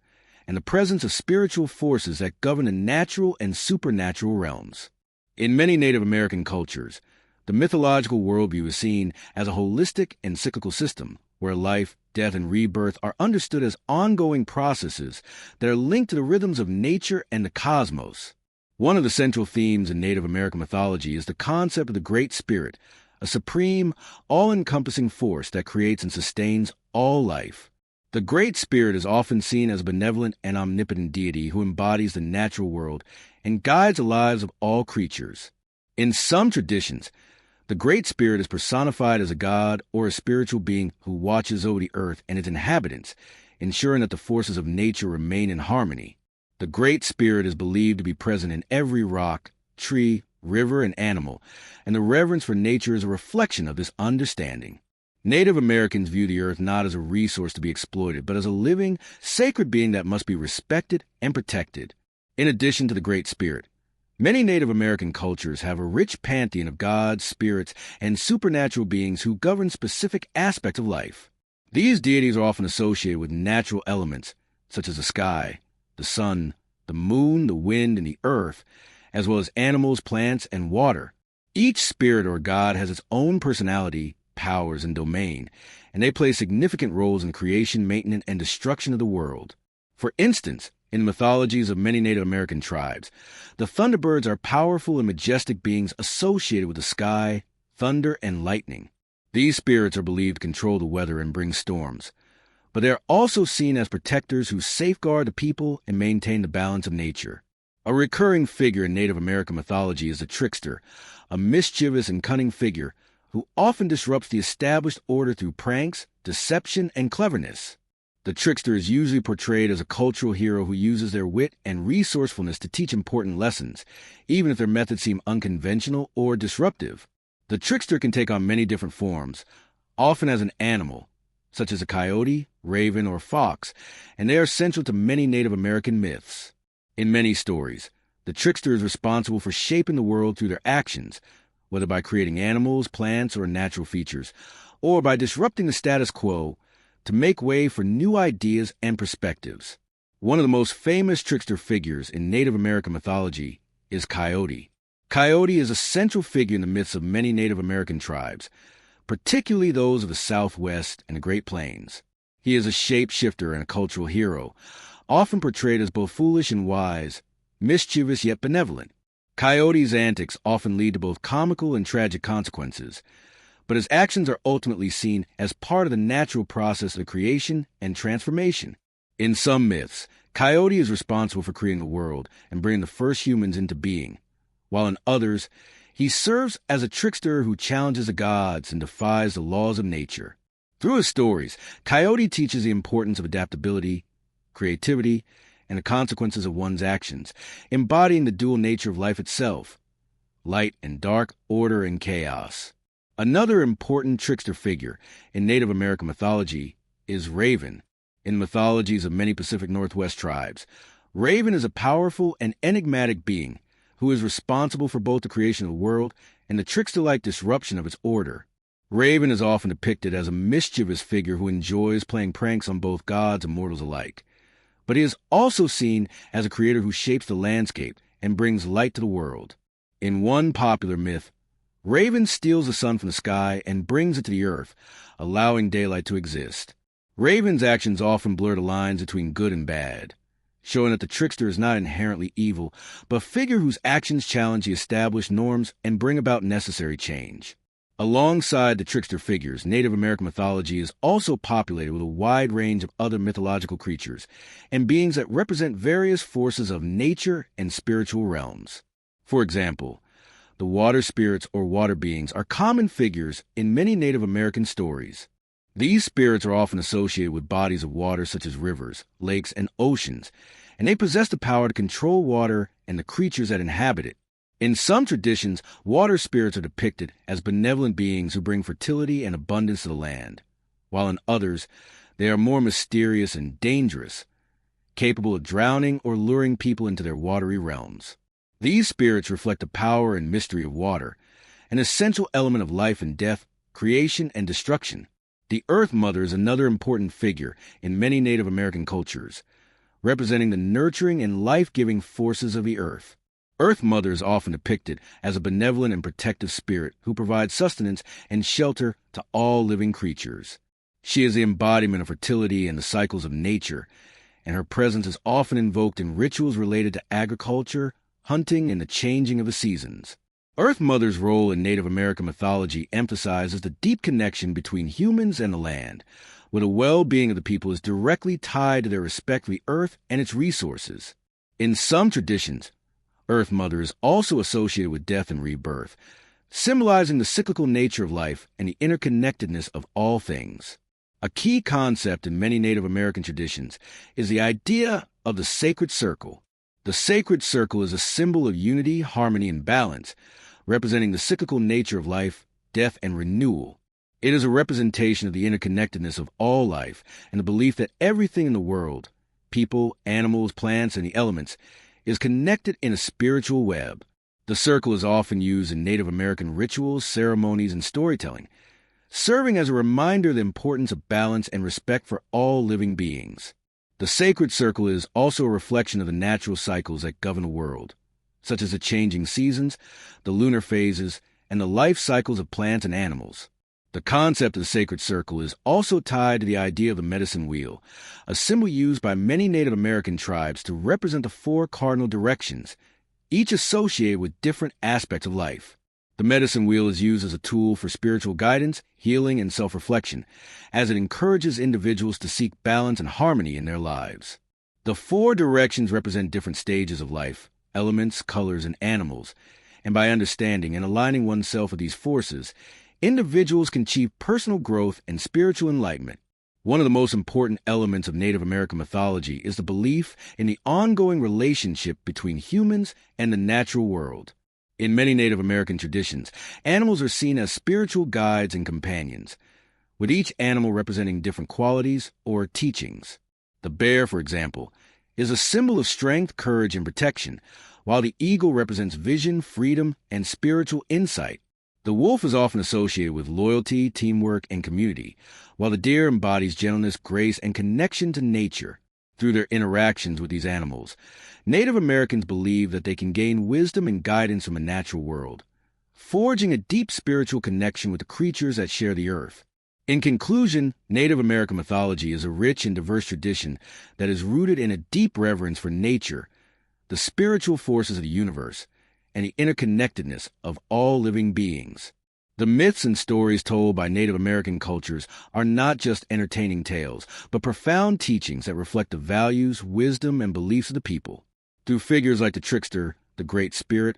and the presence of spiritual forces that govern the natural and supernatural realms. In many Native American cultures, the mythological worldview is seen as a holistic and cyclical system, where life, death, and rebirth are understood as ongoing processes that are linked to the rhythms of nature and the cosmos. One of the central themes in Native American mythology is the concept of the Great Spirit, a supreme, all-encompassing force that creates and sustains all life. The Great Spirit is often seen as a benevolent and omnipotent deity who embodies the natural world and guides the lives of all creatures. In some traditions, the Great Spirit is personified as a god or a spiritual being who watches over the earth and its inhabitants, ensuring that the forces of nature remain in harmony. The Great Spirit is believed to be present in every rock, tree, river, and animal, and the reverence for nature is a reflection of this understanding. Native Americans view the earth not as a resource to be exploited, but as a living, sacred being that must be respected and protected. In addition to the Great Spirit, many Native American cultures have a rich pantheon of gods, spirits, and supernatural beings who govern specific aspects of life. These deities are often associated with natural elements, such as the sky, the sun, the moon, the wind, and the earth, as well as animals, plants, and water. Each spirit or god has its own personality, powers, and domain, and they play significant roles in creation, maintenance, and destruction of the world. For instance, in the mythologies of many Native American tribes, the Thunderbirds are powerful and majestic beings associated with the sky, thunder, and lightning. These spirits are believed to control the weather and bring storms, but they are also seen as protectors who safeguard the people and maintain the balance of nature. A recurring figure in Native American mythology is the trickster, a mischievous and cunning figure who often disrupts the established order through pranks, deception, and cleverness. The trickster is usually portrayed as a cultural hero who uses their wit and resourcefulness to teach important lessons, even if their methods seem unconventional or disruptive. The trickster can take on many different forms, often as an animal, such as a coyote, raven, or fox, and they are central to many Native American myths. In many stories, the trickster is responsible for shaping the world through their actions, whether by creating animals, plants, or natural features, or by disrupting the status quo to make way for new ideas and perspectives. One of the most famous trickster figures in Native American mythology is Coyote. Coyote is a central figure in the myths of many Native American tribes, particularly those of the Southwest and the Great Plains. He is a shapeshifter and a cultural hero, often portrayed as both foolish and wise, mischievous yet benevolent. Coyote's antics often lead to both comical and tragic consequences, but his actions are ultimately seen as part of the natural process of creation and transformation. In some myths, Coyote is responsible for creating the world and bringing the first humans into being, while in others, he serves as a trickster who challenges the gods and defies the laws of nature. Through his stories, Coyote teaches the importance of adaptability, creativity, and the consequences of one's actions, embodying the dual nature of life itself, light and dark, order and chaos. Another important trickster figure in Native American mythology is Raven. In mythologies of many Pacific Northwest tribes, Raven is a powerful and enigmatic being who is responsible for both the creation of the world and the trickster-like disruption of its order. Raven is often depicted as a mischievous figure who enjoys playing pranks on both gods and mortals alike. But he is also seen as a creator who shapes the landscape and brings light to the world. In one popular myth, Raven steals the sun from the sky and brings it to the earth, allowing daylight to exist. Raven's actions often blur the lines between good and bad, showing that the trickster is not inherently evil, but a figure whose actions challenge the established norms and bring about necessary change. Alongside the trickster figures, Native American mythology is also populated with a wide range of other mythological creatures and beings that represent various forces of nature and spiritual realms. For example, the water spirits or water beings are common figures in many Native American stories. These spirits are often associated with bodies of water such as rivers, lakes, and oceans, and they possess the power to control water and the creatures that inhabit it. In some traditions, water spirits are depicted as benevolent beings who bring fertility and abundance to the land, while in others, they are more mysterious and dangerous, capable of drowning or luring people into their watery realms. These spirits reflect the power and mystery of water, an essential element of life and death, creation and destruction. The Earth Mother is another important figure in many Native American cultures, representing the nurturing and life-giving forces of the earth. Earth Mother is often depicted as a benevolent and protective spirit who provides sustenance and shelter to all living creatures. She is the embodiment of fertility and the cycles of nature, and her presence is often invoked in rituals related to agriculture, hunting, and the changing of the seasons. Earth Mother's role in Native American mythology emphasizes the deep connection between humans and the land, where the well-being of the people is directly tied to their respect for the earth and its resources. In some traditions, Earth Mother is also associated with death and rebirth, symbolizing the cyclical nature of life and the interconnectedness of all things. A key concept in many Native American traditions is the idea of the sacred circle. The sacred circle is a symbol of unity, harmony, and balance, representing the cyclical nature of life, death, and renewal. It is a representation of the interconnectedness of all life and the belief that everything in the world, people, animals, plants, and the elements, is connected in a spiritual web. The circle is often used in Native American rituals, ceremonies, and storytelling, serving as a reminder of the importance of balance and respect for all living beings. The sacred circle is also a reflection of the natural cycles that govern the world, such as the changing seasons, the lunar phases, and the life cycles of plants and animals. The concept of the sacred circle is also tied to the idea of the medicine wheel, a symbol used by many Native American tribes to represent the four cardinal directions, each associated with different aspects of life. The medicine wheel is used as a tool for spiritual guidance, healing, and self-reflection, as it encourages individuals to seek balance and harmony in their lives. The four directions represent different stages of life, elements, colors, and animals, and by understanding and aligning oneself with these forces, individuals can achieve personal growth and spiritual enlightenment. One of the most important elements of Native American mythology is the belief in the ongoing relationship between humans and the natural world. In many Native American traditions, animals are seen as spiritual guides and companions, with each animal representing different qualities or teachings. The bear, for example, is a symbol of strength, courage, and protection, while the eagle represents vision, freedom, and spiritual insight. The wolf is often associated with loyalty, teamwork, and community, while the deer embodies gentleness, grace, and connection to nature. Through their interactions with these animals, Native Americans believe that they can gain wisdom and guidance from the natural world, forging a deep spiritual connection with the creatures that share the earth. In conclusion, Native American mythology is a rich and diverse tradition that is rooted in a deep reverence for nature, the spiritual forces of the universe, and the interconnectedness of all living beings. The myths and stories told by Native American cultures are not just entertaining tales, but profound teachings that reflect the values, wisdom, and beliefs of the people. Through figures like the trickster, the Great Spirit,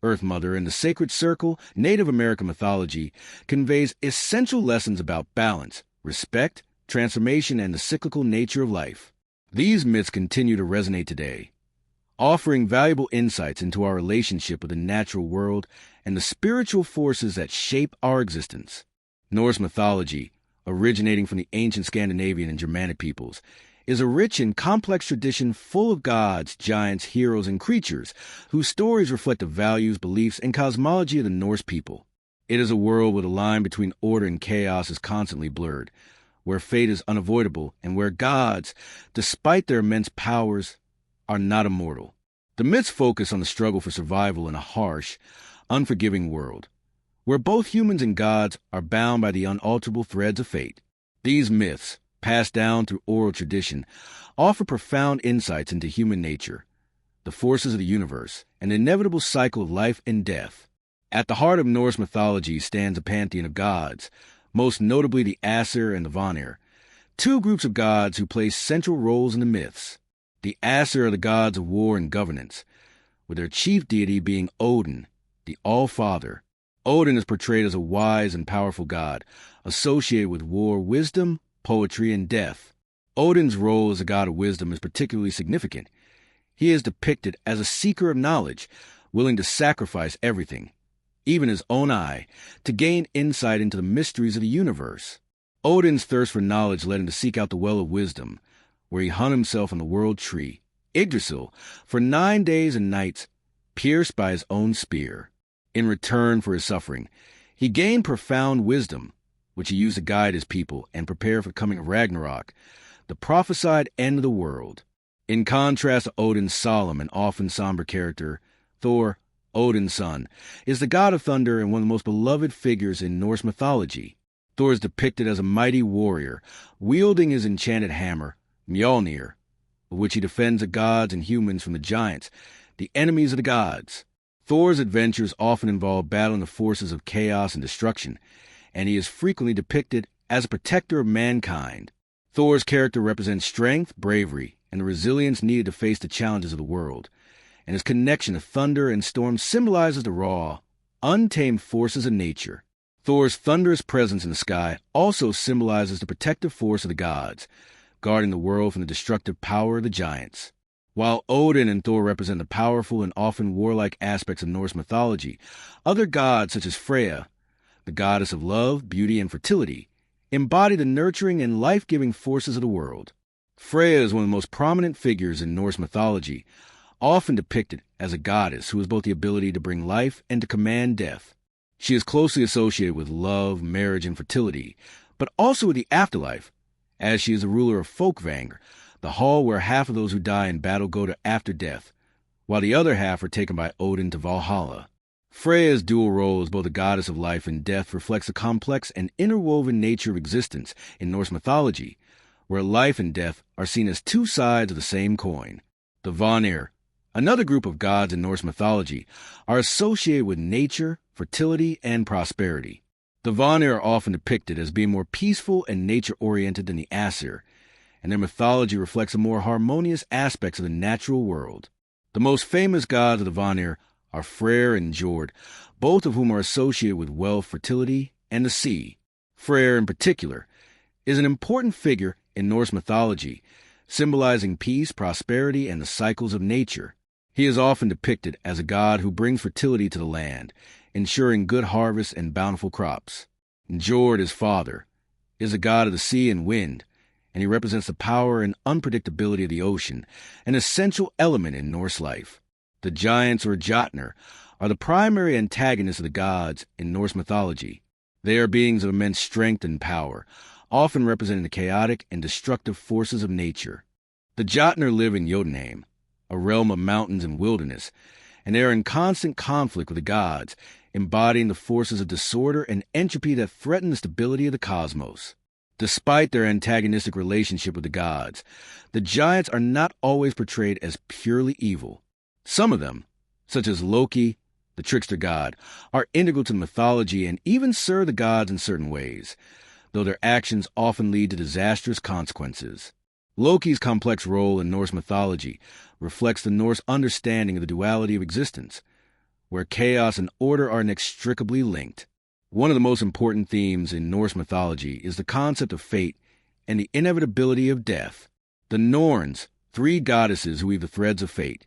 Earth Mother, and the Sacred Circle, Native American mythology conveys essential lessons about balance, respect, transformation, and the cyclical nature of life. These myths continue to resonate today, offering valuable insights into our relationship with the natural world and the spiritual forces that shape our existence. Norse mythology, originating from the ancient Scandinavian and Germanic peoples, is a rich and complex tradition full of gods, giants, heroes, and creatures whose stories reflect the values, beliefs, and cosmology of the Norse people. It is a world where the line between order and chaos is constantly blurred, where fate is unavoidable, and where gods, despite their immense powers, are not immortal. The myths focus on the struggle for survival in a harsh, unforgiving world, where both humans and gods are bound by the unalterable threads of fate. These myths, passed down through oral tradition, offer profound insights into human nature, the forces of the universe, and the inevitable cycle of life and death. At the heart of Norse mythology stands a pantheon of gods, most notably the Aesir and the Vanir, two groups of gods who play central roles in the myths. The Aesir are the gods of war and governance, with their chief deity being Odin, the All-Father. Odin is portrayed as a wise and powerful god, associated with war, wisdom, poetry, and death. Odin's role as a god of wisdom is particularly significant. He is depicted as a seeker of knowledge, willing to sacrifice everything, even his own eye, to gain insight into the mysteries of the universe. Odin's thirst for knowledge led him to seek out the Well of Wisdom, where he hung himself on the world tree, Yggdrasil, for 9 days and nights, pierced by his own spear. In return for his suffering, he gained profound wisdom, which he used to guide his people and prepare for the coming of Ragnarok, the prophesied end of the world. In contrast to Odin's solemn and often somber character, Thor, Odin's son, is the god of thunder and one of the most beloved figures in Norse mythology. Thor is depicted as a mighty warrior, wielding his enchanted hammer, Mjolnir, with which he defends the gods and humans from the giants, the enemies of the gods. Thor's adventures often involve battling the forces of chaos and destruction, and he is frequently depicted as a protector of mankind. Thor's character represents strength, bravery, and the resilience needed to face the challenges of the world, and his connection to thunder and storms symbolizes the raw, untamed forces of nature. Thor's thunderous presence in the sky also symbolizes the protective force of the gods, guarding the world from the destructive power of the giants. While Odin and Thor represent the powerful and often warlike aspects of Norse mythology, other gods such as Freya, the goddess of love, beauty, and fertility, embody the nurturing and life-giving forces of the world. Freya is one of the most prominent figures in Norse mythology, often depicted as a goddess who has both the ability to bring life and to command death. She is closely associated with love, marriage, and fertility, but also with the afterlife, as she is the ruler of Folkvangr, the hall where half of those who die in battle go to after death, while the other half are taken by Odin to Valhalla. Freya's dual role as both a goddess of life and death reflects the complex and interwoven nature of existence in Norse mythology, where life and death are seen as two sides of the same coin. The Vanir, another group of gods in Norse mythology, are associated with nature, fertility, and prosperity. The Vanir are often depicted as being more peaceful and nature-oriented than the Aesir, and their mythology reflects the more harmonious aspects of the natural world. The most famous gods of the Vanir are Freyr and Njord, both of whom are associated with wealth, fertility, and the sea. Freyr, in particular, is an important figure in Norse mythology, symbolizing peace, prosperity, and the cycles of nature. He is often depicted as a god who brings fertility to the land, ensuring good harvests and bountiful crops. Njord, his father, is a god of the sea and wind, and he represents the power and unpredictability of the ocean, an essential element in Norse life. The giants, or Jotnar, are the primary antagonists of the gods in Norse mythology. They are beings of immense strength and power, often representing the chaotic and destructive forces of nature. The Jotnar live in Jotunheim, a realm of mountains and wilderness, and they are in constant conflict with the gods, embodying the forces of disorder and entropy that threaten the stability of the cosmos. Despite their antagonistic relationship with the gods, the giants are not always portrayed as purely evil. Some of them, such as Loki, the trickster god, are integral to the mythology and even serve the gods in certain ways, though their actions often lead to disastrous consequences. Loki's complex role in Norse mythology reflects the Norse understanding of the duality of existence, where chaos and order are inextricably linked. One of the most important themes in Norse mythology is the concept of fate and the inevitability of death. The Norns, three goddesses who weave the threads of fate,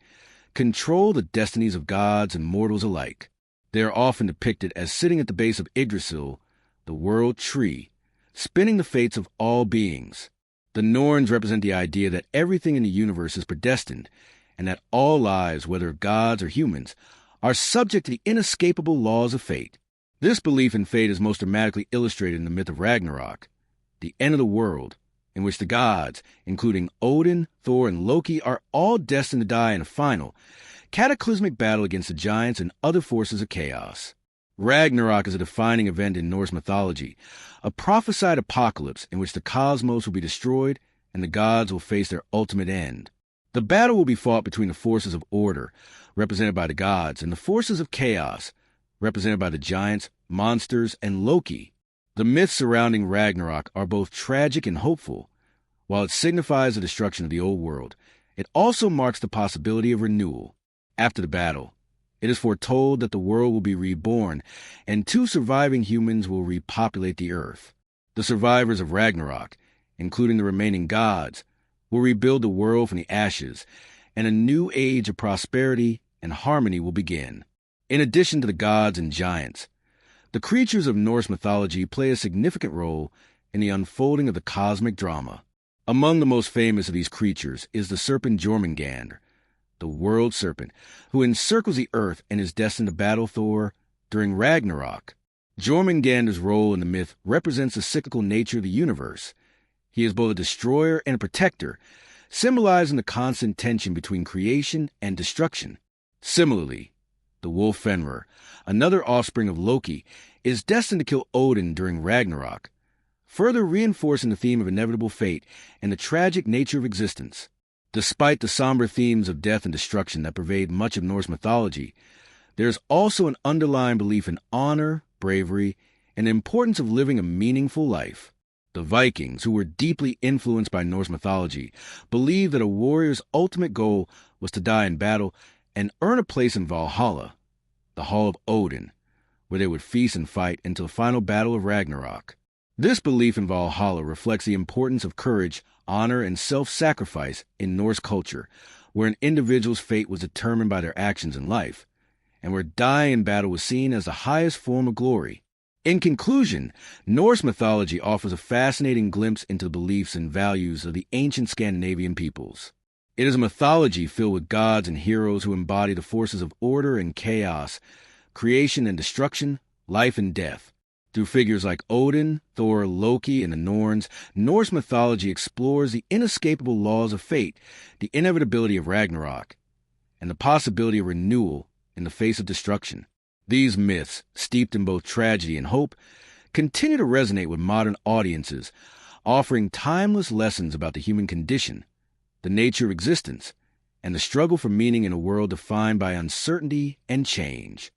control the destinies of gods and mortals alike. They are often depicted as sitting at the base of Yggdrasil, the world tree, spinning the fates of all beings. The Norns represent the idea that everything in the universe is predestined, and that all lives, whether gods or humans, are subject to the inescapable laws of fate. This belief in fate is most dramatically illustrated in the myth of Ragnarok, the end of the world, in which the gods, including Odin, Thor, and Loki, are all destined to die in a final, cataclysmic battle against the giants and other forces of chaos. Ragnarok is a defining event in Norse mythology, a prophesied apocalypse in which the cosmos will be destroyed and the gods will face their ultimate end. The battle will be fought between the forces of order, represented by the gods, and the forces of chaos, represented by the giants, monsters, and Loki. The myths surrounding Ragnarok are both tragic and hopeful. While it signifies the destruction of the old world, it also marks the possibility of renewal. After the battle, it is foretold that the world will be reborn, and two surviving humans will repopulate the earth. The survivors of Ragnarok, including the remaining gods, will rebuild the world from the ashes, and a new age of prosperity and harmony will begin. In addition to the gods and giants, the creatures of Norse mythology play a significant role in the unfolding of the cosmic drama. Among the most famous of these creatures is the serpent Jormungandr, the world serpent, who encircles the earth and is destined to battle Thor during Ragnarok. Jormungandr's role in the myth represents the cyclical nature of the universe. He is both a destroyer and a protector, symbolizing the constant tension between creation and destruction. Similarly, the wolf Fenrir, another offspring of Loki, is destined to kill Odin during Ragnarok, further reinforcing the theme of inevitable fate and the tragic nature of existence. Despite the somber themes of death and destruction that pervade much of Norse mythology, there is also an underlying belief in honor, bravery, and the importance of living a meaningful life. The Vikings, who were deeply influenced by Norse mythology, believed that a warrior's ultimate goal was to die in battle and earn a place in Valhalla, the Hall of Odin, where they would feast and fight until the final battle of Ragnarok. This belief in Valhalla reflects the importance of courage, honor, and self-sacrifice in Norse culture, where an individual's fate was determined by their actions in life, and where dying in battle was seen as the highest form of glory. In conclusion, Norse mythology offers a fascinating glimpse into the beliefs and values of the ancient Scandinavian peoples. It is a mythology filled with gods and heroes who embody the forces of order and chaos, creation and destruction, life and death. Through figures like Odin, Thor, Loki, and the Norns, Norse mythology explores the inescapable laws of fate, the inevitability of Ragnarok, and the possibility of renewal in the face of destruction. These myths, steeped in both tragedy and hope, continue to resonate with modern audiences, offering timeless lessons about the human condition, the nature of existence, and the struggle for meaning in a world defined by uncertainty and change.